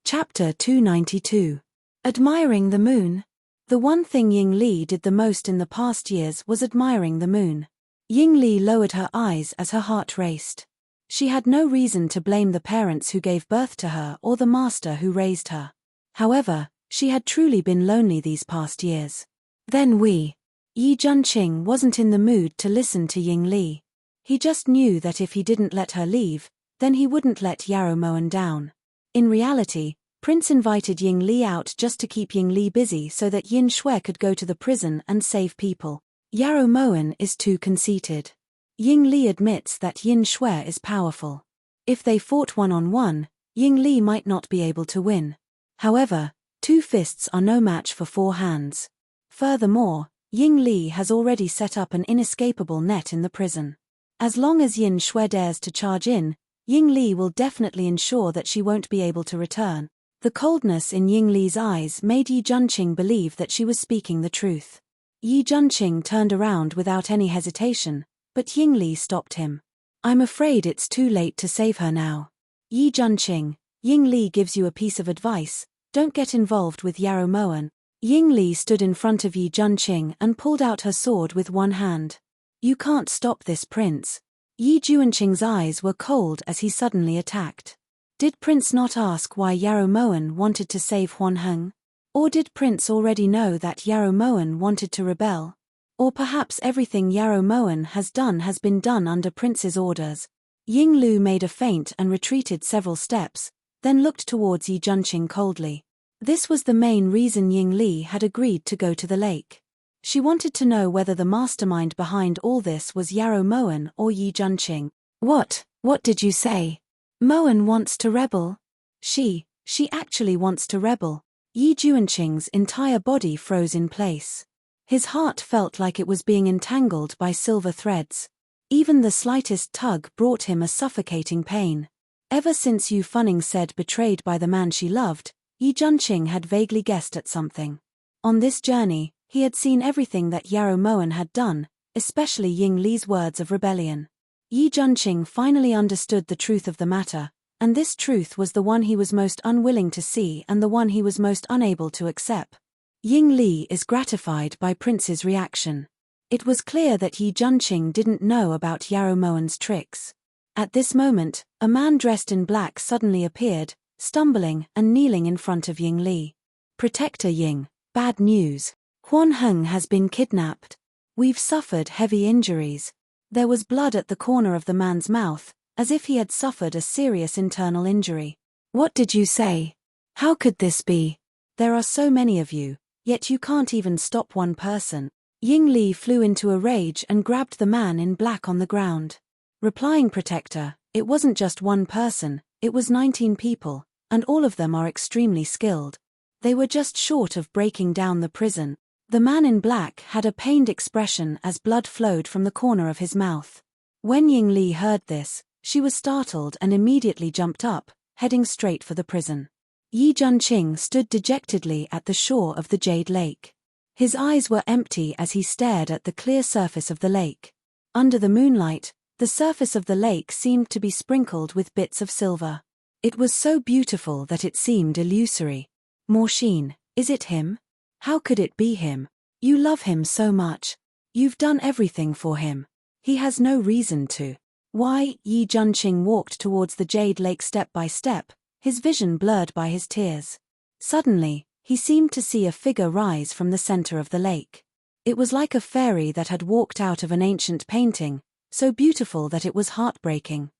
Chapter 292. Admiring the moon. The one thing Ying Li did the most in the past years was admiring the moon. Ying Li lowered her eyes as her heart raced. She had no reason to blame the parents who gave birth to her or the master who raised her. However, She had truly been lonely these past years. Then Yi Junqing wasn't in the mood to listen to Ying Li. He just knew that if he didn't let her leave, then he wouldn't let Yarrow Moen down. In reality, Prince invited Ying Li out just to keep Ying Li busy so that Yin Shui could go to the prison and save people. Yarrow Moen is too conceited. Ying Li admits that Yin Shui is powerful. If they fought one-on-one, Ying Li might not be able to win. However, 2 fists are no match for 4 hands. Furthermore, Ying Li has already set up an inescapable net in the prison. As long as Yin Shui dares to charge in, Ying Li will definitely ensure that she won't be able to return. The coldness in Ying Li's eyes made Yi Junqing believe that she was speaking the truth. Yi Junqing turned around without any hesitation, but Ying Li stopped him. I'm afraid it's too late to save her now. Yi Junqing, Ying Li gives you a piece of advice: don't get involved with Yarrow Moen. Ying Li stood in front of Yi Junqing and pulled out her sword with one hand. You can't stop this, Prince. Yi Junqing's eyes were cold as he suddenly attacked. Did Prince not ask why Yarrow Moen wanted to save Huan Heng? Or did Prince already know that Yarrow Moen wanted to rebel? Or perhaps everything Yarrow Moen has done has been done under Prince's orders? Ying Lu made a feint and retreated several steps, then looked towards Yi Junqing coldly. This was the main reason Ying Li had agreed to go to the lake. She wanted to know whether the mastermind behind all this was Yarrow Moen or Yi Junqing. What did you say? Moen wants to rebel? She actually wants to rebel. Yi Junqing's entire body froze in place. His heart felt like it was being entangled by silver threads. Even the slightest tug brought him a suffocating pain. Ever since Yu Funing said betrayed by the man she loved, Yi Junqing had vaguely guessed at something. On this journey, he had seen everything that Yarrow Moen had done, especially Ying Li's words of rebellion. Yi Junqing finally understood the truth of the matter, and this truth was the one he was most unwilling to see and the one he was most unable to accept. Ying Li is gratified by Prince's reaction. It was clear that Yi Junqing didn't know about Yarrow Moen's tricks. At this moment, a man dressed in black suddenly appeared, stumbling and kneeling in front of Ying Li. Protector Ying, bad news. Huan Heng has been kidnapped. We've suffered heavy injuries. There was blood at the corner of the man's mouth, as if he had suffered a serious internal injury. What did you say? How could this be? There are so many of you, yet you can't even stop one person. Ying Li flew into a rage and grabbed the man in black on the ground. Replying Protector, it wasn't just one person, it was 19 people, and all of them are extremely skilled. They were just short of breaking down the prison. The man in black had a pained expression as blood flowed from the corner of his mouth. When Ying Li heard this, she was startled and immediately jumped up, heading straight for the prison. Yi Junqing stood dejectedly at the shore of the Jade Lake. His eyes were empty as he stared at the clear surface of the lake. Under the moonlight, the surface of the lake seemed to be sprinkled with bits of silver. It was so beautiful that it seemed illusory. Morshine, is it him? How could it be him? You love him so much. You've done everything for him. He has no reason to. Why? Yi Junqing walked towards the Jade Lake step by step, his vision blurred by his tears. Suddenly, he seemed to see a figure rise from the center of the lake. It was like a fairy that had walked out of an ancient painting, so beautiful that it was heartbreaking.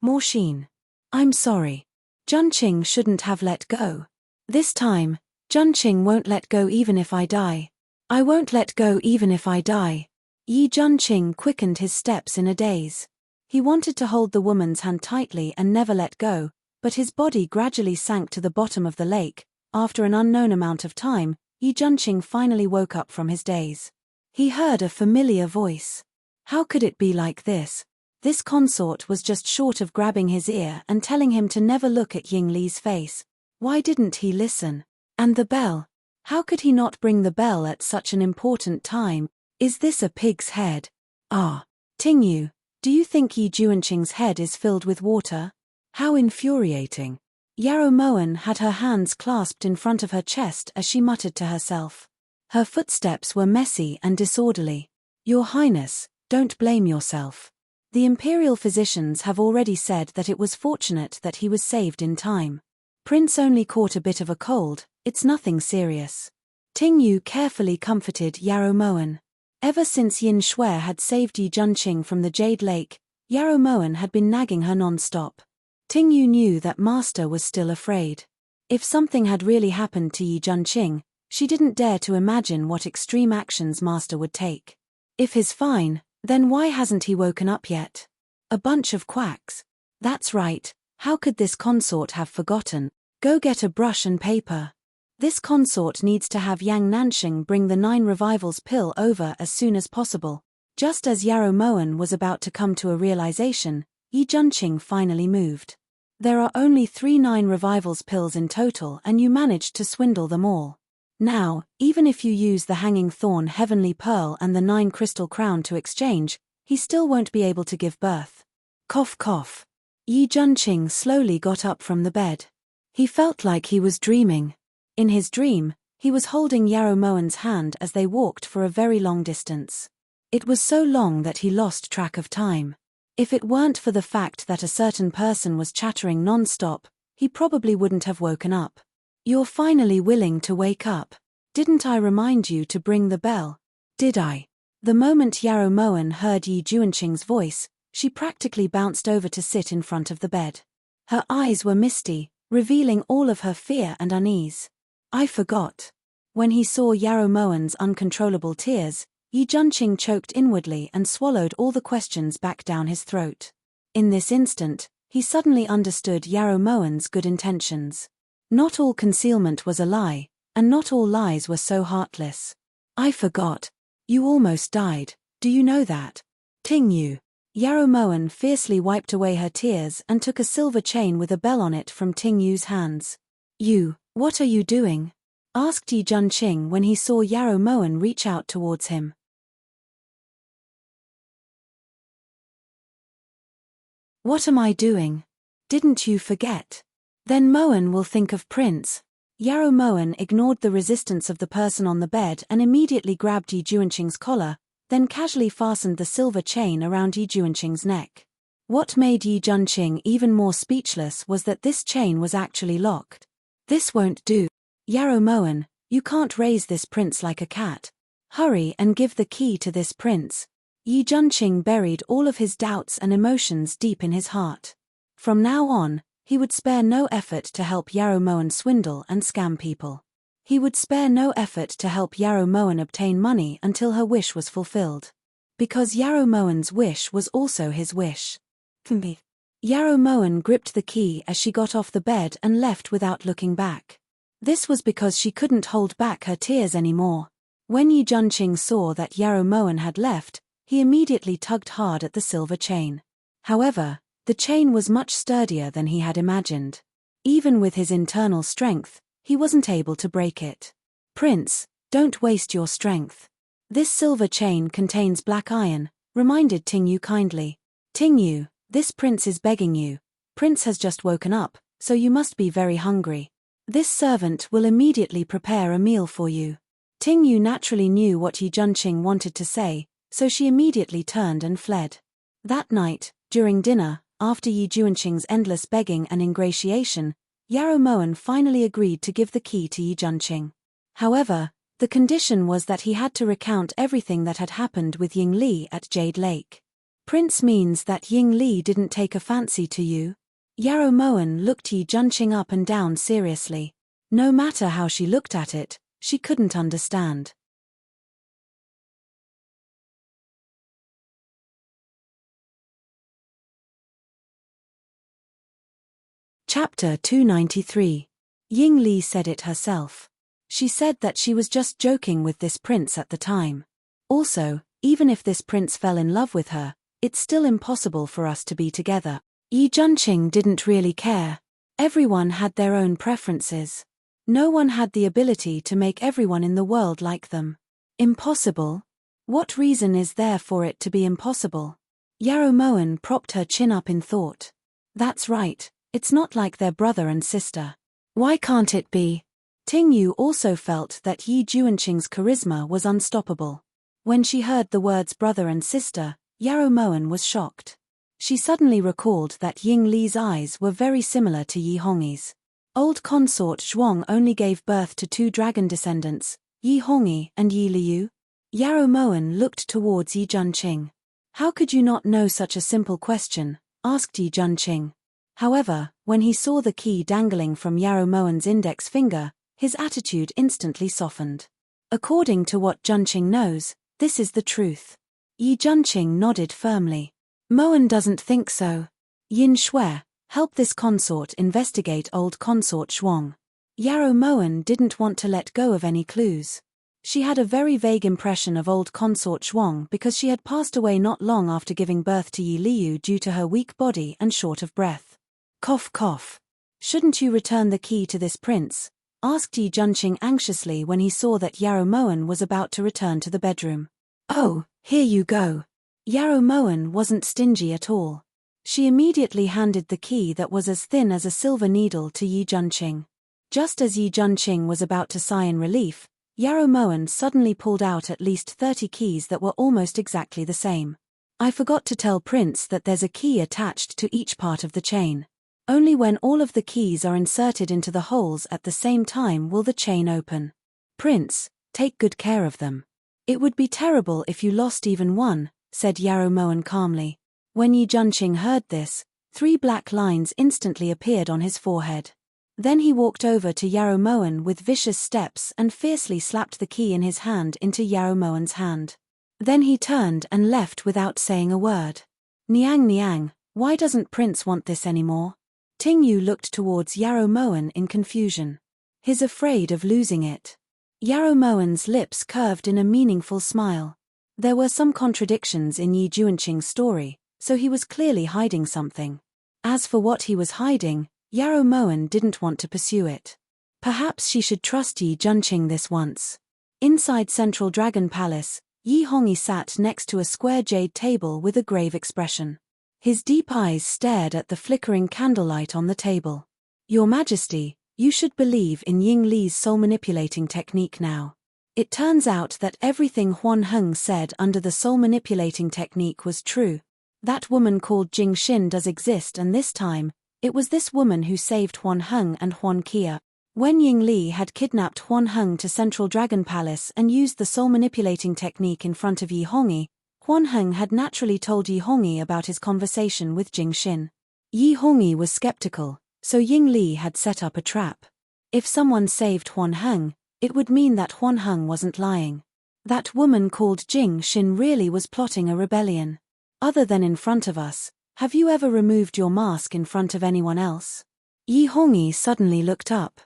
Morshine. I'm sorry. Junqing shouldn't have let go. This time, Junqing won't let go even if I die. I won't let go even if I die. Yi Junqing quickened his steps in a daze. He wanted to hold the woman's hand tightly and never let go, but his body gradually sank to the bottom of the lake. After an unknown amount of time, Yi Junqing finally woke up from his daze. He heard a familiar voice. How could it be like this? This consort was just short of grabbing his ear and telling him to never look at Ying Li's face. Why didn't he listen? And the bell? How could he not bring the bell at such an important time? Is this a pig's head? Ah. Tingyu, do you think Yi Junqing's head is filled with water? How infuriating. Yarrow Moen had her hands clasped in front of her chest as she muttered to herself. Her footsteps were messy and disorderly. Your Highness, don't blame yourself. The imperial physicians have already said that it was fortunate that he was saved in time. Prince only caught a bit of a cold, it's nothing serious. Ting Yu carefully comforted Yarrow Moen. Ever since Yin Shui had saved Yi Junqing from the Jade Lake, Yarrow Moen had been nagging her non-stop. Ting Yu knew that Master was still afraid. If something had really happened to Yi Junqing, she didn't dare to imagine what extreme actions Master would take. If he's fine, then why hasn't he woken up yet? A bunch of quacks. That's right, how could this consort have forgotten? Go get a brush and paper. This consort needs to have Yang Nansheng bring the 9 revivals pill over as soon as possible. Just as Yarrow Moen was about to come to a realization, Yi Junqing finally moved. There are only 3 9 revivals pills in total and you managed to swindle them all. Now, even if you use the Hanging Thorn Heavenly Pearl and the 9 Crystal Crown to exchange, he still won't be able to give birth. Cough cough. Yi Junqing slowly got up from the bed. He felt like he was dreaming. In his dream, he was holding Yarrow Moen's hand as they walked for a very long distance. It was so long that he lost track of time. If it weren't for the fact that a certain person was chattering non-stop, he probably wouldn't have woken up. You're finally willing to wake up. Didn't I remind you to bring the bell? Did I? The moment Yarrow Moen heard Yi Junqing's voice, she practically bounced over to sit in front of the bed. Her eyes were misty, revealing all of her fear and unease. I forgot. When he saw Yarrow Moen's uncontrollable tears, Yi Junqing choked inwardly and swallowed all the questions back down his throat. In this instant, he suddenly understood Yarrow Moen's good intentions. Not all concealment was a lie, and not all lies were so heartless. I forgot. You almost died, do you know that? Ting Yu. Yarrow Moen fiercely wiped away her tears and took a silver chain with a bell on it from Ting Yu's hands. You, what are you doing? Asked Yi Junqing when he saw Yarrow Moen reach out towards him. What am I doing? Didn't you forget? Then Moen will think of Prince. Yarrow Moen ignored the resistance of the person on the bed and immediately grabbed Yi Junqing's collar, then casually fastened the silver chain around Yi Junqing's neck. What made Yi Junqing even more speechless was that this chain was actually locked. This won't do. Yarrow Moen, you can't raise this prince like a cat. Hurry and give the key to this prince. Yi Junqing buried all of his doubts and emotions deep in his heart. From now on, he would spare no effort to help Yarrow Moen swindle and scam people. He would spare no effort to help Yarrow Moen obtain money until her wish was fulfilled. Because Yarrow Moen's wish was also his wish. Yarrow Moen gripped the key as she got off the bed and left without looking back. This was because she couldn't hold back her tears anymore. When Yi Junqing saw that Yarrow Moen had left, he immediately tugged hard at the silver chain. However, the chain was much sturdier than he had imagined. Even with his internal strength, he wasn't able to break it. Prince, don't waste your strength. This silver chain contains black iron, reminded Ting Yu kindly. Ting Yu, this prince is begging you. Prince has just woken up, so you must be very hungry. This servant will immediately prepare a meal for you. Ting Yu naturally knew what Yi Junqing wanted to say, so she immediately turned and fled. That night, during dinner, after Yi Junqing's endless begging and ingratiation, Yarrow Moen finally agreed to give the key to Yi Junqing. However, the condition was that he had to recount everything that had happened with Ying Li at Jade Lake. Prince means that Ying Li didn't take a fancy to you? Yarrow Moen looked Yi Junqing up and down seriously. No matter how she looked at it, she couldn't understand. Chapter 293. Ying Li said it herself. She said that she was just joking with this prince at the time. Also, even if this prince fell in love with her, it's still impossible for us to be together. Yi Junqing didn't really care. Everyone had their own preferences. No one had the ability to make everyone in the world like them. Impossible? What reason is there for it to be impossible? Yarrow Moen propped her chin up in thought. That's right. It's not like they're brother and sister. Why can't it be? Ting Yu also felt that Yi Junqing's charisma was unstoppable. When she heard the words brother and sister, Yarrow Moen was shocked. She suddenly recalled that Ying Li's eyes were very similar to Yi Hongyi's. Old consort Zhuang only gave birth to 2 dragon descendants, Yi Hongyi and Yi Liu. Yarrow Moen looked towards Yi Junqing. How could you not know such a simple question? Asked Yi Junqing. However, when he saw the key dangling from Yarrow Moen's index finger, his attitude instantly softened. According to what Junqing knows, this is the truth. Yi Junqing nodded firmly. Moen doesn't think so. Yin Shui, help this consort investigate old consort Zhuang. Yarrow Moen didn't want to let go of any clues. She had a very vague impression of old consort Zhuang because she had passed away not long after giving birth to Yi Liu due to her weak body and short of breath. Cough cough. Shouldn't you return the key to this prince? Asked Yi Junqing anxiously when he saw that Yarrow Moen was about to return to the bedroom. Oh, here you go. Yarrow Moen wasn't stingy at all. She immediately handed the key that was as thin as a silver needle to Yi Junqing. Just as Yi Junqing was about to sigh in relief, Yarrow Moen suddenly pulled out at least 30 keys that were almost exactly the same. I forgot to tell Prince that there's a key attached to each part of the chain. Only when all of the keys are inserted into the holes at the same time will the chain open. Prince, take good care of them. It would be terrible if you lost even one, said Yarrow Moen calmly. When Yi Junqing heard this, 3 black lines instantly appeared on his forehead. Then he walked over to Yarrow Moen with vicious steps and fiercely slapped the key in his hand into Yarrow Moen's hand. Then he turned and left without saying a word. Niang Niang, why doesn't Prince want this anymore? Ting Yu looked towards Yarrow Moen in confusion. He's afraid of losing it. Yarrow Moen's lips curved in a meaningful smile. There were some contradictions in Yi Junqing's story, so he was clearly hiding something. As for what he was hiding, Yarrow Moen didn't want to pursue it. Perhaps she should trust Yi Junqing this once. Inside Central Dragon Palace, Yi Hongyi sat next to a square jade table with a grave expression. His deep eyes stared at the flickering candlelight on the table. Your Majesty, you should believe in Ying Li's soul-manipulating technique now. It turns out that everything Huan Heng said under the soul-manipulating technique was true. That woman called Jing Xin does exist, and this time, it was this woman who saved Huan Heng and Huan Kia. When Ying Li had kidnapped Huan Heng to Central Dragon Palace and used the soul-manipulating technique in front of Yi Hongyi, Huan Heng had naturally told Yi Hongyi about his conversation with Jing Xin. Yi Hongyi was skeptical, so Ying Li had set up a trap. If someone saved Huan Heng, it would mean that Huan Heng wasn't lying. That woman called Jing Xin really was plotting a rebellion. Other than in front of us, have you ever removed your mask in front of anyone else? Yi Hongyi suddenly looked up.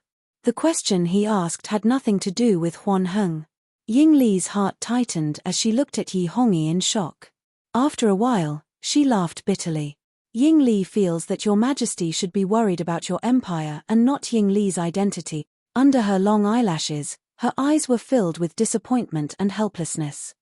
The question he asked had nothing to do with Huan Heng. Ying Li's heart tightened as she looked at Yi Hongyi in shock. After a while, she laughed bitterly. Ying Li feels that Your Majesty should be worried about your empire and not Ying Li's identity. Under her long eyelashes, her eyes were filled with disappointment and helplessness.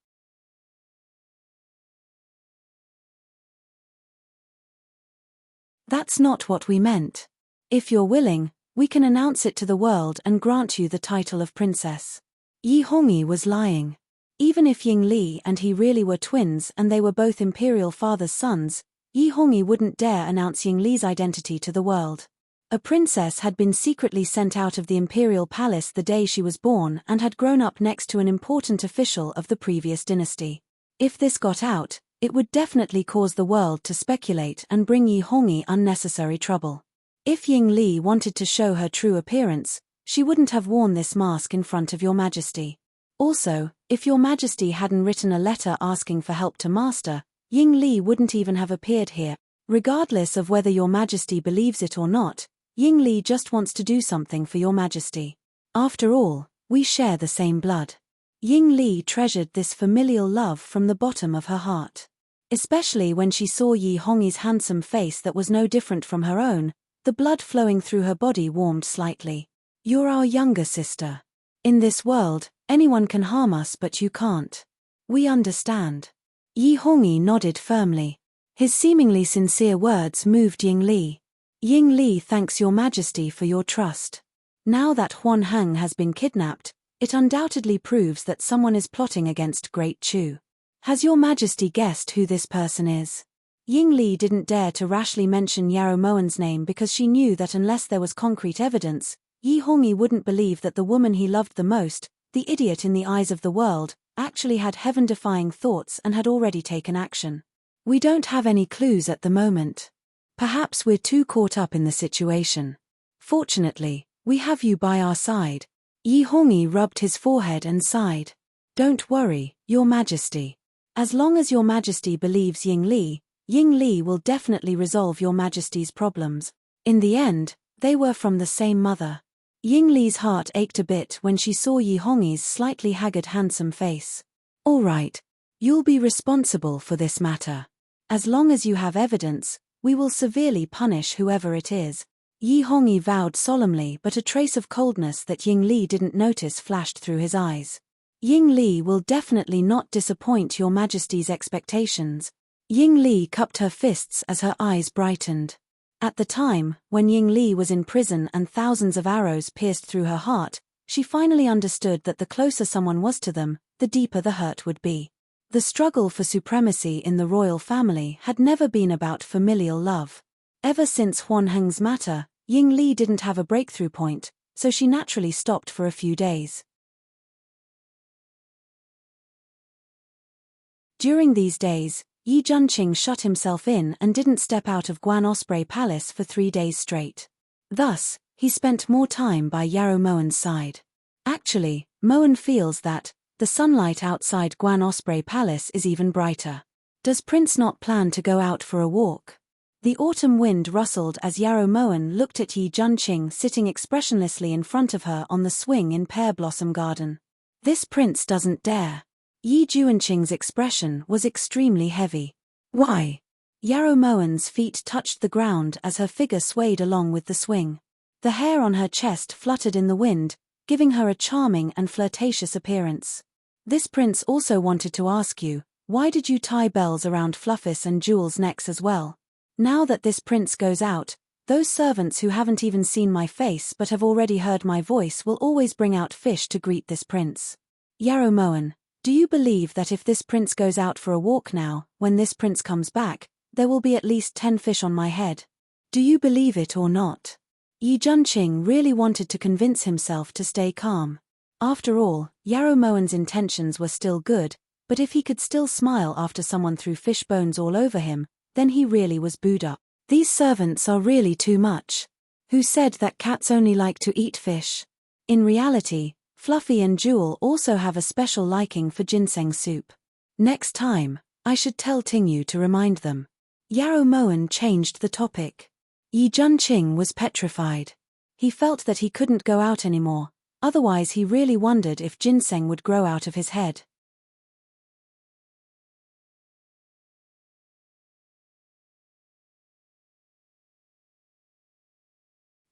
That's not what we meant. If you're willing, we can announce it to the world and grant you the title of princess. Yi Hongyi was lying. Even if Ying Li and he really were twins and they were both imperial father's sons, Yi Hongyi wouldn't dare announce Ying Li's identity to the world. A princess had been secretly sent out of the imperial palace the day she was born and had grown up next to an important official of the previous dynasty. If this got out, it would definitely cause the world to speculate and bring Yi Hongyi unnecessary trouble. If Ying Li wanted to show her true appearance, she wouldn't have worn this mask in front of Your Majesty. Also, if Your Majesty hadn't written a letter asking for help to Master, Ying Li wouldn't even have appeared here. Regardless of whether Your Majesty believes it or not, Ying Li just wants to do something for Your Majesty. After all, we share the same blood. Ying Li treasured this familial love from the bottom of her heart. Especially when she saw Yi Hongyi's handsome face that was no different from her own, the blood flowing through her body warmed slightly. You're our younger sister. In this world, anyone can harm us but you can't. We understand. Yi Hongyi nodded firmly. His seemingly sincere words moved Ying Li. Ying Li thanks Your Majesty for your trust. Now that Huan Heng has been kidnapped, it undoubtedly proves that someone is plotting against Great Chu. Has Your Majesty guessed who this person is? Ying Li didn't dare to rashly mention Yarrow Moen's name because she knew that unless there was concrete evidence, Yi Hongyi wouldn't believe that the woman he loved the most, the idiot in the eyes of the world, actually had heaven-defying thoughts and had already taken action. We don't have any clues at the moment. Perhaps we're too caught up in the situation. Fortunately, we have you by our side. Yi Hongyi rubbed his forehead and sighed. Don't worry, Your Majesty. As long as Your Majesty believes Ying Li will definitely resolve Your Majesty's problems. In the end, they were from the same mother. Ying Li's heart ached a bit when she saw Yi Hongyi's slightly haggard handsome face. All right. You'll be responsible for this matter. As long as you have evidence, we will severely punish whoever it is. Yi Hongyi vowed solemnly, but a trace of coldness that Ying Li didn't notice flashed through his eyes. Ying Li will definitely not disappoint Your Majesty's expectations. Ying Li cupped her fists as her eyes brightened. At the time, when Ying Li was in prison and thousands of arrows pierced through her heart, she finally understood that the closer someone was to them, the deeper the hurt would be. The struggle for supremacy in the royal family had never been about familial love. Ever since Huan Heng's matter, Ying Li didn't have a breakthrough point, so she naturally stopped for a few days. During these days, Yi Junqing shut himself in and didn't step out of Guan Osprey Palace for 3 days straight. Thus, he spent more time by Yarrow Moen's side. Actually, Moen feels that the sunlight outside Guan Osprey Palace is even brighter. Does Prince not plan to go out for a walk? The autumn wind rustled as Yarrow Moen looked at Yi Junqing sitting expressionlessly in front of her on the swing in Pear Blossom Garden. This prince doesn't dare. Yi Junqing's expression was extremely heavy. Why? Yarrow Moen's feet touched the ground as her figure swayed along with the swing. The hair on her chest fluttered in the wind, giving her a charming and flirtatious appearance. This prince also wanted to ask you, why did you tie bells around Fluffus and Jewel's necks as well? Now that this prince goes out, those servants who haven't even seen my face but have already heard my voice will always bring out fish to greet this prince. Yarrow Moen, do you believe that if this prince goes out for a walk now, when this prince comes back, there will be at least 10 fish on my head? Do you believe it or not? Yi Junqing really wanted to convince himself to stay calm. After all, Yarrow Moen's intentions were still good, but if he could still smile after someone threw fish bones all over him, then he really was booed up. These servants are really too much. Who said that cats only like to eat fish? In reality, Fluffy and Jewel also have a special liking for ginseng soup. Next time, I should tell Tingyu to remind them. Yarrow Moen changed the topic. Yi Junqing was petrified. He felt that he couldn't go out anymore, otherwise he really wondered if ginseng would grow out of his head.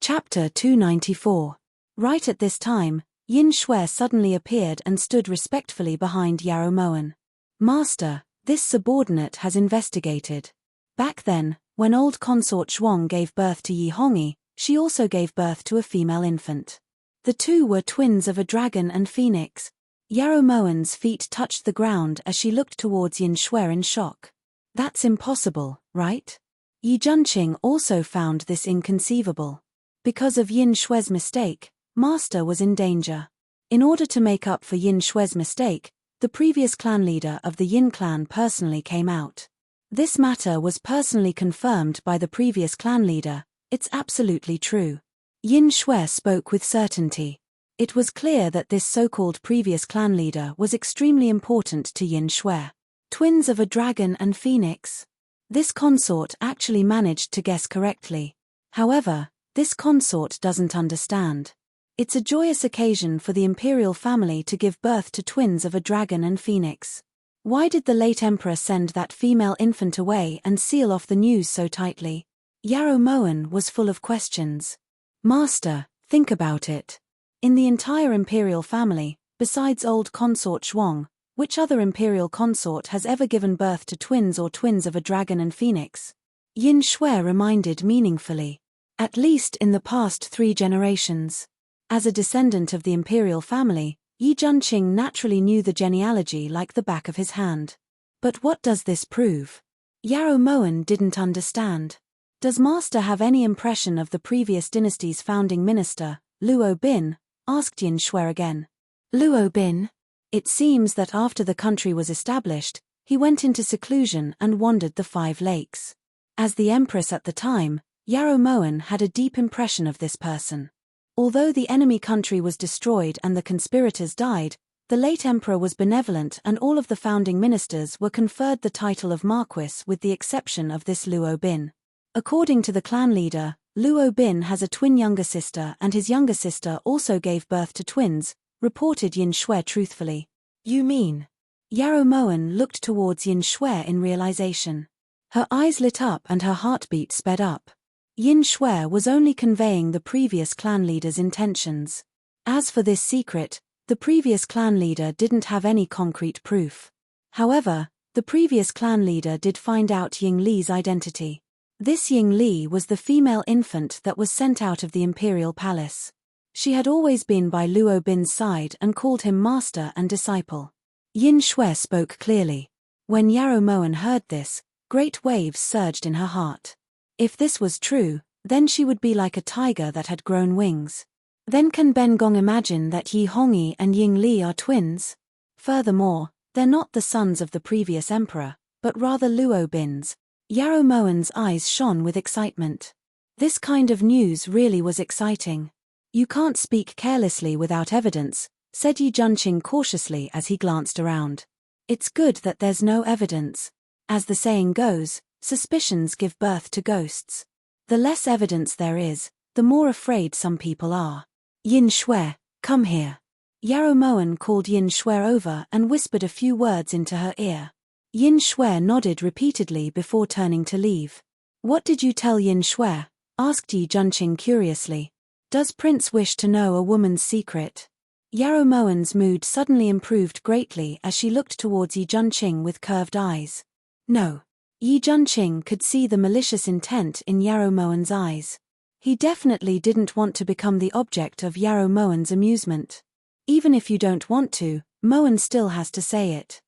Chapter 294. Right at this time, Yin Shui suddenly appeared and stood respectfully behind Yarrow Moen. Master, this subordinate has investigated. Back then, when old consort Zhuang gave birth to Yi Hongyi, she also gave birth to a female infant. The two were twins of a dragon and phoenix. Yarrow Moen's feet touched the ground as she looked towards Yin Shui in shock. That's impossible, right? Yi Junqing also found this inconceivable. Because of Yin Shui's mistake, Master was in danger. In order to make up for Yin Shui's mistake, the previous clan leader of the Yin clan personally came out. This matter was personally confirmed by the previous clan leader. It's absolutely true. Yin Shui spoke with certainty. It was clear that this so-called previous clan leader was extremely important to Yin Shui. Twins of a dragon and phoenix. This consort actually managed to guess correctly. However, this consort doesn't understand. It's a joyous occasion for the imperial family to give birth to twins of a dragon and phoenix. Why did the late emperor send that female infant away and seal off the news so tightly? Yarrow Moen was full of questions. Master, think about it. In the entire imperial family, besides old consort Zhuang, which other imperial consort has ever given birth to twins or twins of a dragon and phoenix? Yin Shui reminded meaningfully. At least in the past 3 generations. As a descendant of the imperial family, Yi Junqing naturally knew the genealogy like the back of his hand. But what does this prove? Yarrow Moen didn't understand. Does Master have any impression of the previous dynasty's founding minister, Luo Bin? Asked Yin Shui again. Luo Bin? It seems that after the country was established, he went into seclusion and wandered the 5 lakes. As the empress at the time, Yarrow Moen had a deep impression of this person. Although the enemy country was destroyed and the conspirators died, the late emperor was benevolent and all of the founding ministers were conferred the title of Marquis with the exception of this Luo Bin. According to the clan leader, Luo Bin has a twin younger sister and his younger sister also gave birth to twins, reported Yin Shui truthfully. You mean? Yarrow Moen looked towards Yin Shui in realization. Her eyes lit up and her heartbeat sped up. Yin Shui was only conveying the previous clan leader's intentions. As for this secret, the previous clan leader didn't have any concrete proof. However, the previous clan leader did find out Ying Li's identity. This Ying Li was the female infant that was sent out of the imperial palace. She had always been by Luo Bin's side and called him master and disciple. Yin Shui spoke clearly. When Yarrow Moen heard this, great waves surged in her heart. If this was true, then she would be like a tiger that had grown wings. Then can Ben Gong imagine that Yi Hongyi and Ying Li are twins? Furthermore, they're not the sons of the previous emperor, but rather Luo Bin's. Yarrow Moen's eyes shone with excitement. This kind of news really was exciting. You can't speak carelessly without evidence, said Yi Junqing cautiously as he glanced around. It's good that there's no evidence. As the saying goes, suspicions give birth to ghosts. The less evidence there is, the more afraid some people are. Yin Shui, come here. Yarrow Moen called Yin Shui over and whispered a few words into her ear. Yin Shui nodded repeatedly before turning to leave. What did you tell Yin Shui? Asked Yi Junqing curiously. Does Prince wish to know a woman's secret? Yarrow Moen's mood suddenly improved greatly as she looked towards Yi Junqing with curved eyes. No. Yi Junqing could see the malicious intent in Yarrow Moen's eyes. He definitely didn't want to become the object of Yarrow Moen's amusement. Even if you don't want to, Moen still has to say it.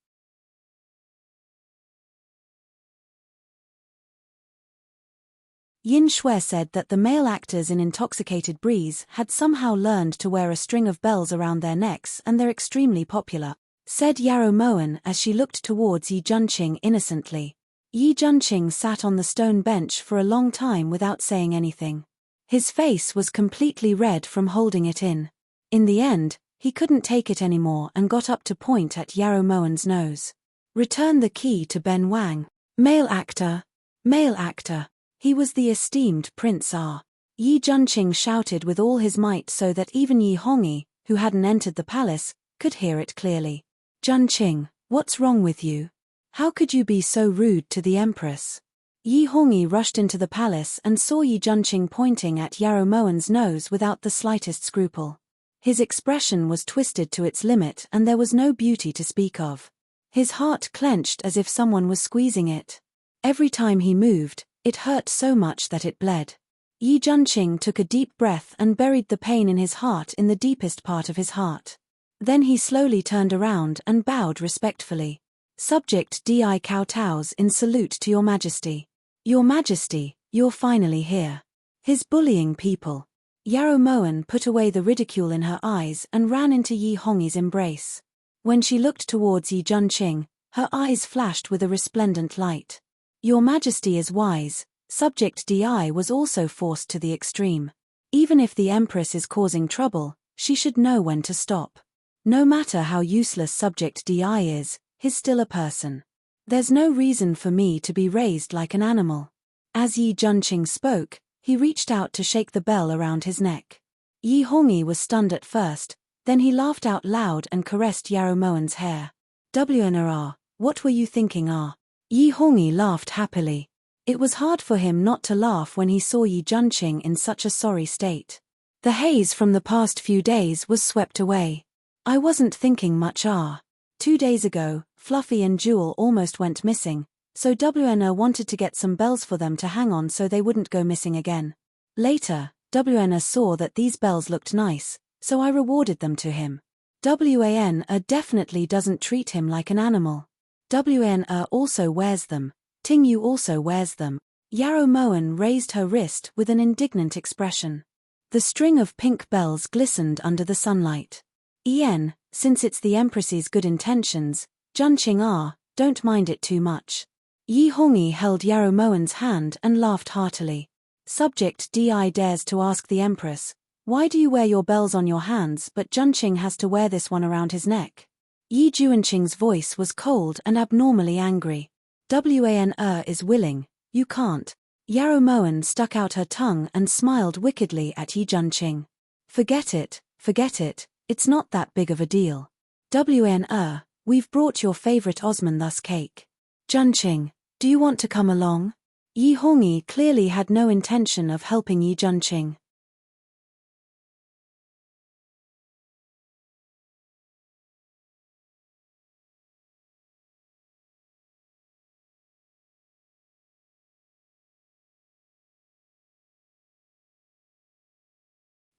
Yin Shui said that the male actors in Intoxicated Breeze had somehow learned to wear a string of bells around their necks and they're extremely popular, said Yarrow Moen as she looked towards Yi Junqing innocently. Yi Junqing sat on the stone bench for a long time without saying anything. His face was completely red from holding it in. In the end, he couldn't take it anymore and got up to point at Yarrow Moen's nose. Return the key to Ben Wang. Male actor. Male actor. He was the esteemed Prince R. Yi Junqing shouted with all his might so that even Yi Hongyi, who hadn't entered the palace, could hear it clearly. Junqing, what's wrong with you? How could you be so rude to the Empress? Yi Hongyi rushed into the palace and saw Yi Junqing pointing at Yarrow Moen's nose without the slightest scruple. His expression was twisted to its limit and there was no beauty to speak of. His heart clenched as if someone was squeezing it. Every time he moved, it hurt so much that it bled. Yi Junqing took a deep breath and buried the pain in his heart in the deepest part of his heart. Then he slowly turned around and bowed respectfully. Subject Di kowtows in salute to your majesty. Your majesty, you're finally here. His bullying people. Yarrow Moen put away the ridicule in her eyes and ran into Yi Hongyi's embrace. When she looked towards Yi Junqing, her eyes flashed with a resplendent light. Your majesty is wise. Subject Di was also forced to the extreme. Even if the Empress is causing trouble, she should know when to stop. No matter how useless Subject Di is, he's still a person. There's no reason for me to be raised like an animal. As Yi Junqing spoke, he reached out to shake the bell around his neck. Yi Hongyi was stunned at first, then he laughed out loud and caressed Yarrow Moen's hair. WNR, what were you thinking, R? Yi Hongyi laughed happily. It was hard for him not to laugh when he saw Yi Junqing in such a sorry state. The haze from the past few days was swept away. I wasn't thinking much, R. 2 days ago, Fluffy and Jewel almost went missing, so WNR wanted to get some bells for them to hang on so they wouldn't go missing again. Later, WNR saw that these bells looked nice, so I rewarded them to him. WNR definitely doesn't treat him like an animal. WNR also wears them, Ting Yu also wears them. Yarrow Moen raised her wrist with an indignant expression. The string of pink bells glistened under the sunlight. Since it's the Empress's good intentions, Junqing don't mind it too much. Yi Hongyi held Yarrow Moen's hand and laughed heartily. Subject Di dares to ask the Empress, why do you wear your bells on your hands but Junqing has to wear this one around his neck? Yi Juanqing's voice was cold and abnormally angry. Wan is willing, you can't. Yarrow Moen stuck out her tongue and smiled wickedly at Yi Junqing. Forget it, it's not that big of a deal. Wan, we've brought your favorite Osmanthus cake. Junqing, do you want to come along? Yi Hongyi clearly had no intention of helping Yi Junqing.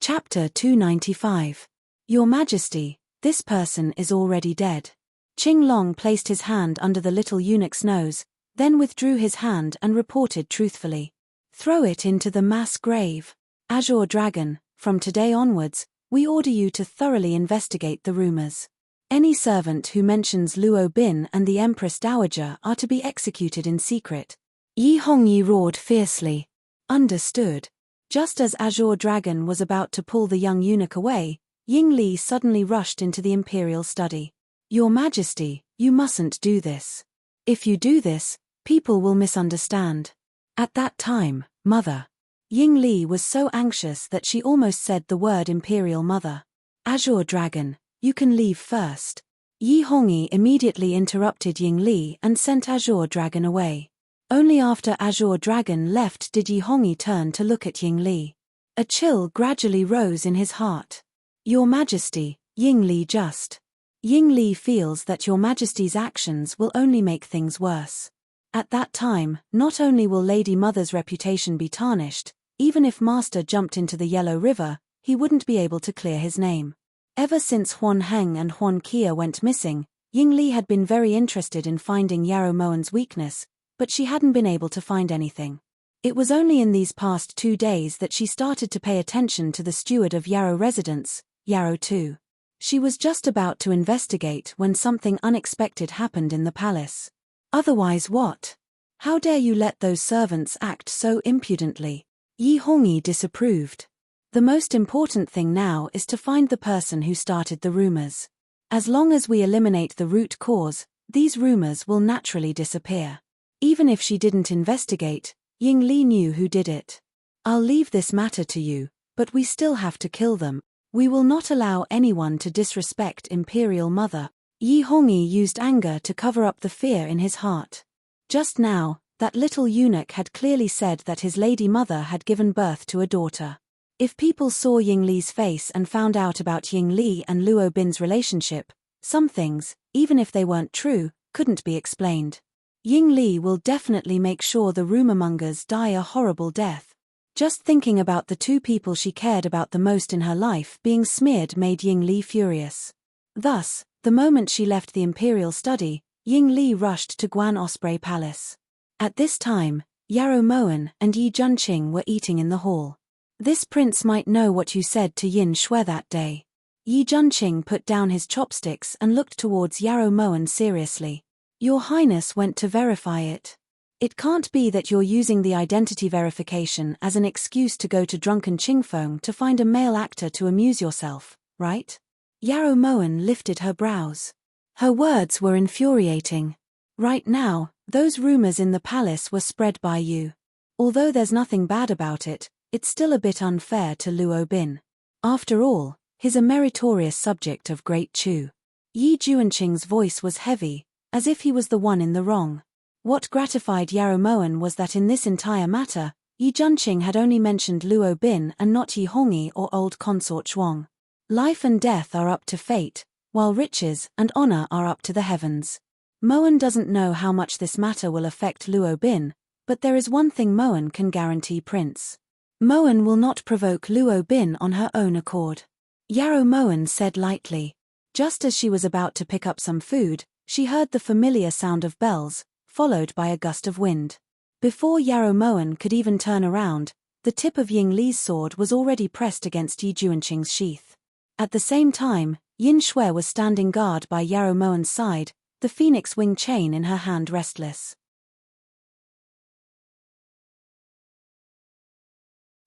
Chapter 295. Your Majesty, this person is already dead. Qing Long placed his hand under the little eunuch's nose, then withdrew his hand and reported truthfully. Throw it into the mass grave. Azure Dragon, from today onwards, we order you to thoroughly investigate the rumors. Any servant who mentions Luo Bin and the Empress Dowager are to be executed in secret. Yi Hongyi roared fiercely. Understood. Just as Azure Dragon was about to pull the young eunuch away, Ying Li suddenly rushed into the imperial study. Your Majesty, you mustn't do this. If you do this, people will misunderstand. At that time, Mother. Ying Li was so anxious that she almost said the word Imperial Mother. Azure Dragon, you can leave first. Yi Hongyi immediately interrupted Ying Li and sent Azure Dragon away. Only after Azure Dragon left did Yi Hongyi turn to look at Ying Li. A chill gradually rose in his heart. Your Majesty, Ying Li just. Ying Li feels that Your Majesty's actions will only make things worse. At that time, not only will Lady Mother's reputation be tarnished, even if Master jumped into the Yellow River, he wouldn't be able to clear his name. Ever since Huan Heng and Huan Kia went missing, Ying Li had been very interested in finding Yarrow Moen's weakness, but she hadn't been able to find anything. It was only in these past 2 days that she started to pay attention to the steward of Yarrow residence, Yarrow II. She was just about to investigate when something unexpected happened in the palace. Otherwise what? How dare you let those servants act so impudently? Yi Hongyi disapproved. The most important thing now is to find the person who started the rumors. As long as we eliminate the root cause, these rumors will naturally disappear. Even if she didn't investigate, Ying Li knew who did it. I'll leave this matter to you, but we still have to kill them. We will not allow anyone to disrespect Imperial Mother. Yi Hongyi used anger to cover up the fear in his heart. Just now, that little eunuch had clearly said that his Lady Mother had given birth to a daughter. If people saw Ying Li's face and found out about Ying Li and Luo Bin's relationship, some things, even if they weren't true, couldn't be explained. Ying Li will definitely make sure the rumormongers die a horrible death. Just thinking about the 2 people she cared about the most in her life being smeared made Ying Li furious. Thus, the moment she left the imperial study, Ying Li rushed to Guan Osprey Palace. At this time, Yarrow Moen and Yi Junqing were eating in the hall. This prince might know what you said to Yin Shui that day. Yi Junqing put down his chopsticks and looked towards Yarrow Moen seriously. Your Highness went to verify it. It can't be that you're using the identity verification as an excuse to go to drunken Qingfeng to find a male actor to amuse yourself, right? Yarrow Moen lifted her brows. Her words were infuriating. Right now, those rumors in the palace were spread by you. Although there's nothing bad about it, it's still a bit unfair to Luo Bin. After all, he's a meritorious subject of Great Chu. Yi Juanqing's voice was heavy, as if he was the one in the wrong. What gratified Yarrow Moen was that in this entire matter, Yi Junqing had only mentioned Luo Bin and not Yi Hongyi or old consort Zhuang. Life and death are up to fate, while riches and honor are up to the heavens. Moen doesn't know how much this matter will affect Luo Bin, but there is one thing Moen can guarantee Prince. Moen will not provoke Luo Bin on her own accord. Yarrow Moen said lightly. Just as she was about to pick up some food, she heard the familiar sound of bells, followed by a gust of wind. Before Yarrow Moen could even turn around, the tip of Ying Li's sword was already pressed against Yi Juanqing's sheath. At the same time, Yin Shui was standing guard by Yarrow Moen's side, the phoenix wing chain in her hand restless.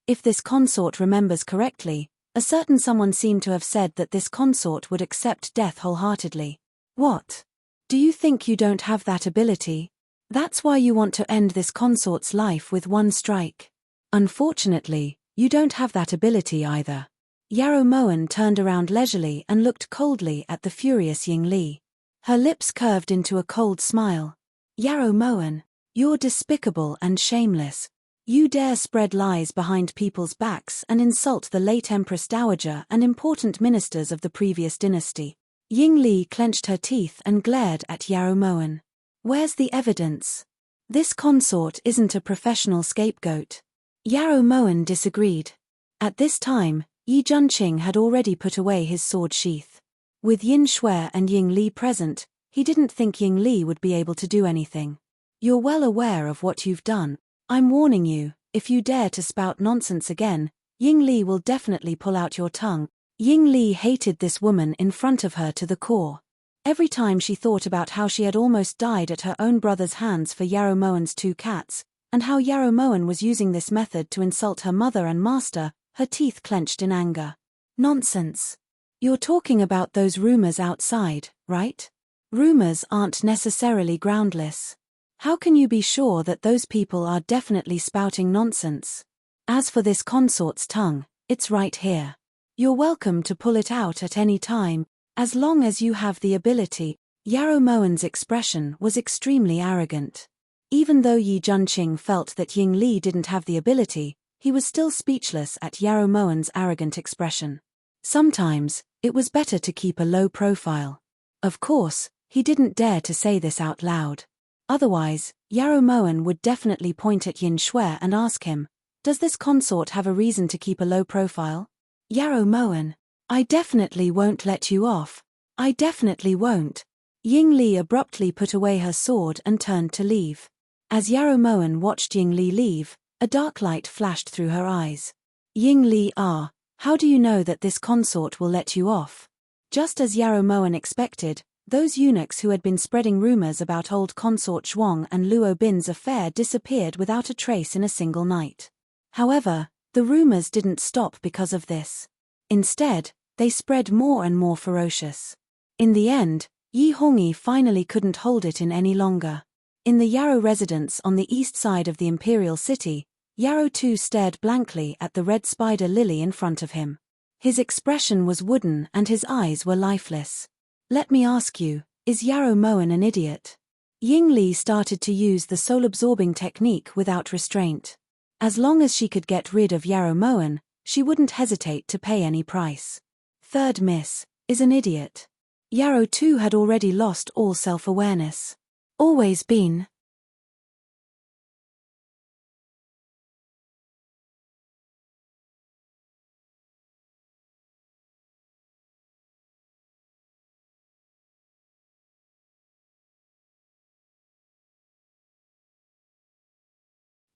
If this consort remembers correctly, a certain someone seemed to have said that this consort would accept death wholeheartedly. What? Do you think you don't have that ability? That's why you want to end this consort's life with one strike. Unfortunately, you don't have that ability either. Yarrow Moen turned around leisurely and looked coldly at the furious Ying Li. Her lips curved into a cold smile. Yarrow Moen, you're despicable and shameless. You dare spread lies behind people's backs and insult the late Empress Dowager and important ministers of the previous dynasty. Ying Li clenched her teeth and glared at Yarrow Moen. Where's the evidence? This consort isn't a professional scapegoat. Yarrow Moen disagreed. At this time, Yi Juanqing had already put away his sword sheath. With Yin Shui and Ying Li present, he didn't think Ying Li would be able to do anything. You're well aware of what you've done. I'm warning you, if you dare to spout nonsense again, Ying Li will definitely pull out your tongue. Ying Li hated this woman in front of her to the core. Every time she thought about how she had almost died at her own brother's hands for Yarrow Moen's 2 cats, and how Yarrow Moen was using this method to insult her mother and master, her teeth clenched in anger. Nonsense. You're talking about those rumors outside, right? Rumors aren't necessarily groundless. How can you be sure that those people are definitely spouting nonsense? As for this consort's tongue, it's right here. You're welcome to pull it out at any time, as long as you have the ability. Yarrow Moen's expression was extremely arrogant. Even though Yi Juanqing felt that Ying Li didn't have the ability, he was still speechless at Yarrow Moen's arrogant expression. Sometimes, it was better to keep a low profile. Of course, he didn't dare to say this out loud. Otherwise, Yarrow Moen would definitely point at Yin Shui and ask him, does this consort have a reason to keep a low profile? Yarrow Moen, I definitely won't let you off. I definitely won't. Ying Li abruptly put away her sword and turned to leave. As Yarrow Moen watched Ying Li leave, a dark light flashed through her eyes. Ying Li, how do you know that this consort will let you off? Just as Yarrow Moen expected, those eunuchs who had been spreading rumors about old consort Zhuang and Luo Bin's affair disappeared without a trace in a single night. However, the rumors didn't stop because of this. Instead, they spread more and more ferocious. In the end, Yi Hongyi finally couldn't hold it in any longer. In the Yarrow residence on the east side of the imperial city, Yarrow too stared blankly at the red spider lily in front of him. His expression was wooden and his eyes were lifeless. Let me ask you, is Yarrow Moen an idiot? Ying Li started to use the soul-absorbing technique without restraint. As long as she could get rid of Yarrow Moen, she wouldn't hesitate to pay any price. Third miss, is an idiot. Yarrow too had already lost all self-awareness. Always been.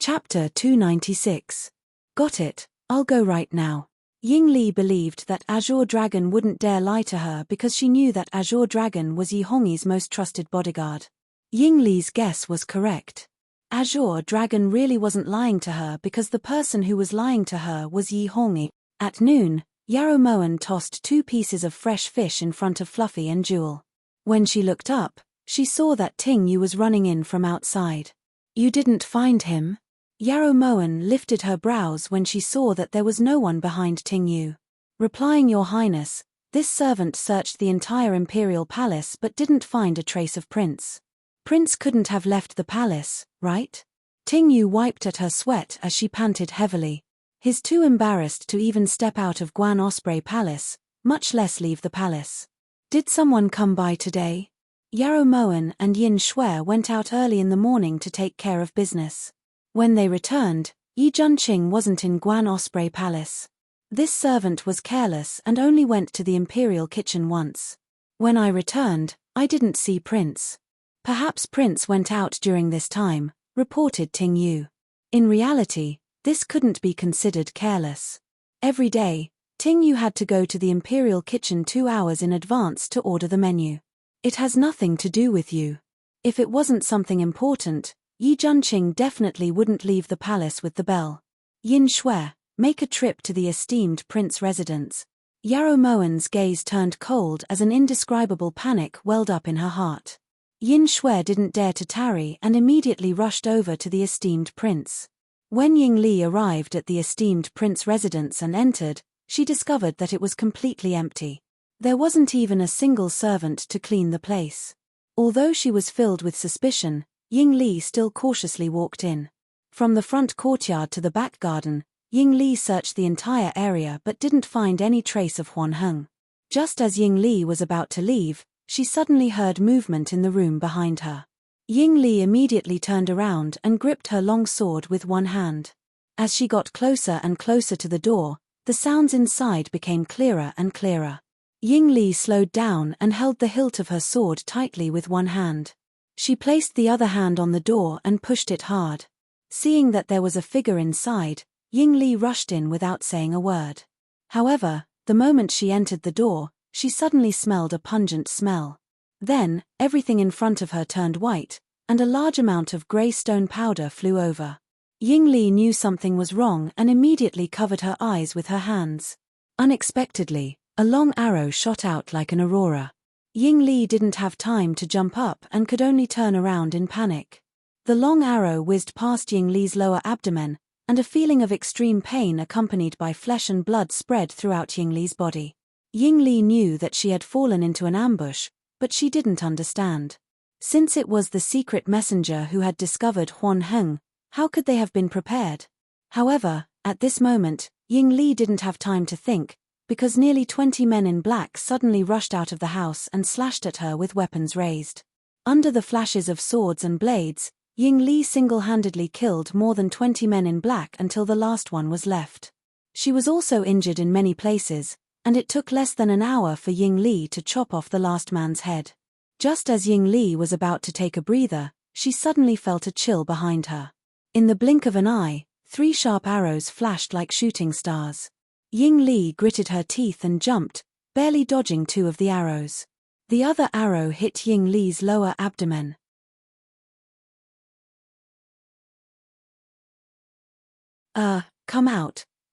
Chapter 296. Got it, I'll go right now. Ying Li believed that Azure Dragon wouldn't dare lie to her because she knew that Azure Dragon was Yi Hongyi's most trusted bodyguard. Ying Li's guess was correct. Azure Dragon really wasn't lying to her because the person who was lying to her was Yi Hongyi. At noon, Yarrow Moen tossed 2 pieces of fresh fish in front of Fluffy and Jewel. When she looked up, she saw that Ting Yu was running in from outside. You didn't find him? Yarrow Moen lifted her brows when she saw that there was no one behind Ting Yu. Replying, Your Highness, this servant searched the entire imperial palace but didn't find a trace of Prince. Prince couldn't have left the palace, right? Ting Yu wiped at her sweat as she panted heavily. He's too embarrassed to even step out of Guan Osprey Palace, much less leave the palace. Did someone come by today? Yarrow Moen and Yin Shui went out early in the morning to take care of business. When they returned, Yi Juanqing wasn't in Guan Osprey Palace. This servant was careless and only went to the imperial kitchen once. When I returned, I didn't see Prince. Perhaps Prince went out during this time, reported Ting Yu. In reality, this couldn't be considered careless. Every day, Ting Yu had to go to the imperial kitchen 2 hours in advance to order the menu. It has nothing to do with you. If it wasn't something important, Yi Junqing definitely wouldn't leave the palace with the bell. Yin Shui, make a trip to the esteemed prince residence. Yarrow Moan's gaze turned cold as an indescribable panic welled up in her heart. Yin Shui didn't dare to tarry and immediately rushed over to the esteemed prince. When Ying Li arrived at the esteemed prince residence and entered, she discovered that it was completely empty. There wasn't even a single servant to clean the place. Although she was filled with suspicion, Ying Li still cautiously walked in. From the front courtyard to the back garden, Ying Li searched the entire area but didn't find any trace of Huan Heng. Just as Ying Li was about to leave, she suddenly heard movement in the room behind her. Ying Li immediately turned around and gripped her long sword with one hand. As she got closer and closer to the door, the sounds inside became clearer and clearer. Ying Li slowed down and held the hilt of her sword tightly with one hand. She placed the other hand on the door and pushed it hard. Seeing that there was a figure inside, Ying Li rushed in without saying a word. However, the moment she entered the door, she suddenly smelled a pungent smell. Then, everything in front of her turned white, and a large amount of grey stone powder flew over. Ying Li knew something was wrong and immediately covered her eyes with her hands. Unexpectedly, a long arrow shot out like an aurora. Ying Li didn't have time to jump up and could only turn around in panic. The long arrow whizzed past Ying Li's lower abdomen, and a feeling of extreme pain accompanied by flesh and blood spread throughout Ying Li's body. Ying Li knew that she had fallen into an ambush, but she didn't understand. Since it was the secret messenger who had discovered Huan Heng, how could they have been prepared? However, at this moment, Ying Li didn't have time to think, because nearly 20 men in black suddenly rushed out of the house and slashed at her with weapons raised. Under the flashes of swords and blades, Ying Li single-handedly killed more than 20 men in black until the last one was left. She was also injured in many places, and it took less than an hour for Ying Li to chop off the last man's head. Just as Ying Li was about to take a breather, she suddenly felt a chill behind her. In the blink of an eye, 3 sharp arrows flashed like shooting stars. Ying Li gritted her teeth and jumped, barely dodging 2 of the arrows. The other arrow hit Ying Li's lower abdomen.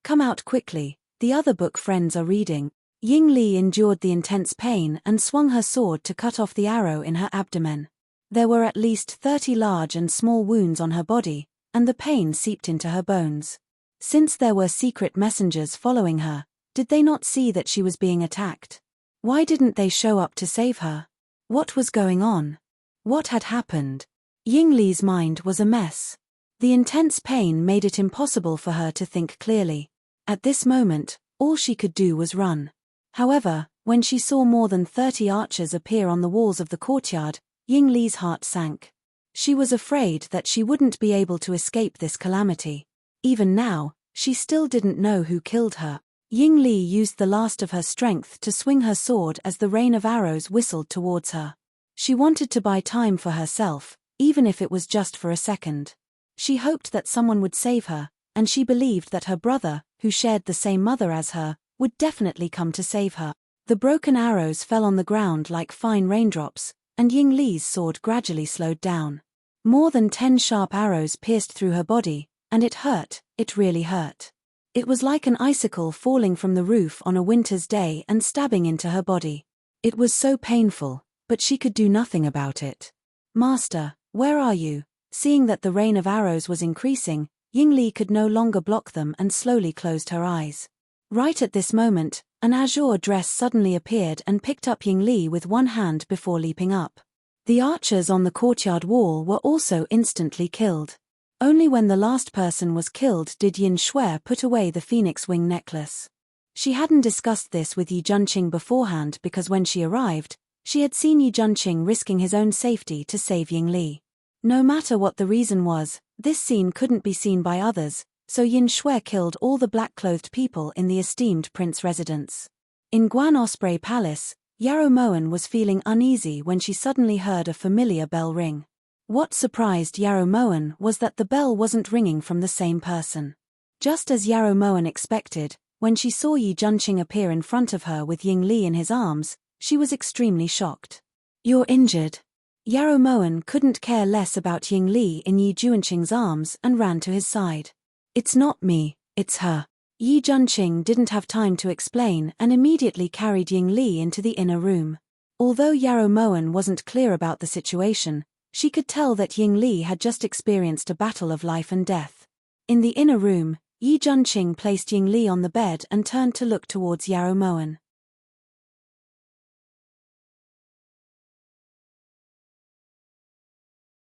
Come out quickly, the other book friends are reading. Ying Li endured the intense pain and swung her sword to cut off the arrow in her abdomen. There were at least 30 large and small wounds on her body, and the pain seeped into her bones. Since there were secret messengers following her, did they not see that she was being attacked? Why didn't they show up to save her? What was going on? What had happened? Ying Li's mind was a mess. The intense pain made it impossible for her to think clearly. At this moment, all she could do was run. However, when she saw more than 30 archers appear on the walls of the courtyard, Ying Li's heart sank. She was afraid that she wouldn't be able to escape this calamity. Even now, she still didn't know who killed her. Ying Li used the last of her strength to swing her sword as the rain of arrows whistled towards her. She wanted to buy time for herself, even if it was just for a second. She hoped that someone would save her, and she believed that her brother, who shared the same mother as her, would definitely come to save her. The broken arrows fell on the ground like fine raindrops, and Ying Li's sword gradually slowed down. More than 10 sharp arrows pierced through her body, and it hurt, it really hurt. It was like an icicle falling from the roof on a winter's day and stabbing into her body. It was so painful, but she could do nothing about it. "Master, where are you?" Seeing that the rain of arrows was increasing, Ying Li could no longer block them and slowly closed her eyes. Right at this moment, an azure dress suddenly appeared and picked up Ying Li with one hand before leaping up. The archers on the courtyard wall were also instantly killed. Only when the last person was killed did Yin Shui put away the phoenix wing necklace. She hadn't discussed this with Yi Junqing beforehand because when she arrived, she had seen Yi Junqing risking his own safety to save Ying Li. No matter what the reason was, this scene couldn't be seen by others, so Yin Shui killed all the black-clothed people in the esteemed prince residence. In Guan Osprey Palace, Yarrow Moen was feeling uneasy when she suddenly heard a familiar bell ring. What surprised Yarrow Moen was that the bell wasn't ringing from the same person. Just as Yarrow Moen expected, when she saw Yi Junqing appear in front of her with Ying Li in his arms, she was extremely shocked. "You're injured." Yarrow Moen couldn't care less about Ying Li in Yi Junqing's arms and ran to his side. "It's not me, it's her." Yi Junqing didn't have time to explain and immediately carried Ying Li into the inner room. Although Yarrow Moen wasn't clear about the situation, she could tell that Ying Li had just experienced a battle of life and death. In the inner room, Yi Junqing placed Ying Li on the bed and turned to look towards Yarrow Moen.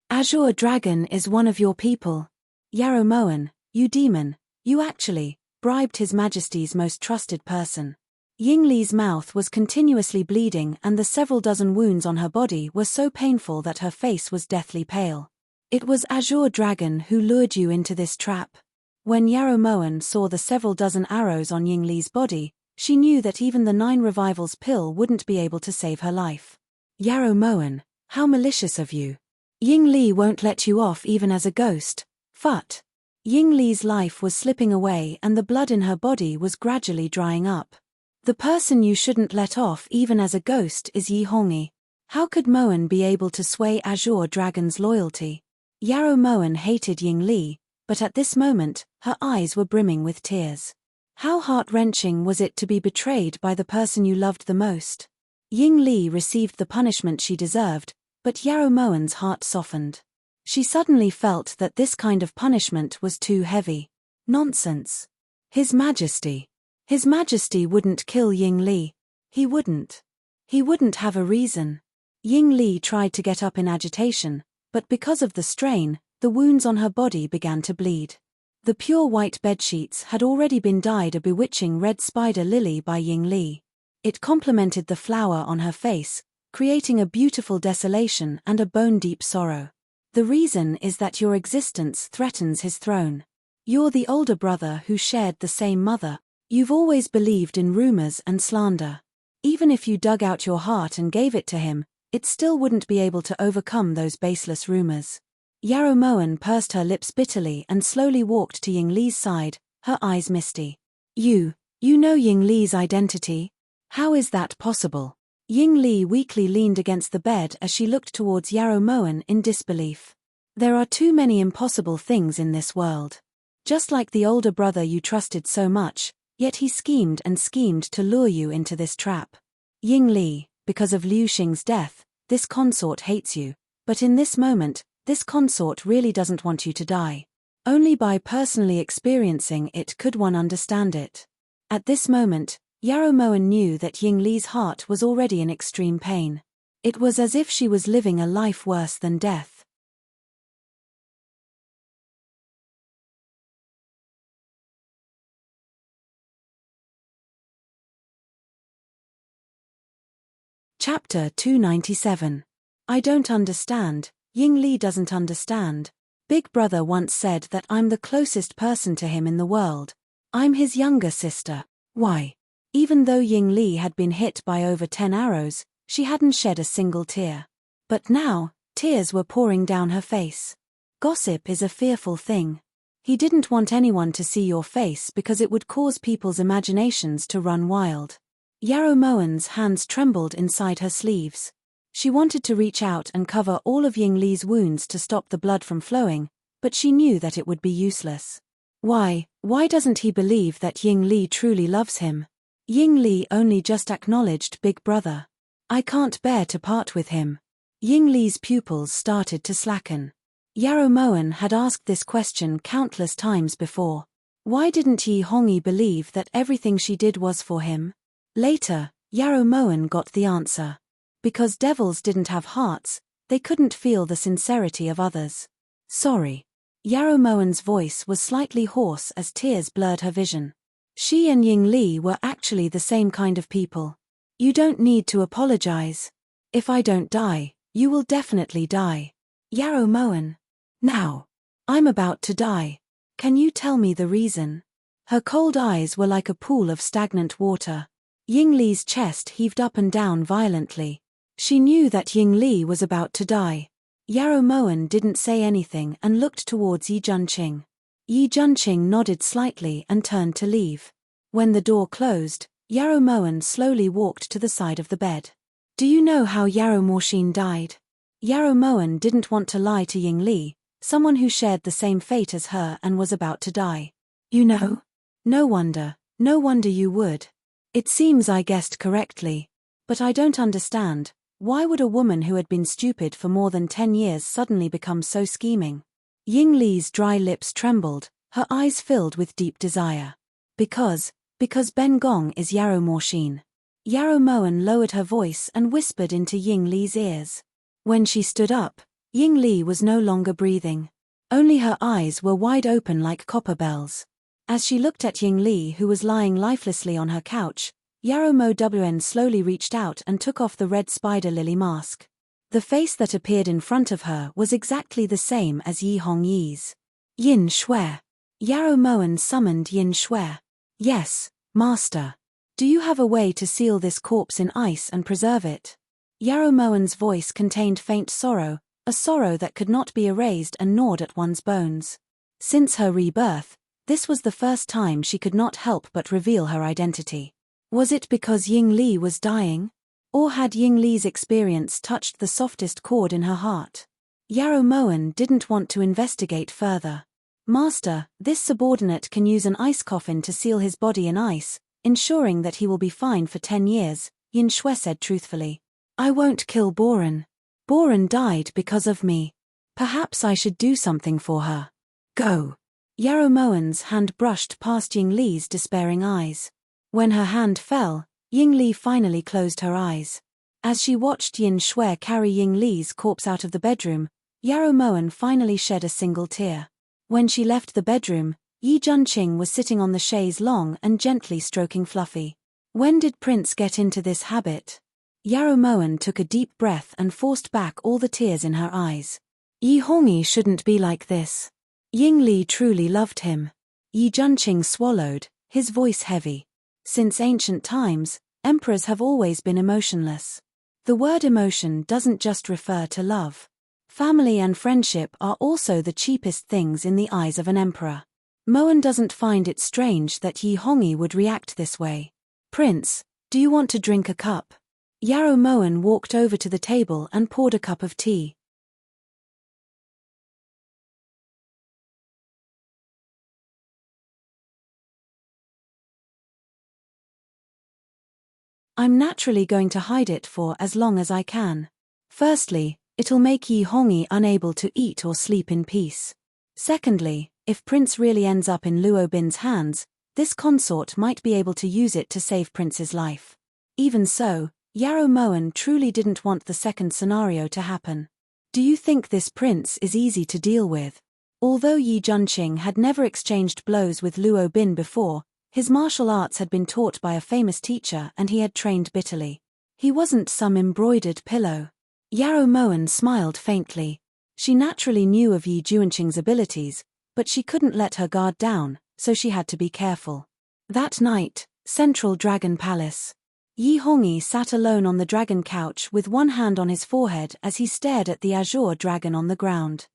"Azure Dragon is one of your people. Yarrow Moen, you demon, you actually bribed His Majesty's most trusted person." Ying Li's mouth was continuously bleeding and the several dozen wounds on her body were so painful that her face was deathly pale. "It was Azure Dragon who lured you into this trap." When Yarrow Moen saw the several dozen arrows on Ying Li's body, she knew that even the 9 revivals pill wouldn't be able to save her life. "Yarrow Moen, how malicious of you. Ying Li won't let you off even as a ghost. Phut." Ying Li's life was slipping away and the blood in her body was gradually drying up. "The person you shouldn't let off even as a ghost is Yi Hongyi. How could Moen be able to sway Azure Dragon's loyalty?" Yarrow Moen hated Ying Li, but at this moment, her eyes were brimming with tears. How heart-wrenching was it to be betrayed by the person you loved the most? Ying Li received the punishment she deserved, but Yarrow Moen's heart softened. She suddenly felt that this kind of punishment was too heavy. Nonsense. His Majesty. His Majesty wouldn't kill Ying Li. He wouldn't. He wouldn't have a reason. Ying Li tried to get up in agitation, but because of the strain, the wounds on her body began to bleed. The pure white bedsheets had already been dyed a bewitching red spider lily by Ying Li. It complemented the flower on her face, creating a beautiful desolation and a bone-deep sorrow. "The reason is that your existence threatens his throne. You're the older brother who shared the same mother. You've always believed in rumors and slander. Even if you dug out your heart and gave it to him, it still wouldn't be able to overcome those baseless rumors." Yarrow Moen pursed her lips bitterly and slowly walked to Ying Li's side, her eyes misty. You know Ying Li's identity? How is that possible?" Ying Li weakly leaned against the bed as she looked towards Yarrow Moen in disbelief. "There are too many impossible things in this world. Just like the older brother you trusted so much, yet he schemed and schemed to lure you into this trap. Ying Li, because of Liu Xing's death, this consort hates you, but in this moment, this consort really doesn't want you to die. Only by personally experiencing it could one understand it." At this moment, Yarrow Moen knew that Ying Li's heart was already in extreme pain. It was as if she was living a life worse than death. Chapter 297. I don't understand. Ying Li doesn't understand. Big brother once said that I'm the closest person to him in the world. I'm his younger sister. Why? Even though Ying Li had been hit by over 10 arrows, she hadn't shed a single tear. But now, tears were pouring down her face. Gossip is a fearful thing. He didn't want anyone to see your face because it would cause people's imaginations to run wild. Yarrow Moen's hands trembled inside her sleeves. She wanted to reach out and cover all of Ying Li's wounds to stop the blood from flowing, but she knew that it would be useless. Why doesn't he believe that Ying Li truly loves him? Ying Li only just acknowledged Big Brother. I can't bear to part with him. Ying Li's pupils started to slacken. Yarrow Moen had asked this question countless times before. Why didn't Yi Hongyi believe that everything she did was for him? Later, Yarrow Moen got the answer. Because devils didn't have hearts, they couldn't feel the sincerity of others. Sorry. Yarrow Moen's voice was slightly hoarse as tears blurred her vision. She and Ying Li were actually the same kind of people. You don't need to apologize. If I don't die, you will definitely die. Yarrow Moen. Now. I'm about to die. Can you tell me the reason? Her cold eyes were like a pool of stagnant water. Ying Li's chest heaved up and down violently. She knew that Ying Li was about to die. Yarrow Moen didn't say anything and looked towards Yi Junqing. Yi Junqing nodded slightly and turned to leave. When the door closed, Yarrow Moen slowly walked to the side of the bed. Do you know how Yarrow Morshin died? Yarrow Moen didn't want to lie to Ying Li, someone who shared the same fate as her and was about to die. You know? No wonder you would. It seems I guessed correctly. But I don't understand, why would a woman who had been stupid for more than 10 years suddenly become so scheming? Ying Li's dry lips trembled, her eyes filled with deep desire. Because Ben Gong is Yarrow Morshin. Yarrow Moen lowered her voice and whispered into Ying Li's ears. When she stood up, Ying Li was no longer breathing. Only her eyes were wide open like copper bells. As she looked at Ying Li, who was lying lifelessly on her couch, Yarrow Moen slowly reached out and took off the red spider lily mask. The face that appeared in front of her was exactly the same as Yi Hongyi's. Yin Shui. Yarrow Moen summoned Yin Shui. Yes, master. Do you have a way to seal this corpse in ice and preserve it? Yarrow Moen's voice contained faint sorrow, a sorrow that could not be erased and gnawed at one's bones. Since her rebirth, this was the first time she could not help but reveal her identity. Was it because Ying Li was dying? Or had Ying Li's experience touched the softest chord in her heart? Yarrow Moen didn't want to investigate further. Master, this subordinate can use an ice coffin to seal his body in ice, ensuring that he will be fine for 10 years, Yin Shui said truthfully. I won't kill Boren. Boren died because of me. Perhaps I should do something for her. Go. Yarrow Moen's hand brushed past Ying Li's despairing eyes. When her hand fell, Ying Li finally closed her eyes. As she watched Yin Shui carry Ying Li's corpse out of the bedroom, Yarrow Moen finally shed a single tear. When she left the bedroom, Yi Junqing was sitting on the chaise longue and gently stroking Fluffy. When did Prince get into this habit? Yarrow Moen took a deep breath and forced back all the tears in her eyes. Yi Hongyi shouldn't be like this. Ying Li truly loved him. Yi Junqing swallowed, his voice heavy. Since ancient times, emperors have always been emotionless. The word emotion doesn't just refer to love. Family and friendship are also the cheapest things in the eyes of an emperor. Moen doesn't find it strange that Yi Hongyi would react this way. Prince, do you want to drink a cup? Yarrow Moen walked over to the table and poured a cup of tea. I'm naturally going to hide it for as long as I can. Firstly, it'll make Yi Hongyi unable to eat or sleep in peace. Secondly, if Prince really ends up in Luo Bin's hands, this consort might be able to use it to save Prince's life. Even so, Yarrow Moen truly didn't want the second scenario to happen. Do you think this prince is easy to deal with? Although Yi Junqing had never exchanged blows with Luo Bin before, his martial arts had been taught by a famous teacher and he had trained bitterly. He wasn't some embroidered pillow. Yarrow Moen smiled faintly. She naturally knew of Yi Junqing's abilities, but she couldn't let her guard down, so she had to be careful. That night, Central Dragon Palace. Yi Hongyi sat alone on the dragon couch with one hand on his forehead as he stared at the azure dragon on the ground.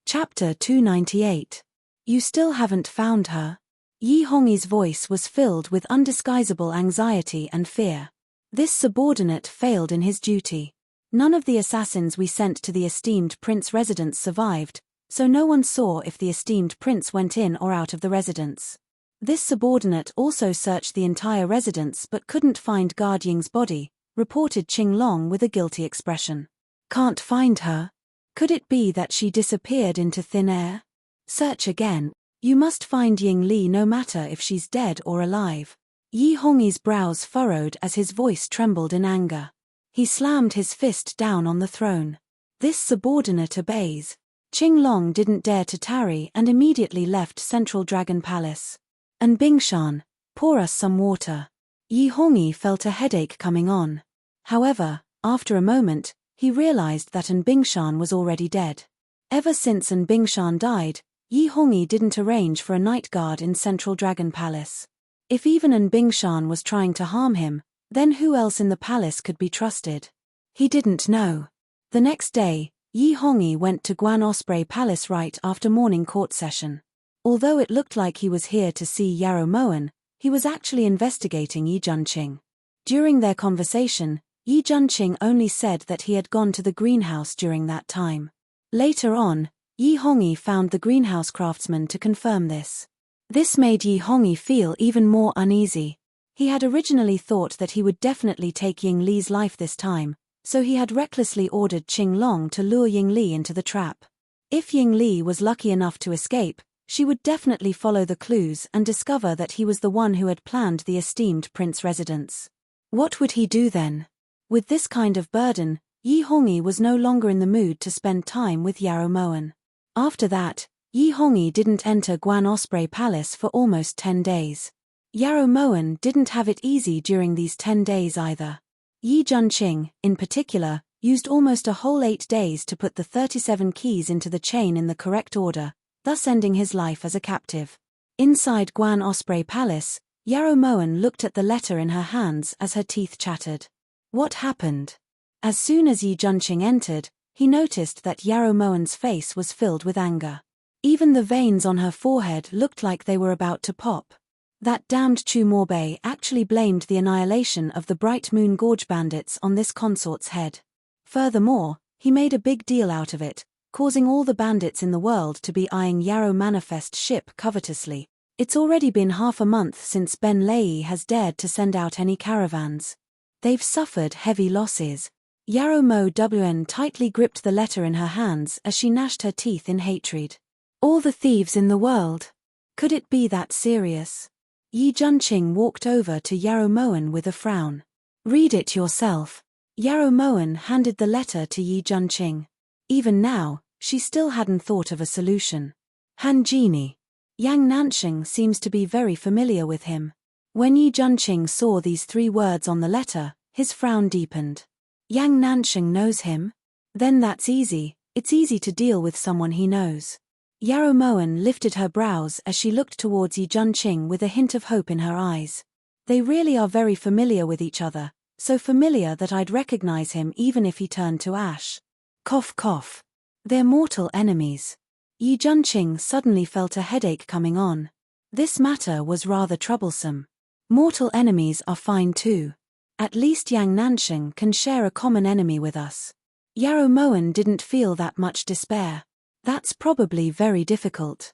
Chapter 298. You still haven't found her? Yi Hongyi's voice was filled with undisguisable anxiety and fear. This subordinate failed in his duty. None of the assassins we sent to the esteemed prince residence survived, so no one saw if the esteemed prince went in or out of the residence. This subordinate also searched the entire residence but couldn't find Guard Ying's body, reported Qing Long with a guilty expression. Can't find her? Could it be that she disappeared into thin air? Search again. You must find Ying Li no matter if she's dead or alive. Yi Hongyi's brows furrowed as his voice trembled in anger. He slammed his fist down on the throne. This subordinate obeys. Qing Long didn't dare to tarry and immediately left Central Dragon Palace. And Bingshan, pour us some water. Yi Hongyi felt a headache coming on. However, after a moment, he realized that An Bingshan was already dead. Ever since An Bingshan died, Yi Hongyi didn't arrange for a night guard in Central Dragon Palace. If even An Bingshan was trying to harm him, then who else in the palace could be trusted? He didn't know. The next day, Yi Hongyi went to Guan Osprey Palace right after morning court session. Although it looked like he was here to see Yarrow Moen, he was actually investigating Yi Junqing. During their conversation, Yi Junqing only said that he had gone to the greenhouse during that time. Later on, Yi Hongyi found the greenhouse craftsman to confirm this. This made Yi Hongyi feel even more uneasy. He had originally thought that he would definitely take Ying Li's life this time, so he had recklessly ordered Qing Long to lure Ying Li into the trap. If Ying Li was lucky enough to escape, she would definitely follow the clues and discover that he was the one who had planned the esteemed prince residence. What would he do then? With this kind of burden, Yi Hongyi was no longer in the mood to spend time with Yarrow Moen. After that, Yi Hongyi didn't enter Guan Osprey Palace for almost 10 days. Yarrow Moen didn't have it easy during these 10 days either. Yi Junqing, in particular, used almost a whole 8 days to put the 37 keys into the chain in the correct order, thus ending his life as a captive. Inside Guan Osprey Palace, Yarrow Moen looked at the letter in her hands as her teeth chattered. What happened? As soon as Yi Junqing entered, he noticed that Yarrow Moen's face was filled with anger. Even the veins on her forehead looked like they were about to pop. That damned Chu Morbei actually blamed the annihilation of the Bright Moon Gorge bandits on this consort's head. Furthermore, he made a big deal out of it, causing all the bandits in the world to be eyeing Yarrow Manifest's ship covetously. It's already been half a month since Ben Lei has dared to send out any caravans. They've suffered heavy losses. Yarrow Mo Wn tightly gripped the letter in her hands as she gnashed her teeth in hatred. All the thieves in the world. Could it be that serious? Yi Junqing walked over to Yarrow Moen with a frown. Read it yourself. Yarrow Moen handed the letter to Yi Junqing. Even now, she still hadn't thought of a solution. Han Genie. Yang Nansheng seems to be very familiar with him. When Yi Junqing saw these 3 words on the letter, his frown deepened. Yang Nansheng knows him? Then that's easy, it's easy to deal with someone he knows. Yarrow Moen lifted her brows as she looked towards Yi Junqing with a hint of hope in her eyes. They really are very familiar with each other, so familiar that I'd recognize him even if he turned to ash. Cough cough. They're mortal enemies. Yi Junqing suddenly felt a headache coming on. This matter was rather troublesome. Mortal enemies are fine too. At least Yang Nansheng can share a common enemy with us. Yarrow Moen didn't feel that much despair. That's probably very difficult.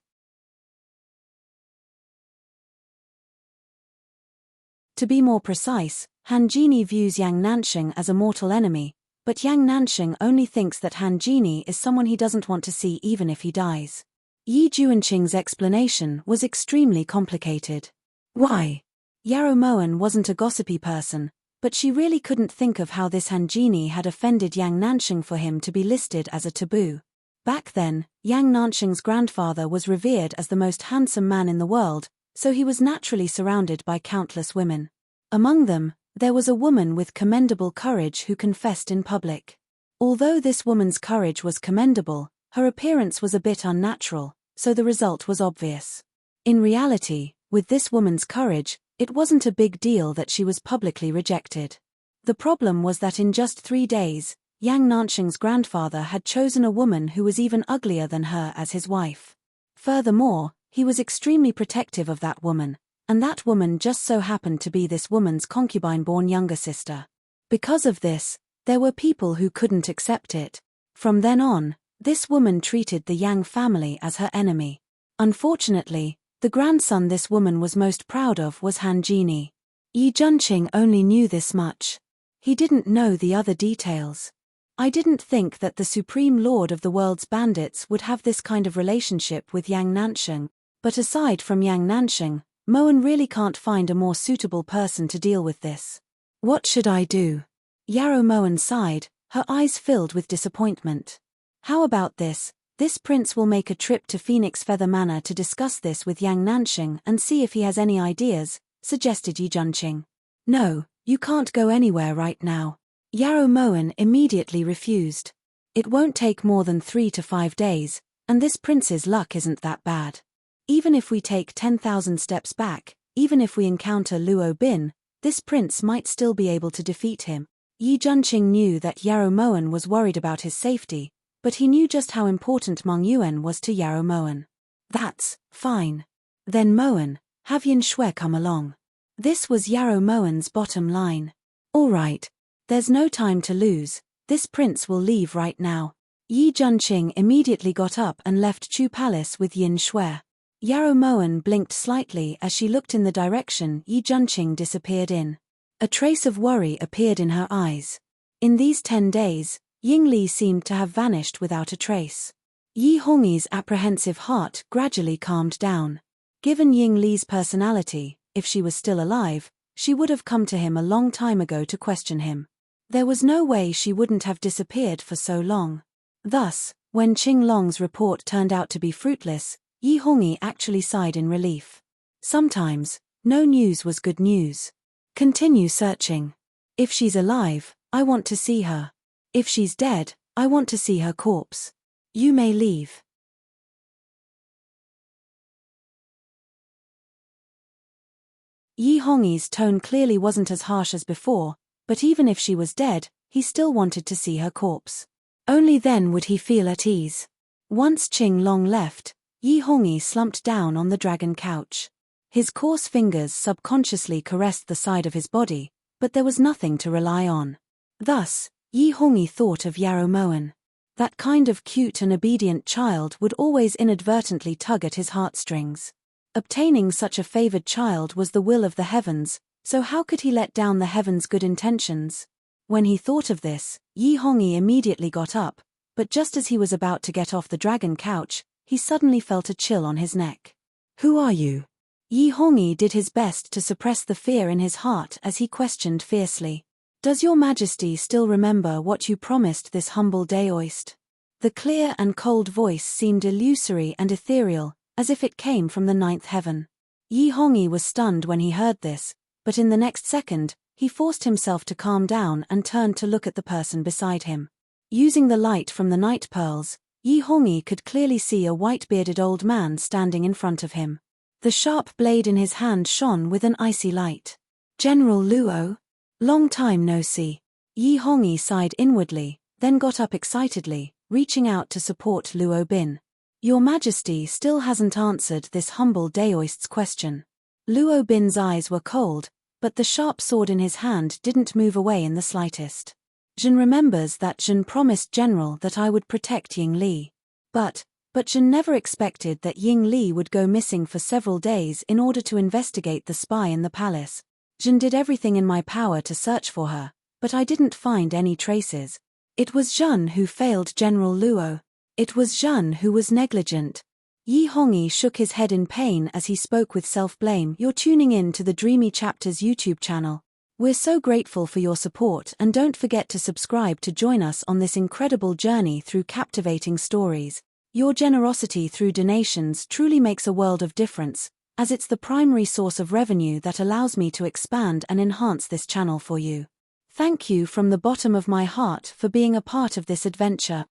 To be more precise, Han Genie views Yang Nansheng as a mortal enemy, but Yang Nansheng only thinks that Han Genie is someone he doesn't want to see even if he dies. Yi Junqing's explanation was extremely complicated. Why? Yarrow Moen wasn't a gossipy person, but she really couldn't think of how this Han Genie had offended Yang Nansheng for him to be listed as a taboo. Back then, Yang Nansheng's grandfather was revered as the most handsome man in the world, so he was naturally surrounded by countless women. Among them, there was a woman with commendable courage who confessed in public. Although this woman's courage was commendable, her appearance was a bit unnatural, so the result was obvious. In reality, with this woman's courage, it wasn't a big deal that she was publicly rejected. The problem was that in just 3 days, Yang Nansheng's grandfather had chosen a woman who was even uglier than her as his wife. Furthermore, he was extremely protective of that woman, and that woman just so happened to be this woman's concubine-born younger sister. Because of this, there were people who couldn't accept it. From then on, this woman treated the Yang family as her enemy. Unfortunately, the grandson this woman was most proud of was Han Genie. Yi Junqing only knew this much. He didn't know the other details. I didn't think that the Supreme Lord of the world's bandits would have this kind of relationship with Yang Nansheng, but aside from Yang Nansheng, Moen really can't find a more suitable person to deal with this. What should I do? Yarrow Moen sighed, her eyes filled with disappointment. How about this? This prince will make a trip to Phoenix Feather Manor to discuss this with Yang Nansheng and see if he has any ideas, suggested Yi Junqing. No, you can't go anywhere right now. Yarrow Moen immediately refused. It won't take more than 3 to 5 days, and this prince's luck isn't that bad. Even if we take 10,000 steps back, even if we encounter Luo Bin, this prince might still be able to defeat him. Yi Junqing knew that Yarrow Moen was worried about his safety, but he knew just how important Meng Yuan was to Yarrow Moen. That's fine. Then Moen, have Yin Shui come along. This was Yarrow Moen's bottom line. All right. There's no time to lose, this prince will leave right now. Yi Junqing immediately got up and left Chu Palace with Yin Shui. Yarrow Moen blinked slightly as she looked in the direction Yi Junqing disappeared in. A trace of worry appeared in her eyes. In these 10 days, Ying Li seemed to have vanished without a trace. Yi Hongyi's apprehensive heart gradually calmed down. Given Ying Li's personality, if she was still alive, she would have come to him a long time ago to question him. There was no way she wouldn't have disappeared for so long. Thus, when Qing Long's report turned out to be fruitless, Yi Hongyi actually sighed in relief. Sometimes, no news was good news. Continue searching. If she's alive, I want to see her. If she's dead, I want to see her corpse. You may leave. Yi Hongyi's tone clearly wasn't as harsh as before, but even if she was dead, he still wanted to see her corpse. Only then would he feel at ease. Once Qing Long left, Yi Hongyi slumped down on the dragon couch. His coarse fingers subconsciously caressed the side of his body, but there was nothing to rely on. Thus, Yi Hongyi thought of Yarrow Moen. That kind of cute and obedient child would always inadvertently tug at his heartstrings. Obtaining such a favored child was the will of the heavens, so how could he let down the heavens' good intentions? When he thought of this, Yi Hongyi immediately got up, but just as he was about to get off the dragon couch, he suddenly felt a chill on his neck. Who are you? Yi Hongyi did his best to suppress the fear in his heart as he questioned fiercely. Does your majesty still remember what you promised this humble daoist? The clear and cold voice seemed illusory and ethereal, as if it came from the 9th heaven. Yi Hongyi was stunned when he heard this, but in the next second, he forced himself to calm down and turned to look at the person beside him. Using the light from the night pearls, Yi Hongyi could clearly see a white-bearded old man standing in front of him. The sharp blade in his hand shone with an icy light. General Luo? Long time no see. Yi Hongyi sighed inwardly, then got up excitedly, reaching out to support Luo Bin. Your Majesty still hasn't answered this humble daoist's question. Luo Bin's eyes were cold, but the sharp sword in his hand didn't move away in the slightest. Zhen remembers that Zhen promised General that I would protect Ying Li. But Zhen never expected that Ying Li would go missing for several days in order to investigate the spy in the palace. Zhen did everything in my power to search for her, but I didn't find any traces. It was Zhen who failed General Luo. It was Zhen who was negligent. Yi Hongyi shook his head in pain as he spoke with self-blame. You're tuning in to the Dreamy Chapters YouTube channel. We're so grateful for your support, and don't forget to subscribe to join us on this incredible journey through captivating stories. Your generosity through donations truly makes a world of difference, as it's the primary source of revenue that allows me to expand and enhance this channel for you. Thank you from the bottom of my heart for being a part of this adventure.